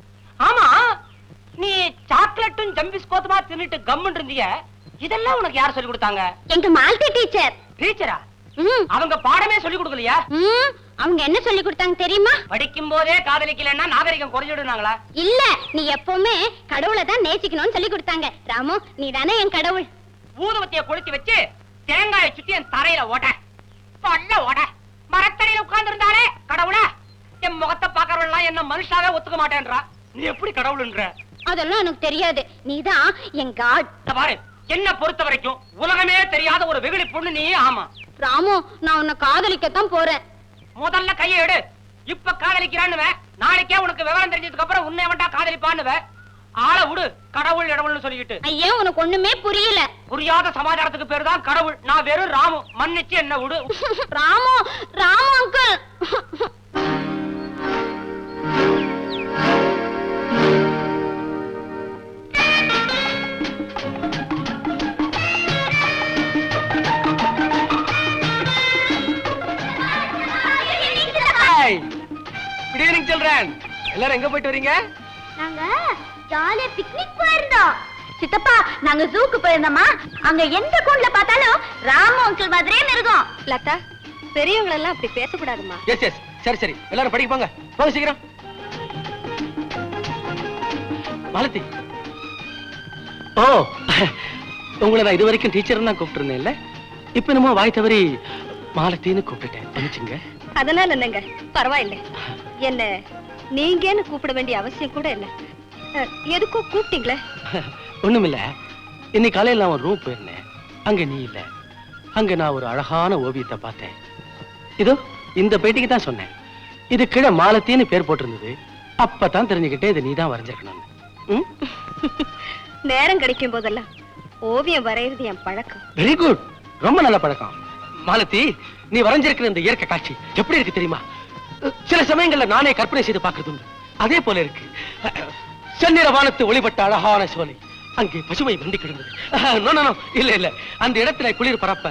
E: ஆமா, நீ சாக்லேட்டும் ஜம்பிஸ்கோத்துமா தின்னுட்டு கம்முன்னு இருந்தீங்க, இதெல்லாம் உனக்கு யார் சொல்லி கொடுத்தாங்க?
B: எங்க மால்தி டீச்சர்.
E: டீச்சரா? அவங்க பாடமே சொல்லி கொடுக்கலையா?
B: அவங்க என்ன சொல்லி கொடுத்தாங்க தெரியுமா?
E: படிக்கும் போதே காதலிக்கலன்னா நாகரிகம் குறைஞ்சிடுனாங்களா?
B: இல்ல, நீ எப்பவுமே கடவுளை தான் நேசிக்கணும்னு சொல்லி கொடுத்தாங்க. ராமு, நீ தானே என் கடவுள்.
E: ஊதுவத்திய கொளுத்தி வச்சு தேங்காயை சுத்தி என் தரையில ஓட சொல்ல ஓட மரத்தடியில உட்கார்ந்து இருந்தாலே கடவுளா? என் முகத்தை பாக்குறவெல்லாம் என்ன மனுஷாவே ஒத்துக்க மாட்டேன்றா. நீ எப்படி கடவுள்ன்ற?
B: அதெல்லாம் எனக்கு தெரியாது, நீதான் என் காட்.
E: பாரு, என்ன பொறுத்த வரைக்கும் உலகமே தெரியாத ஒரு வெகுளி பொண்ணு நீ. ஆமா
B: ராமு, நான் உன்னை காதலிக்கத்தான் போறேன்.
E: முதல்ல கையை எடு. இப்ப காதலிக்கிறான்னுவ, நாளைக்கே உனக்கு விவரம் தெரிஞ்சதுக்கு அப்புறம் உன்னை வேண்டா காதலிப்பான்னுவ. ஆள விடு, கடவுள் கடவுள்னு சொல்லிக்கிட்டு.
B: ஐயா, உனக்கு ஒண்ணுமே புரியல.
E: புரியாத சமாச்சாரத்துக்கு பேரு தான் கடவுள். நான் வெறும் ராமு, மன்னிச்சு என்ன விடு.
B: Ramu, Ramu uncle.
E: Good evening children. எல்லாரும் எங்க போயிட்டு வரீங்க?
A: நாங்க ஜாலியா பிக்னிக் போயிருந்தோம். சித்தப்பா, நாங்க ஜூக்கு போயிருந்தோமா, அங்க எந்த கூண்டுல பார்த்தாலும் ராமு அங்கிள் மாதிரியே மிருகம்.
B: லதா, பெரியவங்க எல்லாம் அப்படி பேசக்கூடாதுமா.
E: எஸ் எஸ், சரி சரி, எல்லாரும் படிக்க போங்க. போங்க சீக்கிரம். மாலதி, ஓ உங்களை நான் இது வரைக்கும் டீச்சர் தான் கூப்பிட்டு இருந்தேன் இல்ல, இப்ப என்னமோ வாய் தவறி மாலத்தின்னு கூப்பிட்டுட்டேன், மன்னிச்சுங்க.
B: அதனால என்னங்க, பரவாயில்லை. என்ன நீங்கன்னு கூப்பிட வேண்டிய அவசியம் கூட இல்ல. எதுக்கோ கூப்பிட்டீங்களே?
E: ஒண்ணுமில்ல, இன்னைக்கு காலையில நான் ஒரு ரூம் போயிருந்தேன், அங்க நீ இல்ல. அங்க நான் ஒரு அழகான ஓவியத்தை பார்த்தேன். இதோ இந்த பேட்டிக்கு தான் சொன்னேன். இது கீழே மாலத்தின்னு பேர் போட்டிருந்தது. அப்பதான் தெரிஞ்சுக்கிட்டே இது நீதான் வரைஞ்சிருக்கணும்.
B: நேரம் கிடைக்கும் போதெல்லாம் ஓவியம் வரைகிறது என் பழக்கம்.
E: வெரி குட், ரொம்ப நல்ல பழக்கம். மாலதி, நீ வரைஞ்சிருக்கிற இந்த இயற்கை காட்சி எப்படி இருக்கு தெரியுமா? சில சமயங்கள்ல நானே கற்பனை செய்து பார்க்கிறது உண்டு. அதே போல இருக்கு. செந்நிற வானத்து ஒளிபட்ட அழகான சோலை, அங்கே பசுமை வண்டி கிடந்தது. இல்ல இல்ல, அந்த இடத்துல குளிர் பரப்ப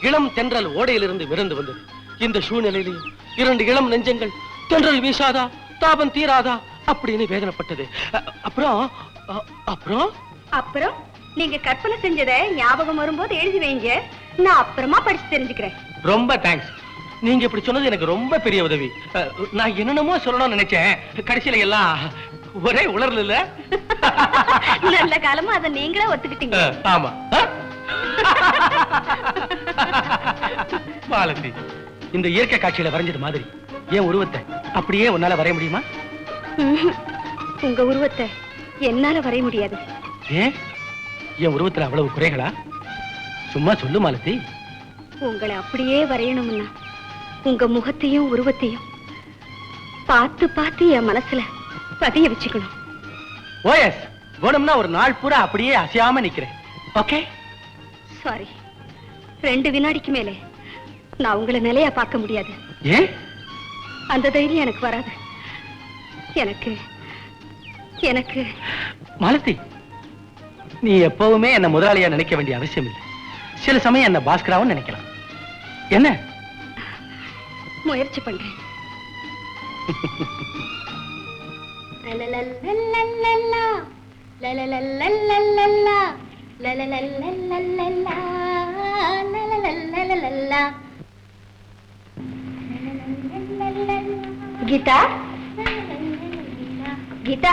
E: இளம் தென்றல் ஓடையிலிருந்து விருந்து வந்தது. இந்த சூழ்நிலையிலும் 2 இளம் நெஞ்சங்கள் தென்றல் வீசாதா, தாபம் தீராதா அப்படின்னு வேதனைப்பட்டது. அப்புறம் அப்புறம்
B: அப்புறம் நீங்க கற்பனை செஞ்சதை ஞாபகம் வரும்போது எழுதி வைங்க, நான் அப்புறமா படிச்சு தெரிஞ்சுக்கிறேன்.
E: ரொம்ப தேங்க்ஸ். நீங்க இப்படி சொன்னது எனக்கு ரொம்ப பெரிய உதவி. நான் என்னென்னமோ சொல்லணும்னு நினைச்சேன், கடைசியில எல்லாம் ஒரே உலர்ல இல்ல.
B: நல்ல காலமா அதை நீங்களே ஒத்துக்கிட்டீங்க.
E: ஆமா. மாலதி, இந்த இயற்கை காட்சியில வரைஞ்சது மாதிரி என் உருவத்தை அப்படியே உன்னால வரைய முடியுமா?
B: உங்க உருவத்தை என்னால வரைய முடியாது.
E: ஏன், என் உருவத்துல அவ்வளவு குறைகளா? சும்மா சொல்லு மாலதி.
B: உங்களை அப்படியே வரையணும்னா உங்க முகத்தையும் உருவத்தையும் பார்த்து பார்த்து என் மனசுல பதிய வச்சுக்கணும்.
E: ஓஎஸ், வேணும்னா ஒரு நாள் பூரா அப்படியே அசையாம நிக்கிறேன். ஓகே?
B: சாரி, 2 வினாடிக்கு மேலே நான் உங்களை நிலையா பார்க்க முடியாது.
E: ஏன்?
B: அந்த தைரியம் எனக்கு வராது. எனக்கு எனக்கு
E: மாலதி, நீ எப்பவுமே என்ன முதலாளியா நினைக்க வேண்டிய அவசியம் இல்லை. சில சமயம் என்ன பாஸ்கராவும் நினைக்கலாம். என்ன?
B: முயற்சி பண்றேன்.
A: லலலலலலலலா, லலலலலலலலா, கீதா கீதா,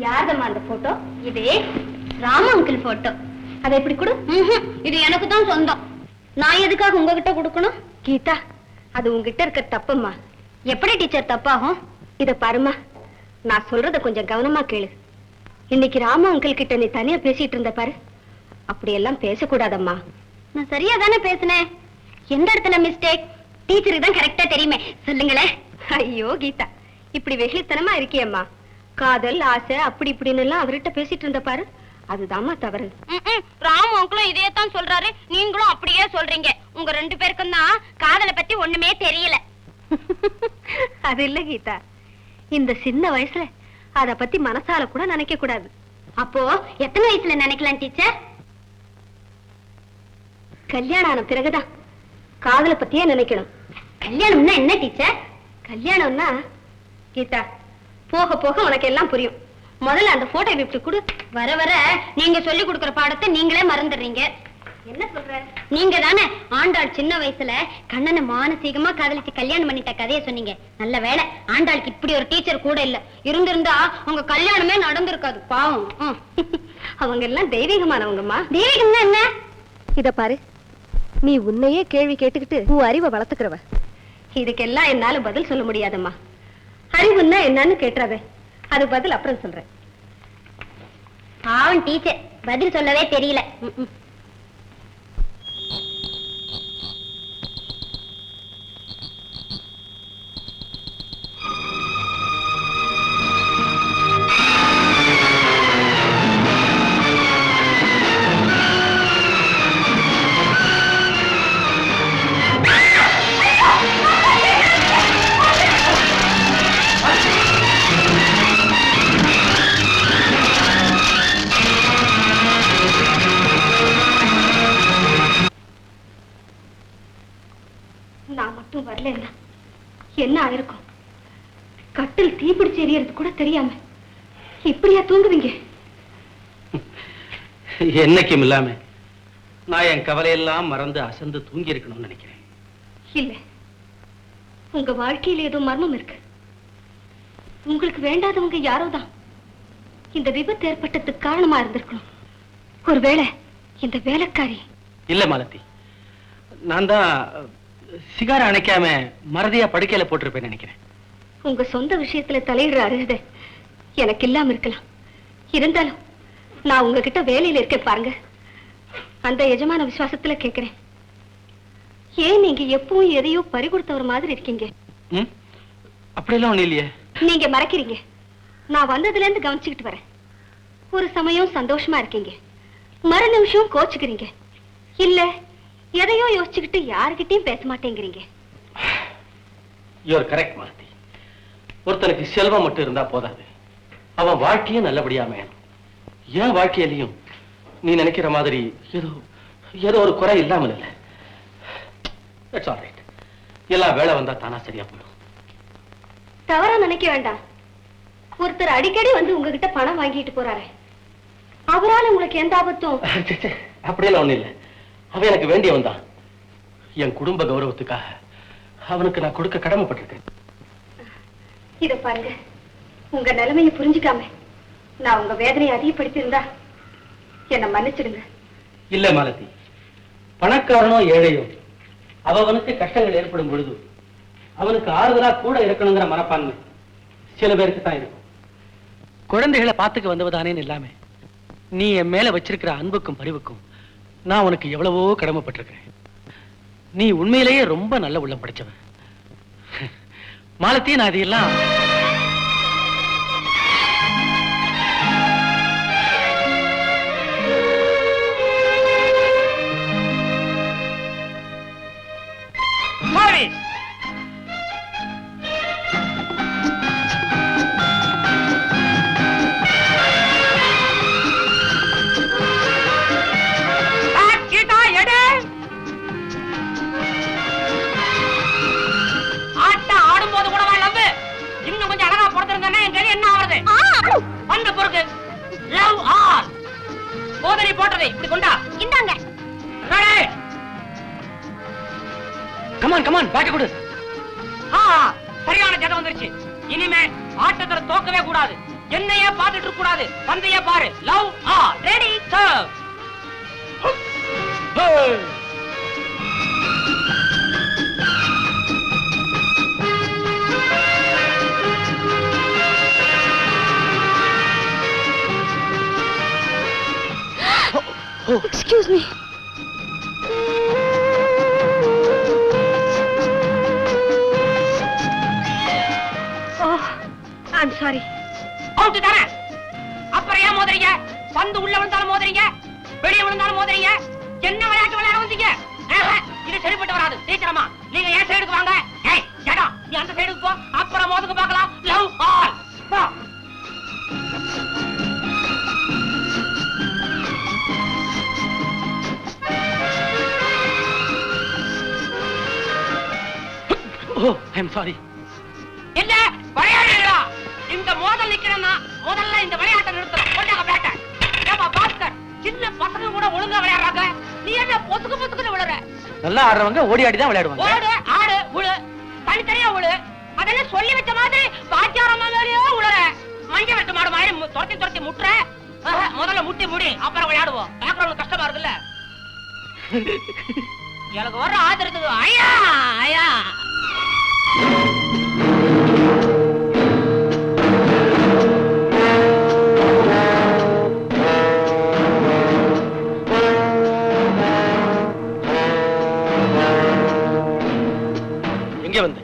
A: யாரம்மா அந்த போட்டோ? இது ராம அங்கிள் போட்டோ. அதை எப்படி கொடு? இது எனக்கு தான் சொந்தம். நான் எதுக்காக உங்ககிட்ட கொடுக்கணும்? கீதா, அது உங்ககிட்ட இருக்க தப்புமா. எப்படி டீச்சர் தப்பாகும்? இத பாருமா, நான் சொல்றத கொஞ்சம் கவனமா கேளு. இன்னைக்கு ராம அங்கிள் கிட்ட நீ தனியா பேசிட்டு இருந்த பாரு, அப்படியெல்லாம் பேசக்கூடாதம்மா. நான் சரியா தானே பேசினேன். எந்த இடத்துல மிஸ்டேக்? டீச்சருக்கு தான் கரெக்டா தெரியுமே, சொல்லுங்களேன். ஐயோ கீதா, இப்படி வெகுளித்தனமா இருக்கியம்மா. காதல் ஆசை அப்படி இப்படின்னு எல்லாம் அவர்கிட்ட பேசிட்டு இருந்த பாரு, அதுதாம்மா தவறு. ராம அங்கிளும் இதே தான் சொல்றாரு, நீங்களும் அப்படியே சொல்றீங்க. உங்க 2 பேருக்கும் தான் காதலை பத்தி ஒண்ணுமே தெரியல. அது இல்ல கீதா, இந்த சின்ன வயசுல அத பத்தி மனசால கூட நினைக்க கூடாது. அப்போ எத்தனை வயசுல நினைக்கலாம் டீச்சர்? கல்யாணம் ஆன பிறகுதான் காதலை பத்தியே நினைக்கணும். கல்யாணம்னா என்ன டீச்சர்? கல்யாணம்னா கீதா, போக போக உனக்கு எல்லாம் புரியும். முதல்ல அந்த போட்டோ விட்டு கொடு. வர வர நீங்க சொல்லி கொடுக்கிற பாடத்தை நீங்களே மறந்துடுறீங்க. என்ன சொல்ற? நீங்க தானே ஆண்டாள் சின்ன வயசுல கண்ணனை மானசீகமா காதலிச்சு கல்யாணம் பண்ணிட்ட கதையை சொன்னீங்க. நல்ல வேளை ஆண்டாளுக்கு இப்படி ஒரு டீச்சர் கூட இல்ல. இருந்திருந்தா உங்க கல்யாணமே நடந்திருக்காது. பாவம். அவங்க எல்லாம் தெய்வீகமானவங்கம்மா. தெய்வீகம்னா என்ன? இத பாரு, நீ உன்னையே கேள்வி கேட்டுக்கிட்டு உன் அறிவை வளர்த்துக்கிறவ. இதுக்கெல்லாம் என்னால பதில் சொல்ல முடியாதம்மா. அறிவுன்னா என்னன்னு கேட்டாவே, அது பதில் அப்புறம் சொல்றேன். பாவம் டீச்சர், பதில் சொல்லவே தெரியல. நான் மட்டும் வரலன்னா என்ன ஆயிருக்கும்? கட்டில் தீப்பிடிச்சு எரியறது கூட தெரியாம இப்படியா தூங்குவீங்க?
F: என்னைக்கும் இல்லாம நான் என் கவலையெல்லாம் மறந்து அசந்து தூங்கி இருக்கணும்னு நினைக்கிறேன்.
A: இல்ல, உங்க வாழ்க்கையில ஏதோ மர்மம் இருக்கு. உங்களுக்கு வேண்டாதவங்க யாரோதான் இந்த விபத்து ஏற்பட்டதுக்கு காரணமா இருந்திருக்கணும். ஒருவேளை இந்த வேலைக்காரி.
F: இல்ல மாலதி, நான் தான் சிகார அணைக்காம மறதியா படுக்கையில போட்டிருப்பேன்னு நினைக்கிறேன்.
A: உங்க சொந்த விஷயத்துல தலையிடுற அருகதை எனக்கு இல்லாம இருக்கலாம். இருந்தாலும் நான் உங்ககிட்ட வேலையில இருக்கேன் பாருங்க, அந்த எஜமான விசுவாசத்துல கேக்குறேன். ஏன் நீங்க எப்பவும் எதையோ பறி கொடுத்தவர் மாதிரி இருக்கீங்க?
F: அப்படியெல்லாம் ஒண்ணு இல்லையே.
A: நீங்க மறக்கிறீங்க. நான் வந்ததுல இருந்து கவனிச்சுக்கிட்டு வரேன். ஒரு சமயம் சந்தோஷமா இருக்கீங்க, மறு நிமிஷம் கோச்சுக்கிறீங்க. இல்ல எதையோ யோசிச்சுக்கிட்டு யாருக்கிட்டையும் பேச மாட்டேங்கிறீங்க.
F: You are correct Malathi. ஒருத்தனுக்கு செல்வம் மட்டும் இருந்தா போதாது, அவன் வாழ்க்கையும் நல்லபடியா அமையணும். என் வாழ்க்கையிலையும் நீ நினைக்கிற மாதிரி ஏதோ ஒரு குறை இல்லாமல் இல்லை. That's all right. எல்லாம் வேலை வந்தா தானா சரியா போயிடும்.
A: தவறா நினைக்க வேண்டாம். ஒருத்தர் அடிக்கடி வந்து உங்ககிட்ட பணம் வாங்கிட்டு போறாரு, அவரால் உங்களுக்கு எந்த ஆபத்தும்?
F: அப்படியெல்லாம் ஒண்ணு இல்லை. அவன் எனக்கு வேண்டியவன் தான். என் குடும்ப கௌரவத்துக்காக அவனுக்கு நான் கொடுக்க கடமைப்பட்டிருக்கேன்.
A: இத பாருங்க, உங்க நிலைமையை புரிஞ்சுக்காம நான் உங்க வேதனையை அதிகப்படுத்தியிருந்தா என்ன மன்னிச்சிடுங்க.
F: இல்ல மாலதி, பணக்காரனோ ஏழையோ அவனுக்கு கஷ்டங்கள் ஏற்படும் பொழுது அவனுக்கு ஆறுதலா கூட இருக்கணுங்கிற மனப்பான்மை சில பேருக்கு தான் இருக்கும். குழந்தைகளை பார்த்துக்க வந்தவதானேன்னு இல்லாம நீ என் மேல வச்சிருக்கிற அன்புக்கும் பரிவுக்கும் நான் உனக்கு எவ்வளவோ கடமைப்பட்டிருக்கிறேன். நீ உண்மையிலேயே ரொம்ப நல்ல உள்ளம் படைச்சவன் மாலத்தி. நான் அதையெல்லாம்
E: மோதிரி போட்டதை இப்படி கொண்டா.
B: இந்தாங்க.
E: கமான் கமான், பேக்க கொடு. சரியான ஜடம் வந்துருச்சு. இனிமே ஆட்டத்துல தோக்கவே கூடாது. என்னையே பார்த்துட்டு இருக்க கூடாது. பந்தைய பாரு. Love all ready serve.
A: Excuse me. Oh, I'm sorry.
E: Out தானே. அப்புறம் ஏன் மோதுறீங்க? பந்து உள்ள விழுந்தாலும் மோதுறீங்க, வெளியே விழுந்தாலும் மோதுறீங்க. என்ன விளையாட்டு விளையாட வந்தீங்க? இது சரிப்பட்டு வராது. டீச்சரம்மா, நீங்க ஏன் சைடுக்கு வாங்க. ஏய் ஜடா, நீ அந்த சைடுக்கு போ. அப்புறம் மோதுக்கு பார்க்கலாம். லவ் ஆல் போ. ஓ, ஐ அம் சாரி. இல்ல விளையாடுறா. இந்த மோதல் நிக்கிறேன்னா முதல்ல இந்த விளையாட்டை நிறுத்தணும். கொண்டாங்க பேட்ட. ஏப்பா பாஸ்கர், சின்ன பசங்க கூட ஒழுங்கா விளையாடுறாங்க. நீ என்ன பொசுக்கு பொசுக்குன்னு விழுற?
F: நல்லா ஆடுறவங்க ஓடி ஆடி தான் விளையாடுவாங்க.
E: ஓடு ஆடு உழு, தனித்தனியா உழு. அதெல்லாம் சொல்லி வச்ச மாதிரி பாக்கியாரமா மேலேயோ உழுற. மஞ்ச வெட்டு மாடு மாதிரி துரத்தி துரத்தி முட்டுற. முதல்ல முட்டி முடி, அப்புறம் விளையாடுவோம். பாக்குறவங்களுக்கு கஷ்டமா இருக்குல்ல. எனக்கு வர்ற ஆதரத்துக்கு ஐயா ஐயா.
F: எங்க வந்து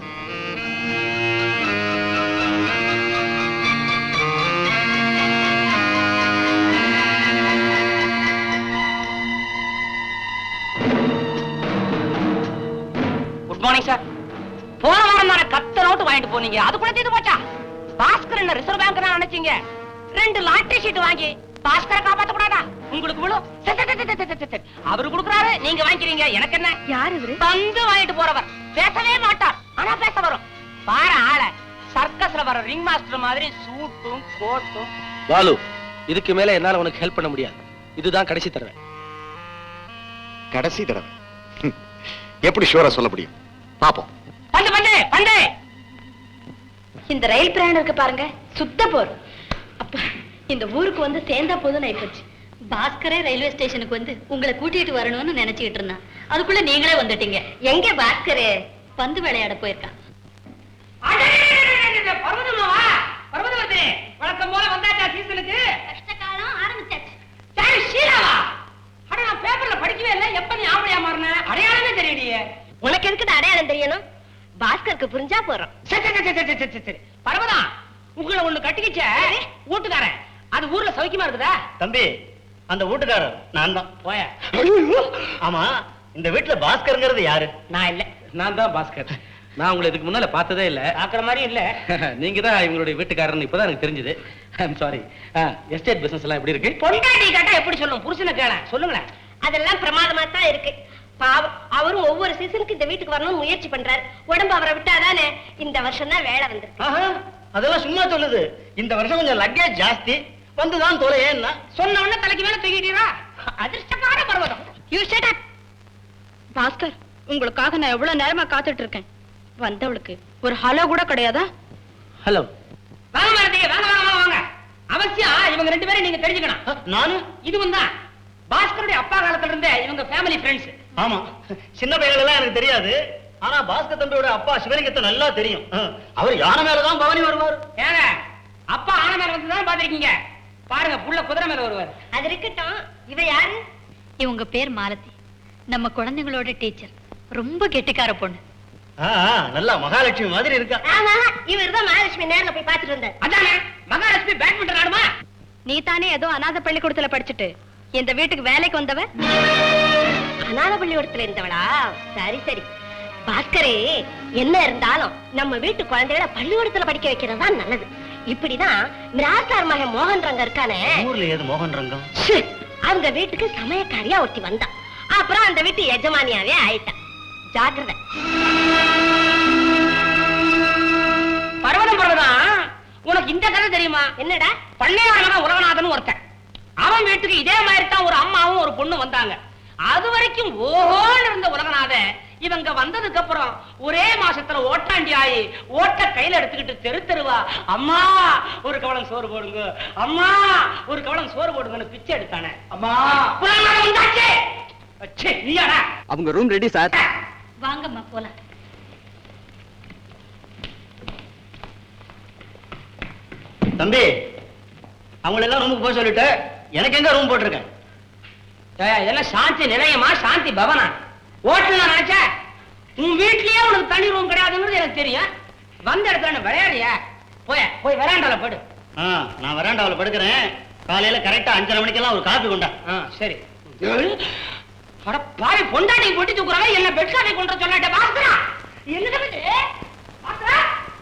E: குட் மார்னிங் சார். போன வாரம் தானே கத்த நோட்டு வாங்கிட்டு போனீங்க, அது கூட தீர்ந்து போச்சா? பாஸ்கர் என்ன ரிசர்வ் பேங்க் தான் நினைச்சீங்க? 2 லாட்டரி ஷீட் வாங்கி பாஸ்கரை காப்பாத்த கூடாதா? உங்களுக்கு விழும். அவரு கொடுக்குறாரு, நீங்க வாங்கிக்கிறீங்க. எனக்கு என்ன?
A: யார் இவரு?
E: தந்து வாங்கிட்டு போறவர். பேசவே மாட்டார், ஆனா பேச வரும். பாரு ஆள, சர்க்கஸ்ல வர ரிங் மாஸ்டர் மாதிரி சூட்டும் கோட்டும்.
F: பாலு, இதுக்கு மேல என்னால உனக்கு ஹெல்ப் பண்ண முடியாது. இதுதான் கடைசி தடவை.
I: கடைசி தடவை எப்படி ஷூரா சொல்ல முடியும்? பாப்போம்.
E: பந்து பந்து பந்து.
A: இந்த ரயில் பிரயாணம் இருக்கு பாருங்க, சுத்த போர். அப்ப இந்த ஊருக்கு வந்து சேர்ந்தா போதும் ஆயிப்போச்சு. பாஸ்கரே ரயில்வே ஸ்டேஷனுக்கு வந்து உங்களை கூட்டிட்டு வரணும்னு நினைச்சுக்கிட்டு இருந்தான். அதுக்குள்ள நீங்களே வந்துட்டீங்க. எங்க பாஸ்கரே? பந்து விளையாட போயிருக்கான்.
E: பர்வதமாவா? பர்வதவதி, வழக்கம் போல வந்தாச்சா சீசனுக்கு?
A: கஷ்டகாலம் ஆரம்பிச்சாச்சு.
E: சரி ஷீலாவா? அட நான் பேப்பர்ல படிக்கவே இல்லை. எப்ப நீ ஆம்பளையா மாறின? அடையாளமே தெரியலையே.
A: உனக்கு எதுக்கு அடையாளம் தெரியணும்? பாஸ்கருக்கு புரிஞ்சா போறோம்.
E: சரி பர்வதா, உங்களை ஒண்ணு கட்டிக்கிச்ச வீட்டுக்காரன், அது ஊர்ல சௌக்கியமா இருக்குதா?
F: தம்பி, அந்த வீட்டுக்காரர் நான் தான்.
E: போய.
F: ஆமா, இந்த வீட்டுல பாஸ்கர்ங்கிறது யாரு?
E: நான் இல்ல.
F: நான் தான் பாஸ்கர். நான் உங்களை இதுக்கு முன்னால பார்த்ததே இல்ல.
E: பாக்குற மாதிரி இல்ல.
F: நீங்க தான் இவங்களுடைய வீட்டுக்காரன்னு இப்பதான் எனக்கு தெரிஞ்சது. I'm sorry. எஸ்டேட் பிசினஸ் எல்லாம் எப்படி இருக்கு?
E: பொண்டாட்டி கேட்டா எப்படி சொல்லும்? புருஷனை கேள சொல்லுங்களேன்.
A: அதெல்லாம் பிரமாதமா தான் இருக்கு. பாவம், அவரும் ஒவ்வொரு சீசனுக்கு இந்த வீட்டுக்கு வரணும்னு முயற்சி பண்றாரு. உடம்பு அவரை விட்டாதானே இந்த வருஷம் தான் வேலை வந்து.
F: அதெல்லாம் சும்மா சொல்லுது. இந்த வருஷம் கொஞ்சம் லக்கேஜ் ஜாஸ்தி, வந்துதான் தொலை. ஏன்னா
E: சொன்ன உடனே தலைக்கு மேல தூக்கிட்டீரா? அதிர்ஷ்டமான Parvatham.
A: You shut up. Bhaskar, உங்களுக்காக நான் எவ்வளவு நேரமா காத்துட்டு இருக்கேன். வந்தவளுக்கு ஒரு ஹலோ கூட கிடையாதா?
F: ஹலோ.
E: வாங்க மாரதி, வாங்க வாங்க வாங்க வாங்க. அவசியம் இவங்க 2 பேரும் நீங்க தெரிஞ்சுக்கணும்.
F: நானும்
E: இதுவும் தான் பாஸ்கருடைய அப்பா காலத்துல இருந்தே இவங்க ஃபேமிலி ஃப்ரெண்ட்ஸ்.
F: ஆமா, சின்ன பையன் எல்லாம் எனக்கு தெரியாது. ஆனா பாஸ்கர் தம்பியோட அப்பா சிவலிங்கத்தை நல்லா தெரியும். அவர் யானை மேலதான் பவனி வருவார்.
E: ஏங்க, அப்பா ஆன மேல வந்துதான் பாத்திருக்கீங்க. பாருங்க, புள்ள குதிரை மேல வருவார்.
A: அது இருக்கட்டும், இவ யாரு? இவங்க பேர் மாலதி, நம்ம குழந்தைங்களோட டீச்சர். ரொம்ப கெட்டிக்கார பொண்ணு.
F: நல்லா மகாலட்சுமி மாதிரி இருக்கா.
A: ஆமா, இவர்தான் மகாலட்சுமி நேர்ல போய் பாத்துட்டு வந்தார்.
E: அதானே மகாலட்சுமி பேட்மிண்டன் ஆடுமா?
A: நீ தானே ஏதோ அநாத பள்ளிக்கூடத்துல படிச்சுட்டு இந்த வீட்டுக்கு வேலைக்கு வந்தவ? அநாத பள்ளிக்கூடத்துல இருந்தவளா? சரி சரி. பாஸ்கரே, என்ன இருந்தாலும் நம்ம வீட்டு குழந்தைகளை பள்ளிக்கூடத்துல படிக்க வைக்கிறதா நல்லது. இப்படிதான் மிராசார் மகன் மோகன் ரங்கம் இருக்கானே.
F: ஊர்ல ஏது மோகன் ரங்கம்?
A: அவங்க வீட்டுக்கு சமயக்காரியா ஒருத்தி வந்தா. அப்புறம் அந்த வீட்டு எஜமானியாவே ஆயிட்டா. ஜாக்கிரதை.
E: பர்வதம், உனக்கு இந்த கதை தெரியுமா?
A: என்னடா?
E: பண்ணையாரன் உலகநாதன் ஒருத்தன். அவன் வீட்டுக்கு இதே மாதிரி தான் ஒரு ஒரு பொண்ணு வந்தாங்க. அது வரைக்கும் ஓஹோன்னு இருந்த உலகநாத இவங்க வந்ததுக்கு அப்புறம் ஒரே மாசத்துல ஓட்டாண்டி ஆயி ஓட்ட கையில எடுத்துக்கிட்டு தெரு தெருவா அம்மா ஒரு கவளம் சோறு போடுங்க, அம்மா ஒரு கவளம் சோறு போடுங்கன்னு பிச்சை எடுத்தானே. அம்மா நீயாடா?
H: அவங்க ரூம் ரெடி சார்.
A: வாங்கம்மா போலாம்.
H: தம்பி, அவங்கள எல்லாம் ரூமுக்கு போக சொல்லிட்டு எனக்கு எங்க ரூம் போட்டிருக்கேன்?
E: இதெல்லாம் சாந்தி நிலையமா சாந்தி பவனா? ஓட்டல் நான் நினைச்சேன் உன் வீட்லயே உனக்கு தனி ரூம் கிடையாதுன்னு எனக்கு தெரியும். வந்த இடத்துல விளையாடியா? போய் வராண்டால படு.
H: நான் வராண்டாவில் படுக்கிறேன். காலையில கரெக்டா 5:30 மணிக்கெல்லாம் ஒரு காபி கொண்டா.
E: சரி. பாவி பொண்டாட்டி போட்டி தூக்குறாங்க, என்ன பெட்ஷாட்டை கொண்டு சொல்லாட்ட பாஸ்கரா.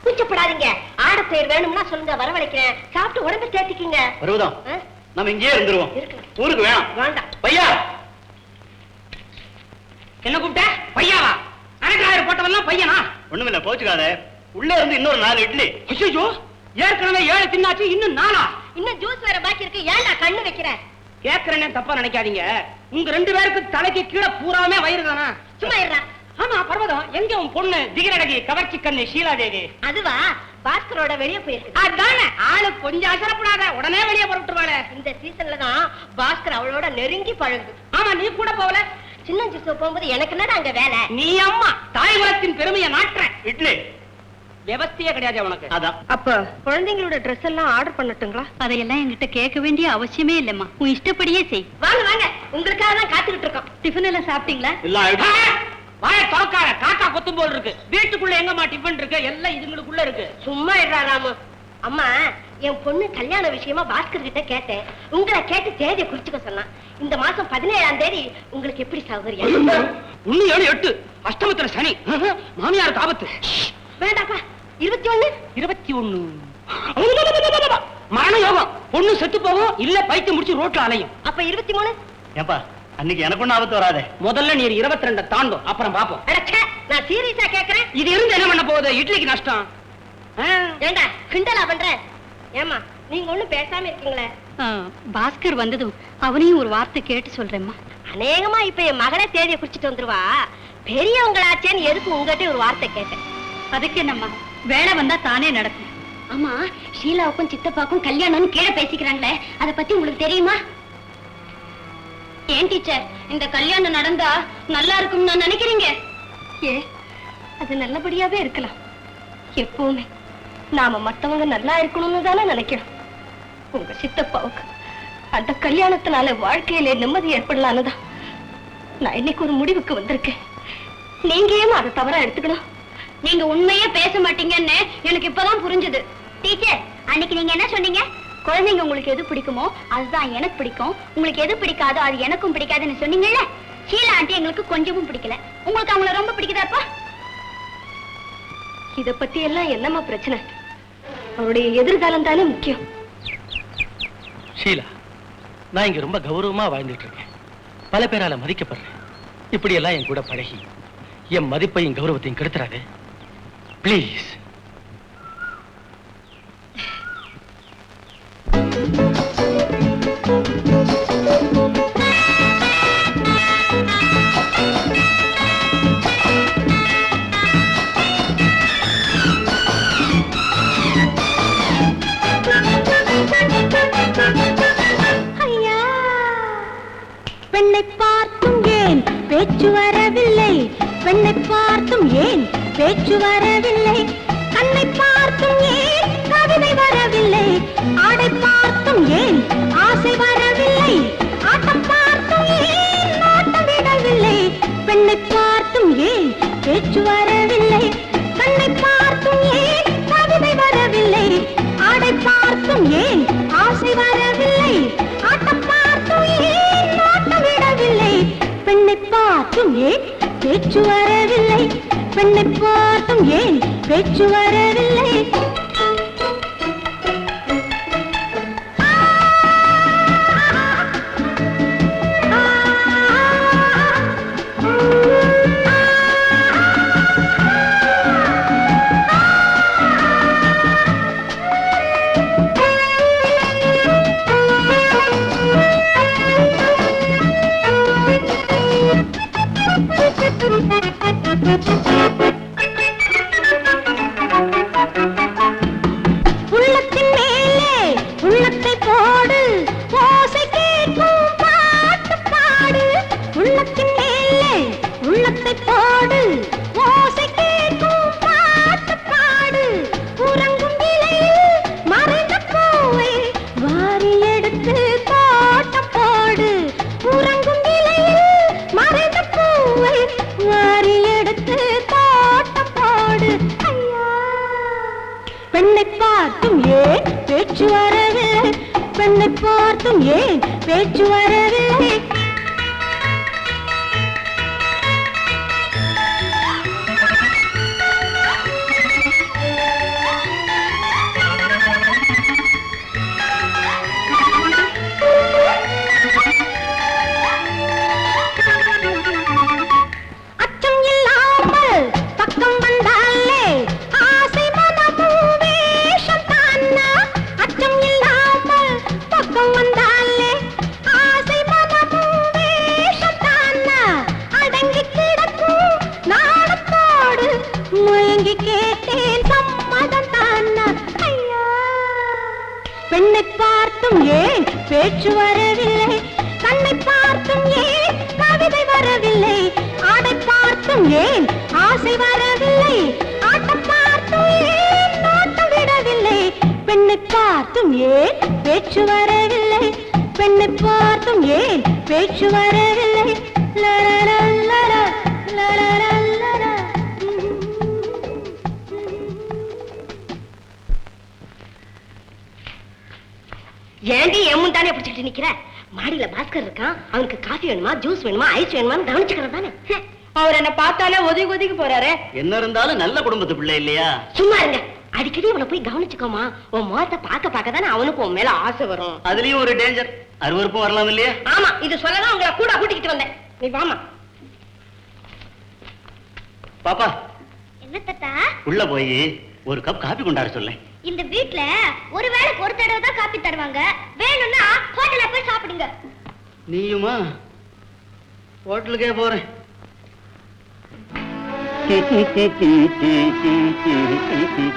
B: கூச்சப்படாதீங்க. ஆடத்தேர் வேணும்னா சொல்லுங்க, வரவழைக்கிறேன். சாப்பிட்டு உடம்பு தேத்திக்கிங்க.
H: வருவதம் நம்ம இங்கேயே இருந்துருவோம். ஊருக்கு வேணாம்.
B: வேண்டாம்.
H: பையா
E: என்ன கூப்பிட்ட? பையாவா? அரைக்காயிரம் போட்டவெல்லாம் பையனா?
H: ஒண்ணுமில்ல, போச்சுக்காத. உள்ள இருந்து இன்னொரு 4 இட்லி.
E: ஐயோ, ஏற்கனவே 7 தின்னாச்சு, இன்னும் 4?
B: இன்னும் ஜூஸ் வேற பாக்கி இருக்கு. ஏன்டா கண்ணு வைக்கிறேன்?
E: கேக்குறேன்னு தப்பா நினைக்காதீங்க. உங்க 2 பேருக்கு தலைக்கு கீழே பூராமே வயிறு தானா?
B: சும்மா இருடா.
E: ஆமா பர்வதம், எங்க உன் பொண்ணு திகிரடகி கவர்ச்சி கண்ணு ஷீலாதேவி?
B: அதுவா பாஸ்கரோட வெளியே போயிருக்கு.
E: அதானே, ஆளு கொஞ்சம் அசரப்படாத, உடனே வெளியே புறப்பட்டுருவாளே.
B: இந்த சீசன்ல தான் பாஸ்கர் அவளோட நெருங்கி பழகுது.
E: ஆமா, நீ கூட போகல?
B: சின்ன ஜூஸ் போகும்போது எனக்கு என்னடா அங்க வேலை?
E: நீ அம்மா தாய் குலத்தின் பெருமையை நாட்டுற
H: இட்லி
E: விவஸ்தையே கிடையாது உனக்கு.
H: அதான்.
B: அப்ப குழந்தைங்களோட ட்ரெஸ் எல்லாம் ஆர்டர் பண்ணட்டுங்களா?
A: அதையெல்லாம் என்கிட்ட கேட்க வேண்டிய அவசியமே இல்லம்மா. உன் இஷ்டப்படியே செய்.
B: வாங்க வாங்க, உங்களுக்காக தான் காத்துக்கிட்டு இருக்கோம்.
A: டிஃபன் எல்லாம் சாப்பிட்டீங்களா?
H: இல்ல
E: வாய திறக்காத, காக்கா கொத்தும் போல் இருக்கு. வீட்டுக்குள்ள எங்கம்மா டிஃபன் இருக்கு? எல்லாம் இதுங்களுக்குள்ள இருக்கு.
B: சும்மா இருடா ராமு. அம்மா, என் பொண்ணு கல்யாண விஷயமா பாஸ்கர் கிட்ட கேட்டேன். உங்களை கேட்டு தேதியை குறிச்சுக்க சொன்னான். இந்த மாசம் 17ஆம் தேதி உங்களுக்கு எப்படி சௌகரியம்?
E: 1/7/8 அஷ்டமத்துல சனி. மாமியாருக்கு ஆபத்து.
B: வேண்டாப்பா, 21.
E: 21 மரண யோகம். பொண்ணு செத்து போகும், இல்ல பைத்தியம் முடிச்சு ரோட்ல அலையும்.
B: அப்ப 23.
H: ஏப்பா, அன்னைக்கு எனக்கு ஒண்ணு ஆபத்து வராதே.
E: முதல்ல நீ 22 தாண்டும், அப்புறம் பாப்போம்.
B: அடச்சே, நான் சீரியஸா கேக்குறேன்.
E: இது இருந்து என்ன பண்ண போகுது? இட்லிக்கு நஷ்டம்.
B: ஏண்டா கிண்டலா பண்ற? ஏமா நீங்க ஒண்ணும் பேசாம இருக்கீங்களே?
A: பாஸ்கர் வந்ததும் அவனையும் ஒரு வார்த்தை கேட்டு சொல்றேம்மா.
B: அநேகமா இப்ப என் மகளே தேதியை குறிச்சிட்டு வந்துருவா. பெரியவங்களாச்சேன்னு எதுக்கு உங்ககிட்ட ஒரு வார்த்தை கேட்டேன்.
A: அதுக்கு என்னம்மா, வேலை வந்தா தானே நடக்கும்.
B: ஆமா, ஷீலாவுக்கும் சித்தப்பாக்கும் கல்யாணம்னு கீழே பேசிக்கிறாங்களே, அத பத்தி உங்களுக்கு தெரியுமா?
A: ஏன் டீச்சர், இந்த கல்யாணம் நடந்தா நல்லா இருக்கும்னு நான் நினைக்கிறீங்க?
B: அது நல்லபடியாவே இருக்கலாம். எப்பவுமே நாம மத்தவங்க நல்லா இருக்கணும்னு தானே நினைக்கிறோம். உங்க சித்தப்பாவுக்கு அந்த கல்யாணத்தினால வாழ்க்கையில நிம்மதி ஏற்படலான்னுதான் நான் இன்னைக்கு ஒரு முடிவுக்கு வந்திருக்கேன். நீங்க ஏமா அதை தவறா எடுத்துக்கணும்?
A: நீங்க உண்மையே பேச மாட்டீங்கன்னு எனக்கு இப்பதான் புரிஞ்சுது.
B: டீச்சர், அன்னைக்கு நீங்க என்ன சொன்னீங்க?
A: குழந்தைங்க உங்களுக்கு எது பிடிக்குமோ அதுதான் எனக்கு பிடிக்கும், உங்களுக்கு எது பிடிக்காதோ அது எனக்கும் பிடிக்காதுன்னு சொன்னீங்கல்ல. ஷீலா ஆண்டி எங்களுக்கு கொஞ்சமும் பிடிக்கல, உங்களுக்கு அவங்கள ரொம்ப பிடிக்குதாப்பா?
B: இத பத்தி எல்லாம் என்னமா பிரச்சனை? அவருடைய எதிர்காலம் தானே முக்கியம்.
F: ஷீலா, நான் இங்க ரொம்ப கௌரவமா வாழ்ந்துட்டு இருக்கேன். பல பேரால மதிக்கப்படுறேன். இப்படி எல்லாம் என் கூட பழகி என் மதிப்பையும் கௌரவத்தையும் கெடுத்துறாரு. பிளீஸ்.
G: பெண்ணை பார்த்தும் ஏன் பேச்சு வரவில்லை? பெண்ணை பார்த்தும் ஏன் பேச்சு வரவில்லை? கண்ணை பார்த்தும் ஏன் கவிதை வரவில்லை? ஆடை பார்த்தும் ஏன் ஆசை வரவில்லை? ஆட்டம் பார்த்தும் ஏன் நாட்டம் விடவில்லை? பெண்ணை பார்த்தும் ஏன் பேச்சு வரவில்லை? கண்ணை பார்த்தும் ஏன் கவிதை வரவில்லை? ஆடை பார்த்தும் ஏன் ஆசை வரவில்லை? ஆட்டம் பார்த்தும் ஏன் நாட்டம் விடவில்லை? பெண்ணை பார்த்தும் ஏன் பேச்சு வரவில்லை? பெண்ணை பார்த்தும் ஏன் பேச்சு வரவில்லை? பார்த்தும் ஏன் பேச்சு வரவில்லை பெண்ணை பார்த்தும் ஏன் பேச்சு வரவில்லை கண்ணை பார்த்தும் ஏன் கவிதை வரவில்லை ஆடை பார்த்தும் ஏன் ஆசை வரவில்லை ஆட்டம் பார்த்தும் ஏன் நோட்டம் விடவில்லை பெண்ணை பார்த்தும் ஏன் பேச்சு வரவில்லை பெண்ணை பார்த்தும் ஏன் பேச்சு வரவில்லை லரரா லரா லரரா லரா
B: ஏண்டி எம்மன் தானே பிடிச்சிட்டு நிக்கிற மாடியில பாஸ்கர் இருக்கான் அவனுக்கு காஃபி வேணுமா ஜூஸ் வேணுமா ஐஸ் வேணுமான்னு கவனிச்சுக்கிறது தானே அவர் என்ன பார்த்தாலே ஒதுங்கி ஒதுங்கி போறாரு
H: என்ன இருந்தாலும் நல்ல குடும்பத்து பிள்ளை இல்லையா
B: சும்மா இருங்க அடிக்கடி அவனை போய் கவனிச்சுக்கோமா உன் முகத்தை பார்க்க தானே அவனுக்கு உன் மேல ஆசை வரும்
H: அதுலயும் ஒரு டேஞ்சர் அருவருப்பும் வரலாம் இல்லையா
B: ஆமா இது சொல்லலாம் உங்களை கூட கூட்டிக்கிட்டு வந்தேன் நீ வாமா
H: பாப்பா
A: என்ன தாத்தா
H: உள்ள போய் ஒரு கப் காபி கொண்டாட சொல்லேன்
A: இந்த வீட்ல ஒரு வேளைக்கு ஒரு தடவை தான் காப்பி தருவாங்க வேணும்னா ஹோட்டல்ல போய் சாப்பிடுங்க
H: நீயுமா ஹோட்டலுக்கே போறேன்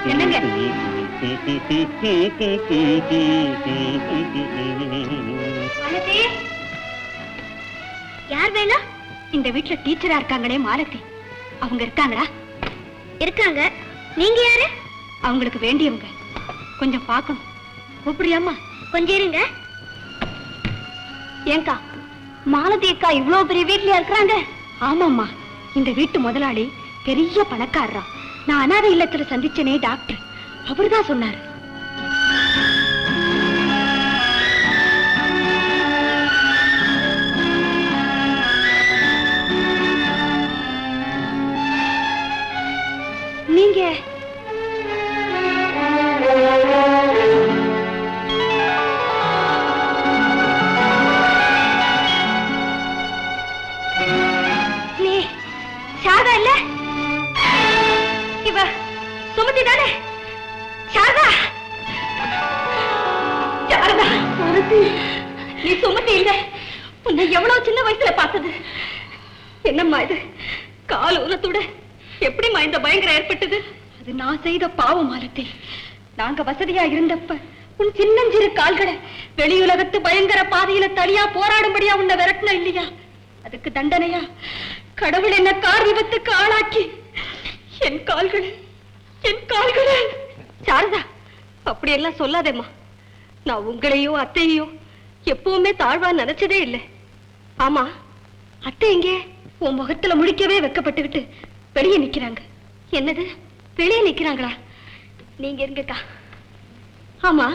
B: என்னங்க
A: யார் வேணும்
D: இந்த வீட்டுல டீச்சரா இருக்காங்களே மாலதி அவங்க இருக்காங்களா
A: இருக்காங்க நீங்க யாரு
D: அவங்களுக்கு வேண்டியவங்க கொஞ்சம் பார்க்கணும் கூப்பிடுறியாமா
A: கொஞ்சம் இருங்க
D: ஏங்கா மாலதி அக்கா இவ்வளவு பெரிய வீட்லயா இருக்கிறாங்க ஆமாம்மா இந்த வீட்டு முதலாளி பெரிய பணக்காரரா நான் அனாதை இல்லத்துல சந்திச்சனே டாக்டர் அவர்தான் சொன்னாரு நீங்க
A: நீ சாரதா இல்ல இவ சுமதி தானே சாரதா சாரதா நீ சுமதி இல்ல உன்னை எவ்வளவு சின்ன வயசுல பார்த்தது என்னம்மா இது கால் ஊனத்தோட எப்படிமா இந்த பயங்கரம் ஏற்பட்டது
D: அது நான் செய்த பாவம் மாலதி நாங்க வசதியா இருந்தப்ப உன் சின்னஞ்சிறு கால்களை வெளியுலகத்து பயங்கர பாதையில தனியா போராடும்படியா உன்னை விரட்டின இல்லையா அதுக்கு தண்டனையா கடவுள் என்ன கார் விபத்துக்கு ஆளாக்கி என் கால்களை
A: சாரதா அப்படியெல்லாம் சொல்லாதேம்மா நான் உங்களையோ அத்தையோ எப்பவுமே தாழ்வா நினைச்சதே இல்லை ஆமா அத்தை எங்கே உன் முகத்துல முடிக்கவே வெக்கப்பட்டுக்கிட்டு வெளியே நிக்கிறாங்க என்னது வெளியே நிக்கிறாங்களா நீங்க இருங்கக்கா ஆமா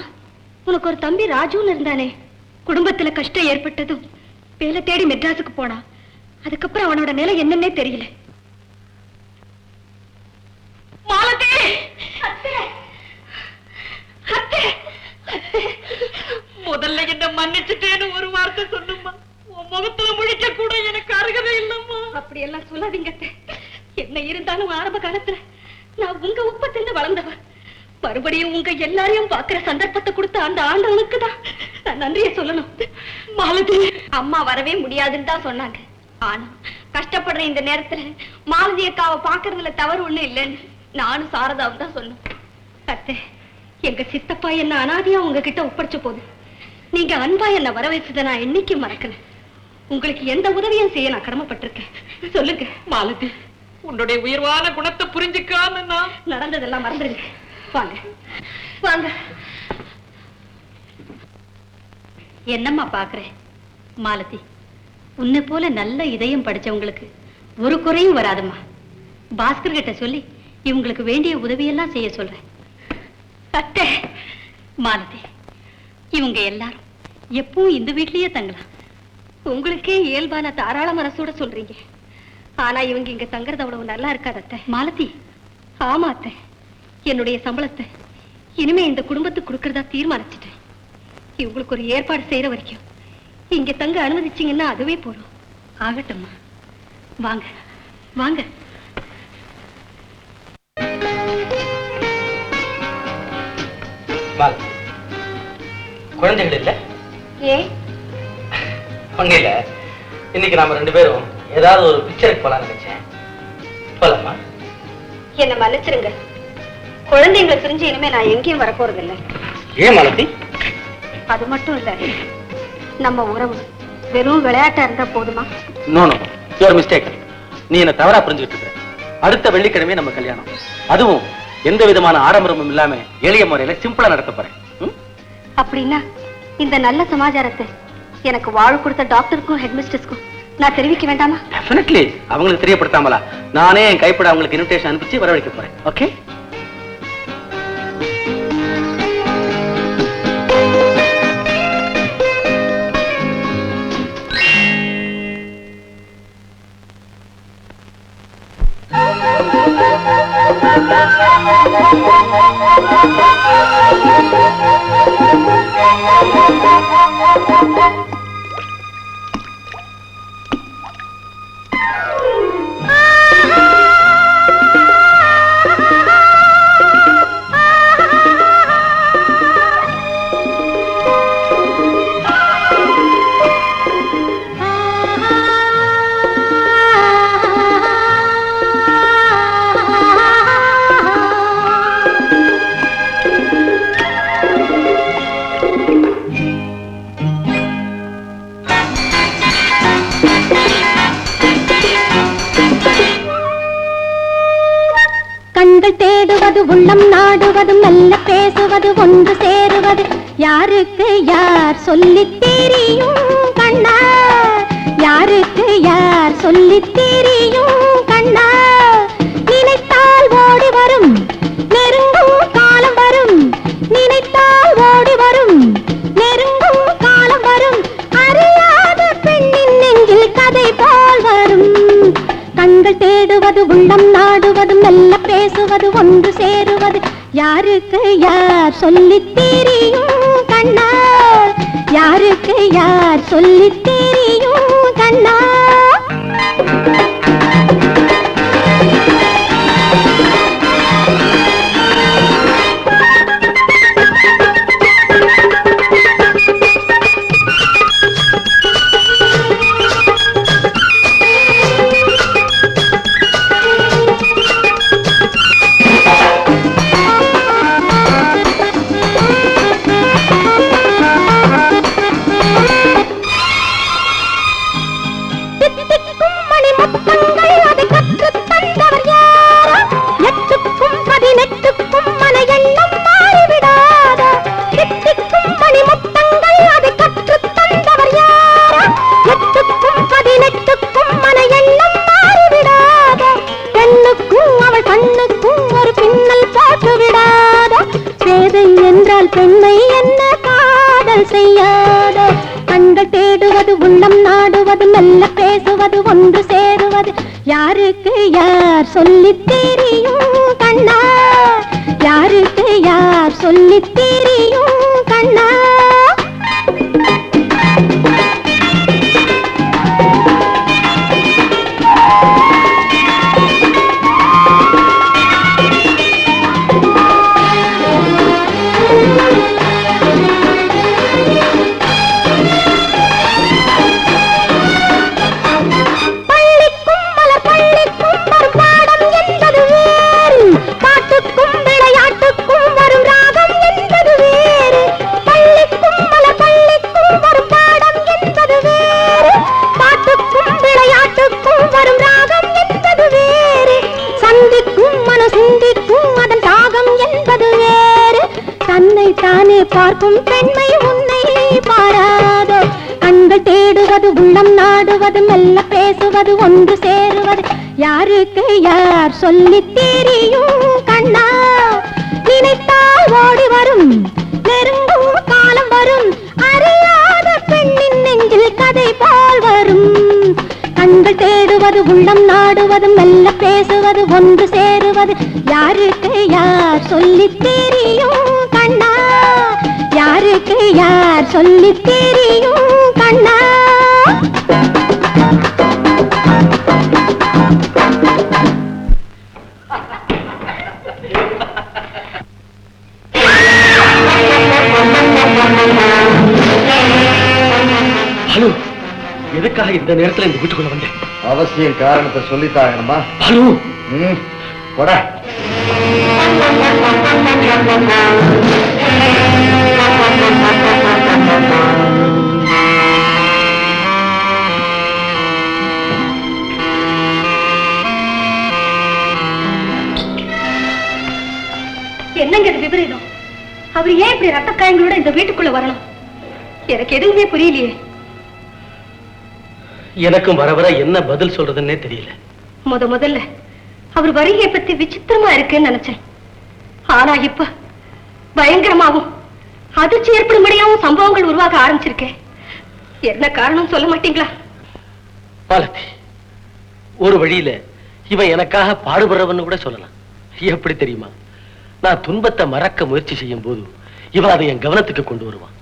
A: உனக்கு ஒரு தம்பி ராஜுன்னு இருந்தானே குடும்பத்துல கஷ்டம் ஏற்பட்டதும் வேலை தேடி மெட்ராஸுக்கு போனா அதுக்கப்புறம் அவனோட நிலை என்னன்னே தெரியல மாலதி முதல்ல என்ன மன்னிச்சுட்டேன்னு ஒரு வார்த்தை சொல்லுமா உன் முகத்துல முழிக்க கூட எனக்கு அருகவே இல்லம்மா அப்படி எல்லாம் சொல்லாதீங்க என்ன இருந்தாலும் ஆரம்ப காலத்துல நான் உங்க உப்பத்திலிருந்து வளர்ந்தவ மறுபடியும் உங்க எல்லாரையும் பாக்குற சந்தர்ப்பத்தை கொடுத்த அந்த ஆண்டவனுக்கு தான் நான் நன்றியை சொல்லணும் மாலதி அம்மா வரவே முடியாதுன்னு தான் சொன்னாங்க ஆனா கஷ்டப்படுற இந்த நேரத்துல மாலதி அக்காவை பாக்குறதுல தவறு ஒண்ணு இல்லைன்னு நானும் சாரதாவும் தான் சொன்னோம் அத்தை எங்க சித்தப்பா என்ன அனாதையா உங்ககிட்ட ஒப்படைச்ச போது நீங்க அன்பா என்ன வர வச்சதை நான் என்னைக்கு மறக்கல உங்களுக்கு எந்த உதவியும் செய்ய நான் கடமைப்பட்டிருக்கேன் சொல்லுங்க
B: மாலதி உன்னுடைய உயர்வான குணத்தை புரிஞ்சுக்காம நான்
A: நடந்ததெல்லாம் மறந்துடுங்க வாங்க வாங்க என்னம்மா பாக்குறேன் மாலதி உன்னை போல நல்ல இதயம் படிச்சவங்களுக்கு ஒரு குறையும் வராதும்மா பாஸ்கர் கிட்ட சொல்லி இவங்களுக்கு வேண்டிய உதவியெல்லாம் செய்ய சொல்றேன் அத்தை மாலதி இவங்க எல்லாரும்
B: எப்பவும் இந்த வீட்லயே தங்கலாம். உங்களுக்கே இயல்பான தாராள மனசோட சொல்றீங்க. ஆனா இவங்க இங்க தங்குறது அவ்வளவு நல்லா இருக்காது அத்தை. மாலதி, ஆமா அத்தை, என்னுடைய சம்பளத்தை இனிமே இந்த குடும்பத்துக்கு கொடுக்கறதா தீர்மானிச்சிட்டேன். இவங்களுக்கு ஒரு ஏற்பாடு செய்யற வரைக்கும் இங்க தங்க அனுமதிச்சீங்கன்னா அதுவே போறோம். ஆகட்டும்மா, வாங்க வாங்க.
F: குழந்தைகள் இல்ல?
B: ஏன்?
F: ஒண்ணு இல்ல, இன்னைக்கு நாம 2 பேரும் ஏதாவது ஒரு பிக்சருக்கு போலாம்னு நினைச்சேன். போலாமா?
B: என்ன மன்னிச்சிருங்க, குழந்தைங்களை பிரிஞ்சு இனிமே நான் எங்கேயும் வரப்போறது இல்லை.
F: ஏன் மாலதி?
B: அது மட்டும் இல்ல, நம்ம உறவு வெறும் விளையாட்டா இருந்தா போதுமா?
F: No no, you are mistake. நீ என்ன தவறா புரிஞ்சுக்கிட்டு இருக்க. அடுத்த வெள்ளிக்கிழமை நம்ம கல்யாணம், அதுவும் எந்த விதமான ஆடம்பரமும் இல்லாம எளிய முறையில சிம்பிளா நடத்த போறேன்.
B: அப்படின்னா இந்த நல்ல சமாச்சாரத்தை எனக்கு வாழ் கொடுத்த டாக்டருக்கும் ஹெட்மிஸ்டர்ஸ்க்கும் நான் தெரிவிக்க வேண்டாமா?
F: டெஃபினெட்லி. அவங்களுக்கு தெரியப்படுத்தாமலா நானே என் கைப்பட அவங்களுக்கு இன்விடேஷன் அனுப்பிச்சு வரவழைக்க போறேன். ஓகே?
G: தேடுவது உள்ளம் நாடுவது மெல்ல பேசுவது ஒன்று சேருவது யாருக்கு யார் சொல்லி தெரியும் கண்ணா? யாருக்கு யார் சொல்லி தெரியும் கண்ணா? நினைத்தால் ஓடி வரும் நெருங்கும் காலம் வரும், நினைத்தால் ஓடி வரும் நெருங்கும் காலம் வரும், அறியாத பெண்ணின் நெஞ்சில் கதை போல் வரும். கண்கள் தேடுவது உள்ளம் நாடுவது மெல்ல பேசுவது ஒன்று சேருவது யாருக்கு யார் சொல்லி தெரியும் கண்ணா? யாருக்கு யார் சொல்லி தெரியும் கண்ணா? பெண்மை என்ன காதல் செய்யாத? கண்கள் தேடுவது உள்ளம் நாடுவது மெல்ல பேசுவது ஒன்று சேருவது யாருக்கு யார் சொல்லி தெரியும் கண்ணா? யாருக்கு யார் சொல்லி தெரியும் கண்ணா? பார்க்கும் பெண்மை உன்னை பாராதோ? கண்கள் தேடுவது உள்ளம் நாடுவது மெல்ல பேசுவது ஒன்று சேருவது யாருக்கு யார் சொல்லி தெரியும் கண்ணா? நினைத்தால் ஓடி வரும் நெருங்கும் காலம் வரும், அறியாத வரும். கண்கள் தேடுவது உள்ளம் நாடுவது மெல்ல பேசுவது ஒன்று சேருவது யாருக்கு யார் சொல்லி தெரியும் கண்ணா, யாருக்கு யார் சொல்லி தெரியும் கண்ணா.
E: ஹலோ, எதுக்காக இந்த நேரத்துல இந்த வீட்டுக்குள்ள வந்தேன்?
I: அவசியம் காரணத்தை சொல்லித்தாங்கம்மா.
E: ஹலோ,
I: போடா.
B: என்னங்க இது விபரீதம்? அவர் ஏன் இப்படி ரத்த காயங்களோட இந்த வீட்டுக்குள்ள வரணும்? எனக்கு எதுவுமே புரியலையே.
E: எனக்கும் வர வர என்ன பதில் சொல்றதுன்னே தெரியல.
B: முதல்ல அவர் வருகையை பத்தி விசித்திரமா இருக்குன்னு நினைச்சேன். ஆனா இப்ப பயங்கரமாவும் அதிர்ச்சி ஏற்படும்படியாவும் சம்பவங்கள் உருவாக ஆரம்பிச்சிருக்கேன். என்ன காரணம் சொல்ல மாட்டீங்களா?
E: பாலத்தி, ஒரு வழியில இவன் எனக்காக பாடுபடுறவன்னு கூட சொல்லலாம். எப்படி தெரியுமா? நான் துன்பத்தை மறக்க முயற்சி செய்யும் போது இவன் அதை என் கவனத்துக்கு கொண்டு வருவான்.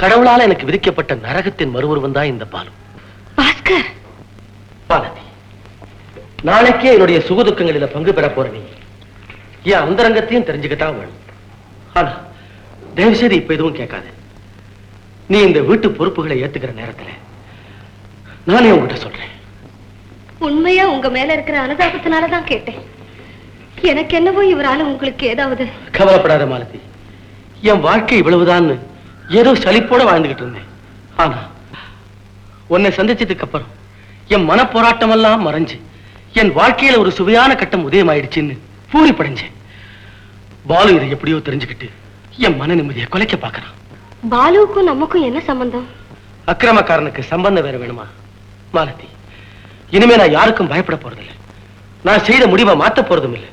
E: கடவுளால எனக்கு விதிக்கப்பட்ட நரகத்தின் மறுவுருவம் தான் இந்த பாலு.
B: பாஸ்கர்,
E: பாலத்தி, நாளைக்கே என்னுடைய சுகதுக்கங்களில பங்கு பெற போற நீ என் அந்தரங்கத்தையும் தெரிஞ்சுக்கிட்டான் வேணும். ஆனா தயவு செய்து இப்ப எதுவும் கேட்காது. நீ இந்த வீட்டு பொறுப்புகளை ஏத்துக்கிற நேரத்துல நானே உங்ககிட்ட சொல்றேன்.
B: உண்மையா உங்க மேல இருக்கிற அனுதாபத்தினாலதான் கேட்டேன். எனக்கு என்னவோ இவரால உங்களுக்கு ஏதாவது.
E: கவலைப்படாத மாலதி, என் வாழ்க்கை இவ்வளவுதான் ஏதோ சலிப்போட வாழ்ந்துகிட்டு இருந்தேன். ஆனா உன்னை சந்திச்சதுக்கு அப்புறம் என் மனப்போராட்டம் எல்லாம் மறைஞ்சு என் வாழ்க்கையில ஒரு சுவையான கட்டம் உதயமாயிடுச்சுன்னு பூரி படைஞ்சேன். பாலு இதை எப்படியோ தெரிஞ்சுக்கிட்டு என் மன நிம்மதியை குலைக்க பார்க்கறான்.
B: பாலுவுக்கும் நமக்கும் என்ன சம்பந்தம்?
E: அக்கிரமக்காரனுக்கு சம்பந்தம் வேற வேணுமா மாலதி? இனிமே நான் யாருக்கும் பயப்பட போறதில்லை. நான் செய்த முடிவை மாத்த போறதும் இல்லை.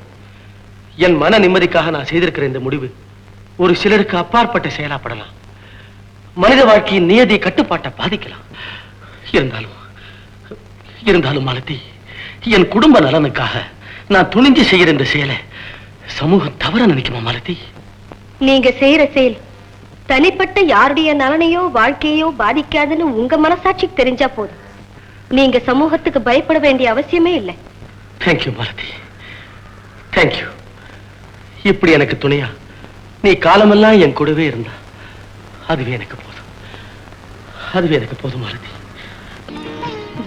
E: என் மன நிம்மதிக்காக நான் செய்திருக்கிற இந்த முடிவு ஒரு சிலருக்கு அப்பாற்பட்ட செயலாப்படலாம். மனித வாழ்க்கையின் நியதி கட்டுப்பாட்டை பாதிக்கலாம். இருந்தாலும் மாலதி, என் குடும்ப நலனுக்காக நான் துணிஞ்சு செய்யற இந்த செயலை சமூகம் தவற நினைக்குமா மாலதி?
B: நீங்க செய்யற செயல் தனிப்பட்ட யாருடைய நலனையோ வாழ்க்கையோ பாதிக்காதுன்னு உங்க மனசாட்சிக்கு தெரிஞ்சா போதும். நீங்க சமூகத்துக்கு பயப்பட வேண்டிய அவசியமே இல்லை.
E: Thank you Malathi, thank you. இப்படி எனக்கு துணையா நீ காலமெல்லாம் என் கூடவே இருந்தா அதுவே எனக்கு போதும். அதுவே எனக்கு போதும் மாலதி.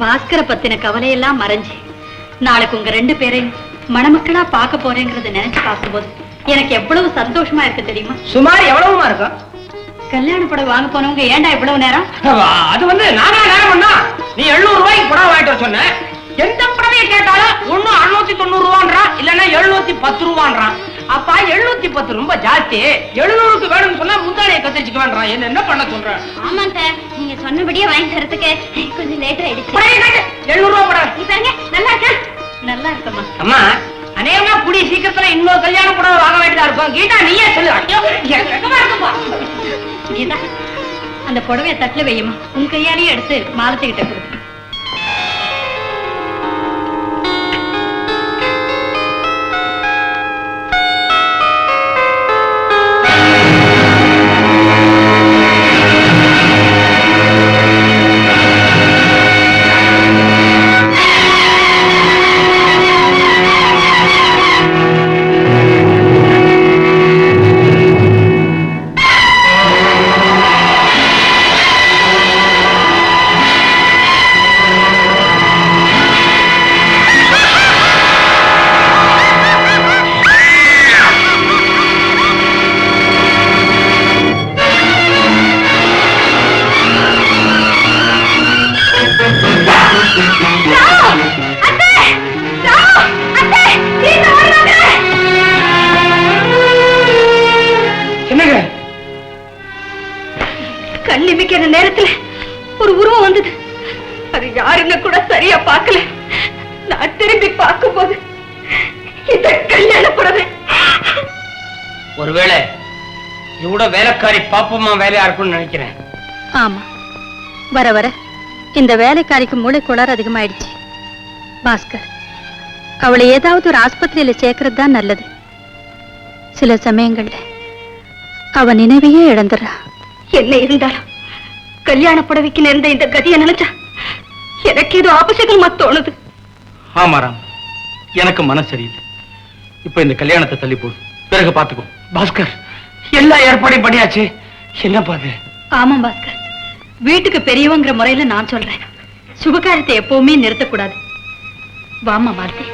B: பாஸ்கர பத்தின கவலையெல்லாம் மறைஞ்சு நாளைக்கு உங்க 2 பேரையும் மணமக்களா பார்க்க போறேங்கிறத நினைச்சு பார்க்கும்போது எனக்கு எவ்வளவு சந்தோஷமா இருக்கு தெரியுமா?
E: சுமார் எவ்வளவுமா இருக்கும்?
B: கல்யாண புடவை வாங்க போனவங்க ஏன்டா இவ்வளவு நேரம்?
E: அது நானா நேரம் பண்ணா? நீ 700 ரூபாய்க்கு புடவை வாங்கிட்டு வர சொன்ன. எந்த புடவையை கேட்டாலும் ஒண்ணு 690 ரூபான்றான், இல்லன்னா 710 ரூபான்றான். அப்பா 710 ரொம்ப ஜாஸ்தி. 700க்கு வேணும்னு சொன்னா முந்தானையை கத்திரிச்சுக்க வேண்டாம். என்ன பண்ண சொல்ற?
A: ஆமா சார், நீங்க சொன்னபடியே வாங்கி தரதுக்கு கொஞ்சம் லேட் ஆயிடுச்சு.
E: 700 ரூபாய் புடவை.
A: நீ பாருங்க, நல்லா இருக்கா? நல்லா இருக்கம்மா.
E: அம்மா, அநேகமா கூடிய சீக்கிரத்துல இன்னொரு கல்யாண புடவை வாங்க வேண்டியதா இருக்கும். கீதா நீயே சொல்லு.
B: கீதா, அந்த புடவைய தட்டுல வையுமா, உன் கையாலேயே எடுத்து மாலத்துக்கிட்ட கொடு. கண்ணிமிக்கிற நேரத்துல ஒரு உருவம் வந்தது. அது யாருன்னு கூட சரியா பார்க்கல. நான் திரும்பி பார்க்கும்போது இந்த கல்யாண புடவை.
E: ஒருவேளை இவ்வளவு வேலைக்காரி பாப்பமா வேலையா இருக்கும்னு நினைக்கிறேன்.
D: ஆமா, வர வர
G: இந்த வேலைக்காரிக்கு மூளை கோளாறு அதிகமாயிடுச்சு. பாஸ்கர், அவளை ஏதாவது ஒரு ஆஸ்பத்திரியில சேர்க்கறது தான் நல்லது. சில சமயங்கள்ல அவ நினைவையே இழந்துறா.
D: என்ன இருந்தாலும் கல்யாண புடவைக்கு நேர்ந்த இந்த கதியை நினைச்சா எனக்கு ஏதோ ஆபசகமா தோணுது.
E: ஆமாராம், எனக்கு மனசு சரியில்லை. இப்ப இந்த கல்யாணத்தை தள்ளி போடு, பிறகு பாத்துக்கோ. பாஸ்கர், எல்லா ஏற்பாடையும் பண்ணியாச்சு. என்ன பாது?
D: ஆமா பாஸ்கர், வீட்டுக்கு பெரியவங்கிற முறையில நான் சொல்றேன், சுபகாரியத்தை எப்பவுமே நிறுத்தக்கூடாது. வாமா மாலதி.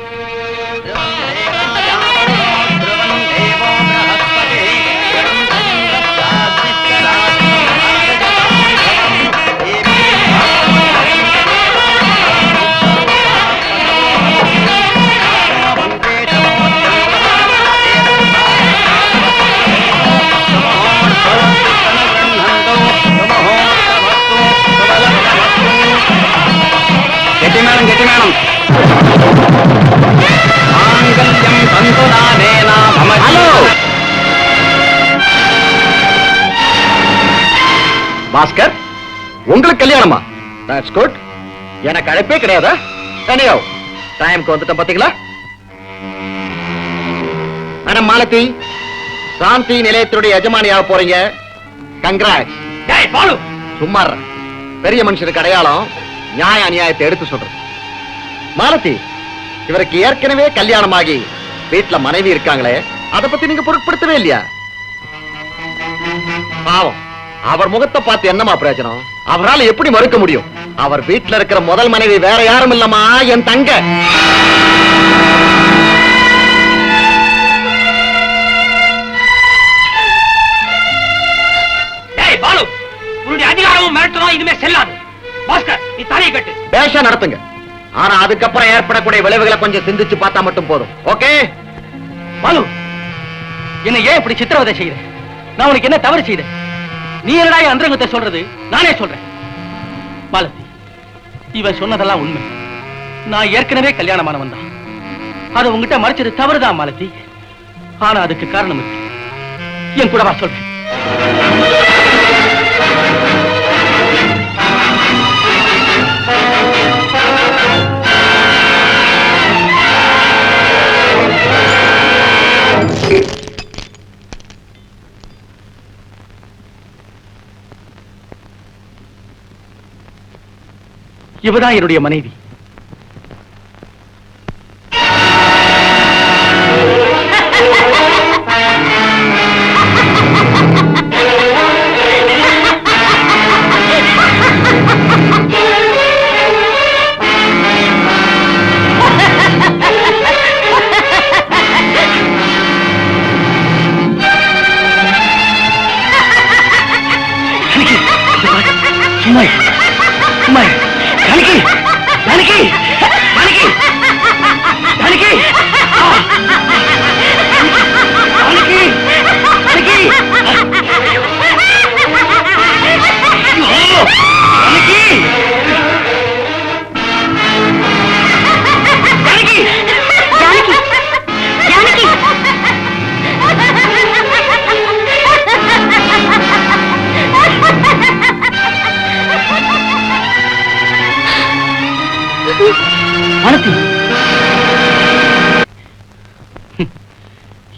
C: கெட்டிமேளம் ஹலோ பாஸ்கர், உங்களுக்கு கல்யாணமா? That's good. எனக்கு அழைப்பே கிடையாதா? தனியோ டைம்க்கு வந்துட்டேன் பாத்தீங்களா? மேடம் மாலதி, சாந்தி நிலையத்துடைய எஜமானியாக போறீங்க. கங்க்ராட்ஸ். சும்மா பெரிய மனுஷனுக்கு அடையாளம் நியாய அநியாயத்தை எடுத்து சொல்றது. மாலதி, இவருக்கு ஏற்கனவே கல்யாணமாகி வீட்டுல மனைவி இருக்காங்களே, அதை பத்தி நீங்க பொருட்படுத்தவே இல்லையா? பாவம், அவர் முகத்தை பார்த்து என்னமா பிரயோஜனம்? அவரால் எப்படி மறுக்க முடியும்? அவர் வீட்டுல இருக்கிற முதல் மனைவி வேற யாரும் இல்லமா, என் தங்க.
E: அதிகாரமும் மிரட்டணும் இதுமே செல்லாது. பாஸ்கர், நீ தலையை கட்டு.
C: பேஷா நடத்துங்க, ஆனா அதுக்கப்புறம் ஏற்படக்கூடிய விளைவுகளை கொஞ்சம் சிந்திச்சு பார்த்தா மட்டும் போதும். ஓகே?
E: பாலு, என்ன ஏன் இப்படி சித்திரவதை செய்யற? நான் உனக்கு என்ன தவறு செய்த? நீ என்னடா என் அந்தரங்கத்தை சொல்றது? நானே சொல்றேன். மாலதி, இவன் சொன்னதெல்லாம் உண்மை. நான் ஏற்கனவே கல்யாணமானவன் தான். அதை உங்ககிட்ட மறைச்சது தவறுதான் மாலதி. ஆனா அதுக்கு காரணம் இருக்கு. என் கூட வா சொல்றேன். இவதான் என்னுடைய மனைவி.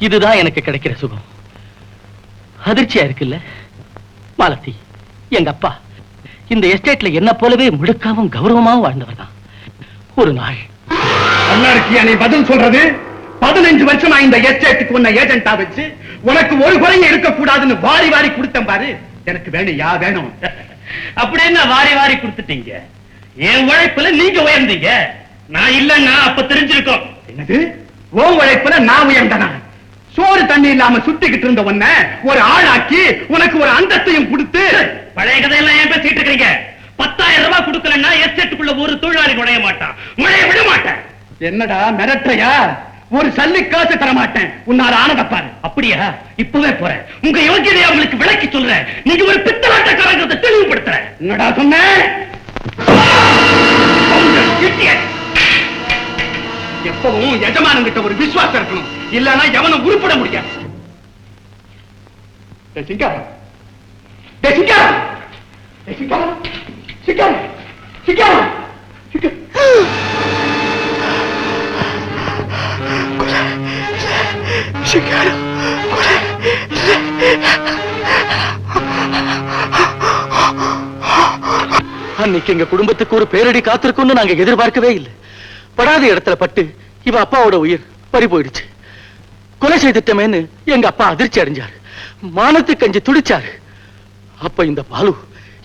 E: இதுதான் எனக்கு கிடைக்கிற சுகம். அதிர்ச்சியா இருக்குல்ல மாலதி? எங்க அப்பா இந்த எஸ்டேட்ல என்ன போலவே முழுக்காவும் கௌரவமாவும் வாழ்ந்தவர் தான். ஒரு நாள்
J: நீ பதில் சொல்றது 15 வருஷமா இந்த எஸ்டேட்டுக்கு உன்னை ஏஜென்டா வச்சு உனக்கு ஒரு குறையும் இருக்கக்கூடாதுன்னு வாரி வாரி கொடுத்தேன் பாரு. எனக்கு வேணும், யா வேணும். அப்படி என்ன வாரி வாரி கொடுத்துட்டீங்க? என் உழைப்புல நீங்க உயர்ந்தீங்க, நான் இல்லன்னா அப்ப தெரிஞ்சிருக்கோம். என்னது உன் உழைப்புல நான் உயர்ந்தனா? சோறு தண்ணி இல்லாம சுத்திக்கிட்டு இருந்த உன்ன ஒரு ஆளாக்கி உனக்கு ஒரு அந்தத்தையும் கொடுத்து பழைய கதையெல்லாம் ஏன் பேசிட்டு இருக்கீங்க? 10,000 ரூபாய் கொடுக்கலன்னா எஸ்டேட்டுக்குள்ள ஒரு தொழிலாளி நுழைய மாட்டான், நுழைய விட மாட்டேன். என்னடா மிரட்டையா? ஒரு சல்லி காசு தர மாட்டேன், உன்னால ஆனத பாரு. அப்படியா? இப்பவே போறேன், உங்க யோகியதையை அவங்களுக்கு விளக்கி சொல்றேன். நீங்க ஒரு பித்தலாட்டக்காரங்கிறத தெளிவுபடுத்துறேன். என்னடா சொன்னேன்? எப்பவும் எஜமானங்கிட்ட ஒரு விசுவாசம் இருக்கணும், இல்லன்னா எவனும் உருப்பட முடியாது. சிங்காரம், சிங்காரம், சிங்காரம், சிங்காரம்,
E: அன்னைக்கு எங்க குடும்பத்துக்கு ஒரு பேரடி காத்திருக்கும்னு நாங்க எதிர்பார்க்கவே இல்லை. படாத இடத்துல பட்டு இவ அப்பாவோட உயிர் பறி போயிடுச்சு. கொலை செய்துட்டமேன்னு எங்க அப்பா அதிர்ச்சி அடைஞ்சாரு, மானத்து கஞ்சி துடிச்சாரு. அப்ப இந்த பாலு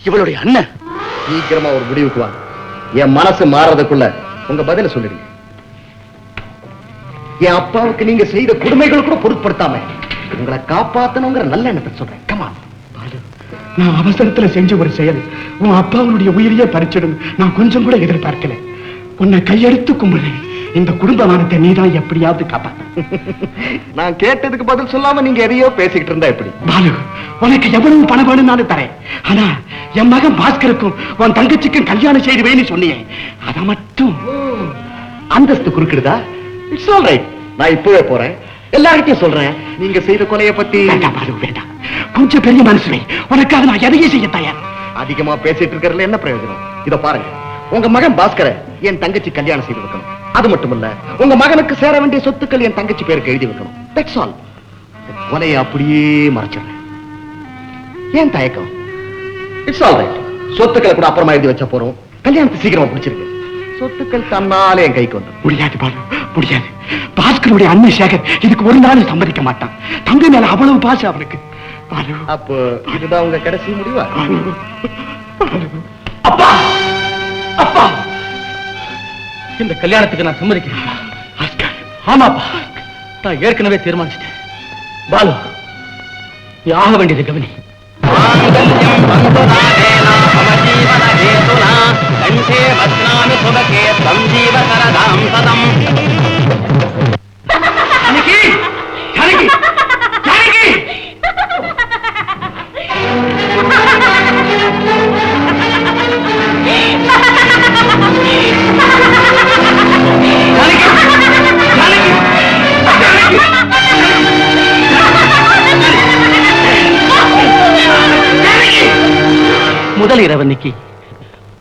E: இவளுடைய அண்ணன்.
I: சீக்கிரமா ஒரு முடிவுக்கு வா. என் மனசு மாறதுக்குள்ள உங்க பதில சொல்லிடுங்க. என் அப்பாவுக்கு நீங்க செய்த கொடுமைகள் கூட பொருட்படுத்தாம உங்களை காப்பாத்தணுங்கிற நல்ல எண்ணத்தை சொல்றேன். கமா
J: பாலு, நான் அவசரத்துல செஞ்ச ஒரு செயல் உன் அப்பாவுடைய உயிரையே பறிச்சிடும் நான் கொஞ்சம் கூட எதிர்பார்க்கல. உன்னை கையெடுத்து கும்பிடுறேன். இந்த குடும்பமானத்தை நீதான் எப்படியாவது காப்பாத்த.
I: நான் கேட்டதுக்கு பதில் சொல்லாம நீங்க எதையோ பேசிக்கிட்டு இருந்தா எப்படி?
J: பாலு, உனக்கு எவ்வளவு பணம் வேணும்னாலும் தரேன். ஆனா என் மகன் பாஸ்கருக்கும் உன் தங்கச்சிக்கும் கல்யாணம் செய்துவேன்னு சொன்னீங்க, அத மட்டும்.
I: அந்தஸ்து குறுக்கிடுதா? It's all right. நான் இப்பவே போறேன், எல்லார்கிட்டையும் சொல்றேன் நீங்க செய்த கொலையை பத்தி.
J: வேண்டாம் பாலு, வேண்டாம். கொஞ்சம் பெரிய மனசுவே, உனக்காக நான் எதையும் செய்ய தயார்.
I: அதிகமா பேசிட்டு இருக்கிறதுல என்ன பிரயோஜனம்? இத பாருங்க, உங்க மகன் பாஸ்கரை என் தங்கச்சி கல்யாணம் செய்து வைக்கணும். அது மட்டுமல்ல, உங்க மகனுக்கு சேர வேண்டிய சொத்துக்கள் என் தங்கச்சி பேருக்கு எழுதி வைக்கணும். That's all. கொலையை அப்படியே மறைச்சிடுறேன். ஏன் தயக்கம்? It's all right. சொத்துக்களை கூட அப்புறமா எழுதி வச்ச போறோம். கல்யாணத்தை சீக்கிரமா பிடிச்சிருக்கு. சொத்துக்கள் தன்னாலே என் கைக்கு வந்து.
J: முடியாது பாலு, முடியாது. பாஸ்கருடைய அண்ணன் சேகர் இதுக்கு ஒரு நாள் சம்மதிக்க மாட்டான். தங்க மேல அவ்வளவு பாசம் அவனுக்கு. பாலு,
I: அப்போ இதுதான் உங்க கடைசி முடிவா?
E: அப்பா, அப்பா, இந்த கல்யாணத்துக்கு நான் சம்மதிக்கிறேன். ஆமாப்பா, நான் ஏற்கனவே தீர்மானிச்சிட்டேன். பாலு, நீ ஆக வேண்டியது கவனி. முதல் இரவு அன்னைக்கு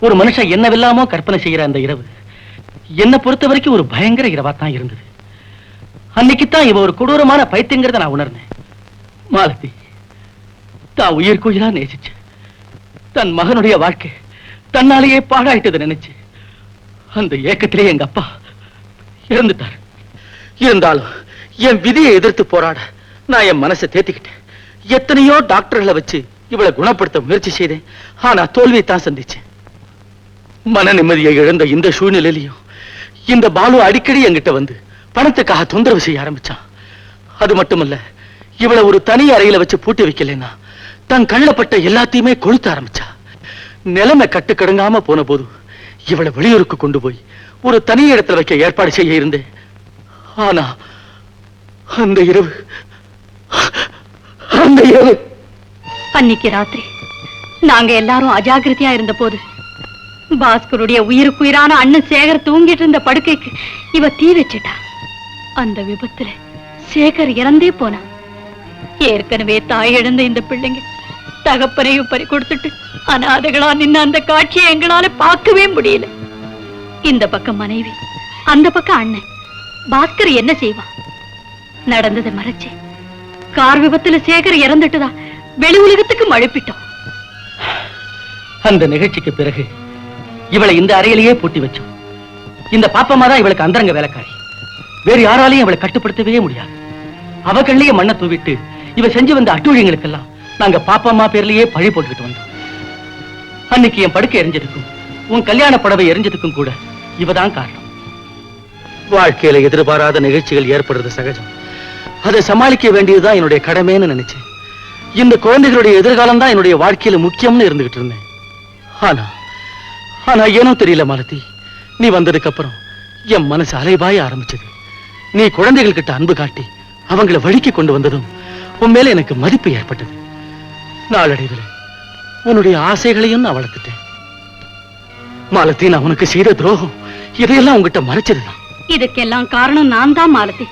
E: ஒரு மனுஷன் என்னவெல்லாமோ கற்பனை செய்யற அந்த இரவு என்ன பொறுத்த வரைக்கும் ஒரு பயங்கர இரவாத்தான் இருந்தது. அன்னைக்குத்தான் இவ ஒரு கொடூரமான பைத்தியங்கிறத நான் உணர்ந்தேன். மாலதி தான் உயிர்க்குயிரா நேசிச்சு தன் மகனுடைய வாழ்க்கை தன்னாலேயே பாழாயிட்டதை நினைச்சு அந்த ஏக்கத்திலே எங்க அப்பா இறந்துட்டார். இருந்தாலும் என் விதியை எதிர்த்து போராட நான் என் மனசை தேத்திக்கிட்டேன். எத்தனையோ டாக்டர்களை வச்சு இவளை குணப்படுத்த முயற்சி செய்தேன். ஆனா தோல்வியை தான் சந்திச்சேன். மன நிம்மதியை இழந்த இந்த சூழ்நிலையிலையும் இந்த பாலு அடிக்கடி என்கிட்ட வந்து பணத்துக்காக தொந்தரவு செய்ய ஆரம்பிச்சான். அது மட்டுமல்ல, இவளை ஒரு தனி அறையில வச்சு பூட்டி வைக்கலன்னா தன் கள்ளப்பட்ட எல்லாத்தையுமே கொளுத்த ஆரம்பிச்சா. நிலைமை கட்டுக்கடங்காம போன போது இவளை வெளியூருக்கு கொண்டு போய் ஒரு தனி இடத்துல வைக்க ஏற்பாடு செய்ய இருந்தேன். ஆனா அந்த இரவு
G: அன்னைக்கு ராத்திரி நாங்க எல்லாரும் அஜாக்கிரதையா இருந்த போது பாஸ்கருடைய உயிருக்குயிரான அண்ணன் சேகர் தூங்கிட்டு இருந்த படுக்கைக்கு இவ தீ வச்சிட்டா. அந்த விபத்துல சேகர் இறந்தே போனான். ஏற்கனவே தாய் இழந்த இந்த பிள்ளைங்க தகப்பனையும் பறி கொடுத்துட்டு அநாதைகளா நின்ன அந்த காட்சியை எங்களால பார்க்கவே முடியல. இந்த பக்கம் மனைவி, அந்த பக்கம் அண்ணன். பாஸ்கர் என்ன செய்வான்? நடந்ததை மறைச்சு கார் விபத்துல சேகர் இறந்துட்டுதா வெளி உலகத்துக்கு மழுப்பிட்டோம்.
E: அந்த நிகழ்ச்சிக்கு பிறகு இவளை இந்த அறையிலேயே பூட்டி வச்சோம். இந்த பாப்பம்மா தான் இவளுக்கு அந்தரங்க வேலைக்காரி. வேறு யாராலையும் இவளை கட்டுப்படுத்தவே முடியாது. அவகள்லயே மண்ணை தூவிட்டு இவ செஞ்சு வந்த அட்டூழியங்களுக்கெல்லாம் நாங்க பாப்பம்மா பேர்லயே பழி போட்டுக்கிட்டு வந்தோம். அன்னைக்கு என் படுக்கை எரிஞ்சதுக்கும் உன் கல்யாண புடவை எரிஞ்சதுக்கும் கூட இவதான் காரணம். வாழ்க்கையில எதிர்பாராத நிகழ்ச்சிகள் ஏற்படுறது சகஜம். அதை சமாளிக்க வேண்டியதுதான் என்னுடைய கடமைன்னு நினைச்சேன். இந்த குழந்தைகளுடைய எதிர்காலம் தான் என்னுடைய வாழ்க்கையில முக்கியம்னு இருந்துகிட்டு இருந்தேன். ஆனா ஏனோ தெரியல மாலதி, நீ வந்ததுக்கு அப்புறம் என் மனசு அலைபாய ஆரம்பிச்சது. நீ குழந்தைகள் கிட்ட அன்பு காட்டி அவங்களை வழிக்கு கொண்டு வந்ததும் உன் மேல எனக்கு மதிப்பு ஏற்பட்டது. நாளடைவில் உன்னுடைய ஆசைகளையும் நான் வளர்த்துட்டேன். மாலதி, நான் உனக்கு செய்த துரோகம் இதையெல்லாம் உங்ககிட்ட மறைச்சதுதான்.
G: இதுக்கெல்லாம் காரணம் நான் தான் மாலதி.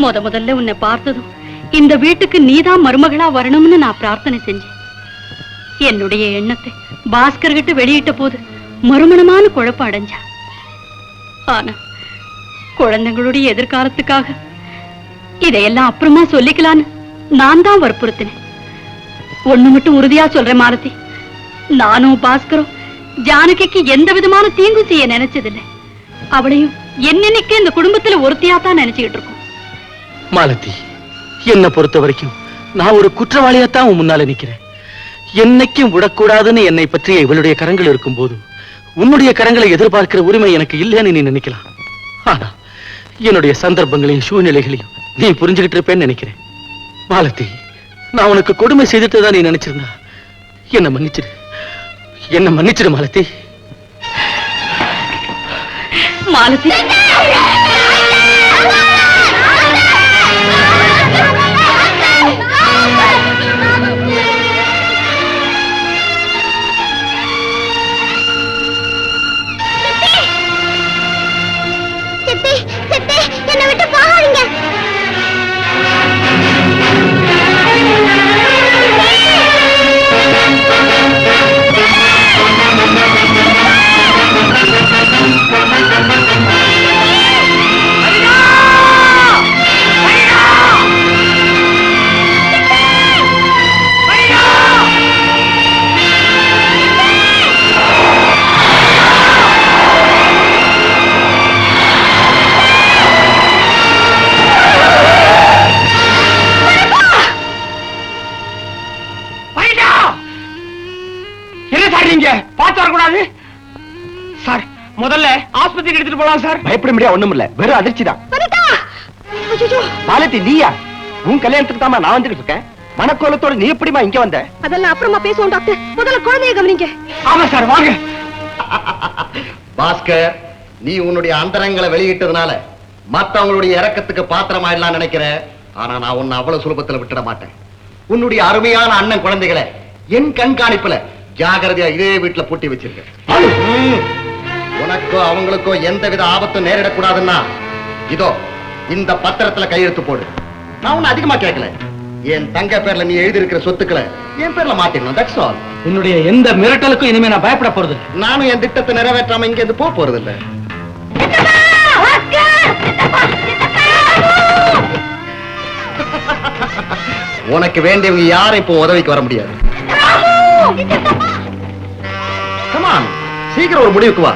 G: முதல்ல உன்னை பார்த்ததும் இந்த வீட்டுக்கு நீதான் மருமகளா வரணும்னு நான் பிரார்த்தனை செஞ்சேன். என்னுடைய எண்ணத்தை பாஸ்கர் கிட்ட வெளியிட்ட போது மறுமணமான குழப்பம் அடைஞ்சா. ஆனா குழந்தைங்களுடைய எதிர்காலத்துக்காக இதையெல்லாம் அப்புறமா சொல்லிக்கலான்னு நான் தான் வற்புறுத்தினேன். ஒண்ணு மட்டும் உறுதியா சொல்றேன் மாலதி, நானும் பாஸ்கரும் ஜானகிக்கு எந்த விதமான தீங்கு செய்ய நினைச்சதில்லை. அவளையும் என்னன்னைக்கு இந்த குடும்பத்துல ஒருத்தியாத்தான் நினைச்சுக்கிட்டு இருக்கோம்.
F: மாலதி, என்ன பொறுத்த வரைக்கும் நான் ஒரு குற்றவாளியாத்தான் உன் முன்னால நிக்கிறேன். என்னைக்கும் விடக்கூடாதுன்னு என்னை பற்றிய இவளுடைய கரங்கள் இருக்கும் போது உன்னுடைய கரங்களை எதிர்பார்க்கிற உரிமை எனக்கு இல்லைன்னு நீ நினைக்கலாம். ஆனா என்னுடைய சந்தர்ப்பங்களையும் சூழ்நிலைகளையும் நீ புரிஞ்சுக்கிட்டு இருப்பேன்னு நினைக்கிறேன். மாலதி, நான் உனக்கு கொடுமை செய்துட்டு தான் நீ நினைச்சிருந்தா என்ன மன்னிச்சிடு, என்ன மன்னிச்சிடு மாலதி.
G: மாலதி,
A: என்னை விட்டு போகாதீங்க.
E: சார், முதல்ல ஆஸ்பத்திரிக்கு எடுத்துட்டு போலாம் சார்.
I: பயப்பட முடியாது, ஒண்ணும் இல்ல, வெறும் அதிர்ச்சி தான். மாலதி, நீயா? உன் கல்யாணத்துக்கு தாமா நான் வந்துகிட்டு இருக்கேன். மனக்கோலத்தோட நீ எப்படிமா இங்க வந்த?
G: அதெல்லாம் அப்புறமா பேசுவோம் டாக்டர். முதல்ல குழந்தைய கவனிங்க.
E: ஆமா சார், வாங்க.
I: பாஸ்கர், நீ உன்னுடைய அந்தரங்களை வெளியிட்டதுனால மத்தவங்களுடைய இறக்கத்துக்கு பாத்திரமாயிடலாம் நினைக்கிற. ஆனா நான் உன்னை அவ்வளவு சுலபத்துல விட்டுட மாட்டேன். உன்னுடைய அருமையான அண்ணன் குழந்தைகளை என் கண்காணிப்புல ஜாகிரதையா இதே வீட்டுல பூட்டி வச்சிருக்க. உனக்கோ அவங்களுக்கோ எந்தவித ஆபத்தும் நேரிடக்கூடாதுன்னா இதோ இந்த பத்திரத்துல கையெழுத்து போடு. நான் உன்னை அதிகமா கேட்கல. என் தங்க பேர்ல நீ எழுதி இருக்கிற சொத்துக்களை என் பேர்ல மாத்திடணும். That's all.
E: என்னுடைய எந்த மிரட்டலுக்கும் இனிமே நான் பயப்பட போறது.
I: நானும் என் திட்டத்தை நிறைவேற்றாம இங்க இருந்து போறது இல்ல. உனக்கு வேண்டியவங்க யாரும் இப்போ உதவிக்கு வர முடியாது. Come on, சீக்கிரம் ஒரு முடிவுக்கு வா.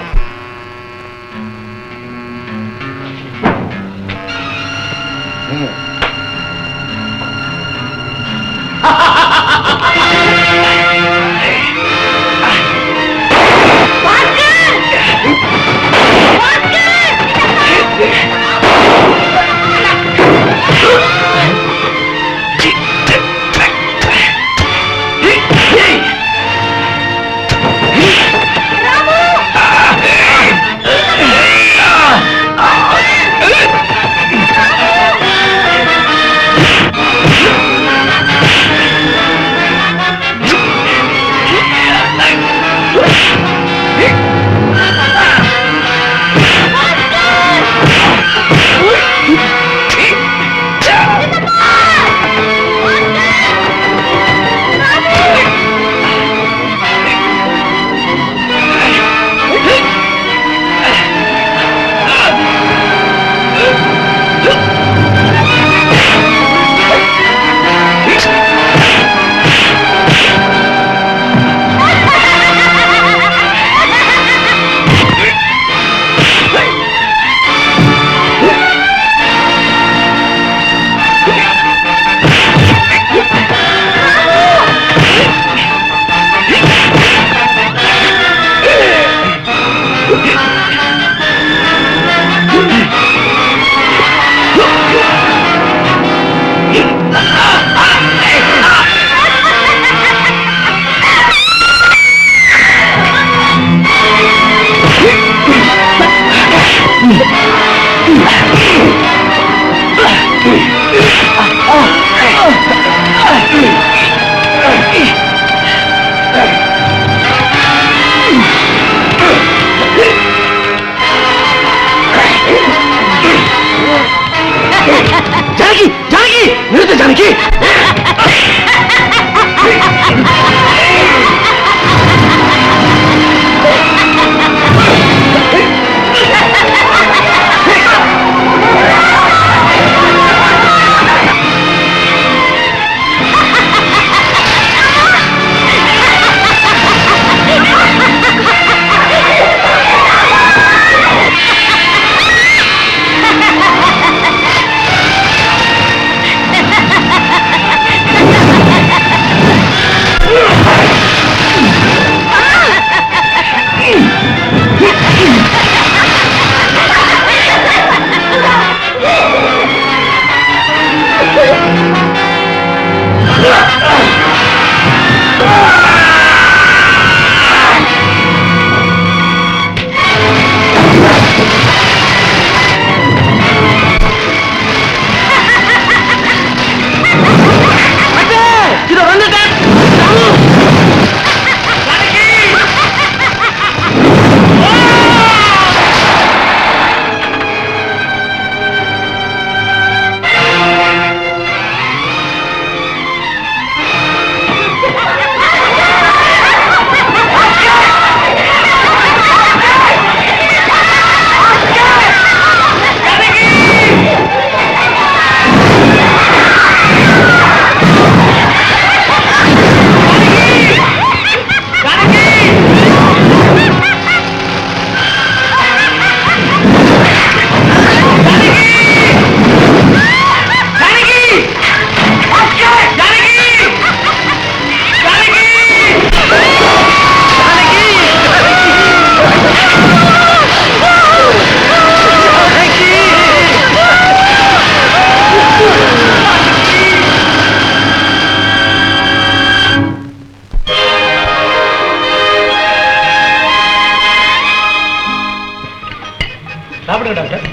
E: சாப்பிடுங்க டாக்டர்.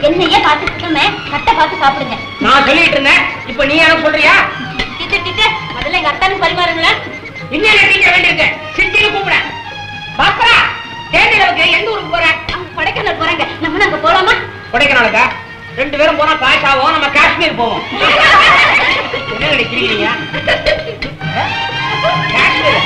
A: என்னையே பார்த்துட்டு இருக்கோமே, கட்டை பார்த்து சாப்பிடுங்க.
E: நான் சொல்லிட்டு இருந்தேன், இப்ப நீ எனக்கு சொல்றியா?
B: டீச்சர் முதல்ல எங்க அத்தானுக்கு பரிமாறுங்களேன்.
E: இன்னும் டீச்சர் வேண்டியிருக்கு, சிட்டின்னு கூப்பிடுறேன். பாஸ்கரா, தேனிலவுக்கு எந்த ஊருக்கு போற?
B: கொடைக்கானல் போறாங்க, நம்ம அங்க போலாமா?
E: கொடைக்கானலுக்கா? 2 பேரும் போனா காசு ஆகும், நம்ம காஷ்மீர் போவோம். என்ன நினைக்கிறீங்க? காஷ்மீர்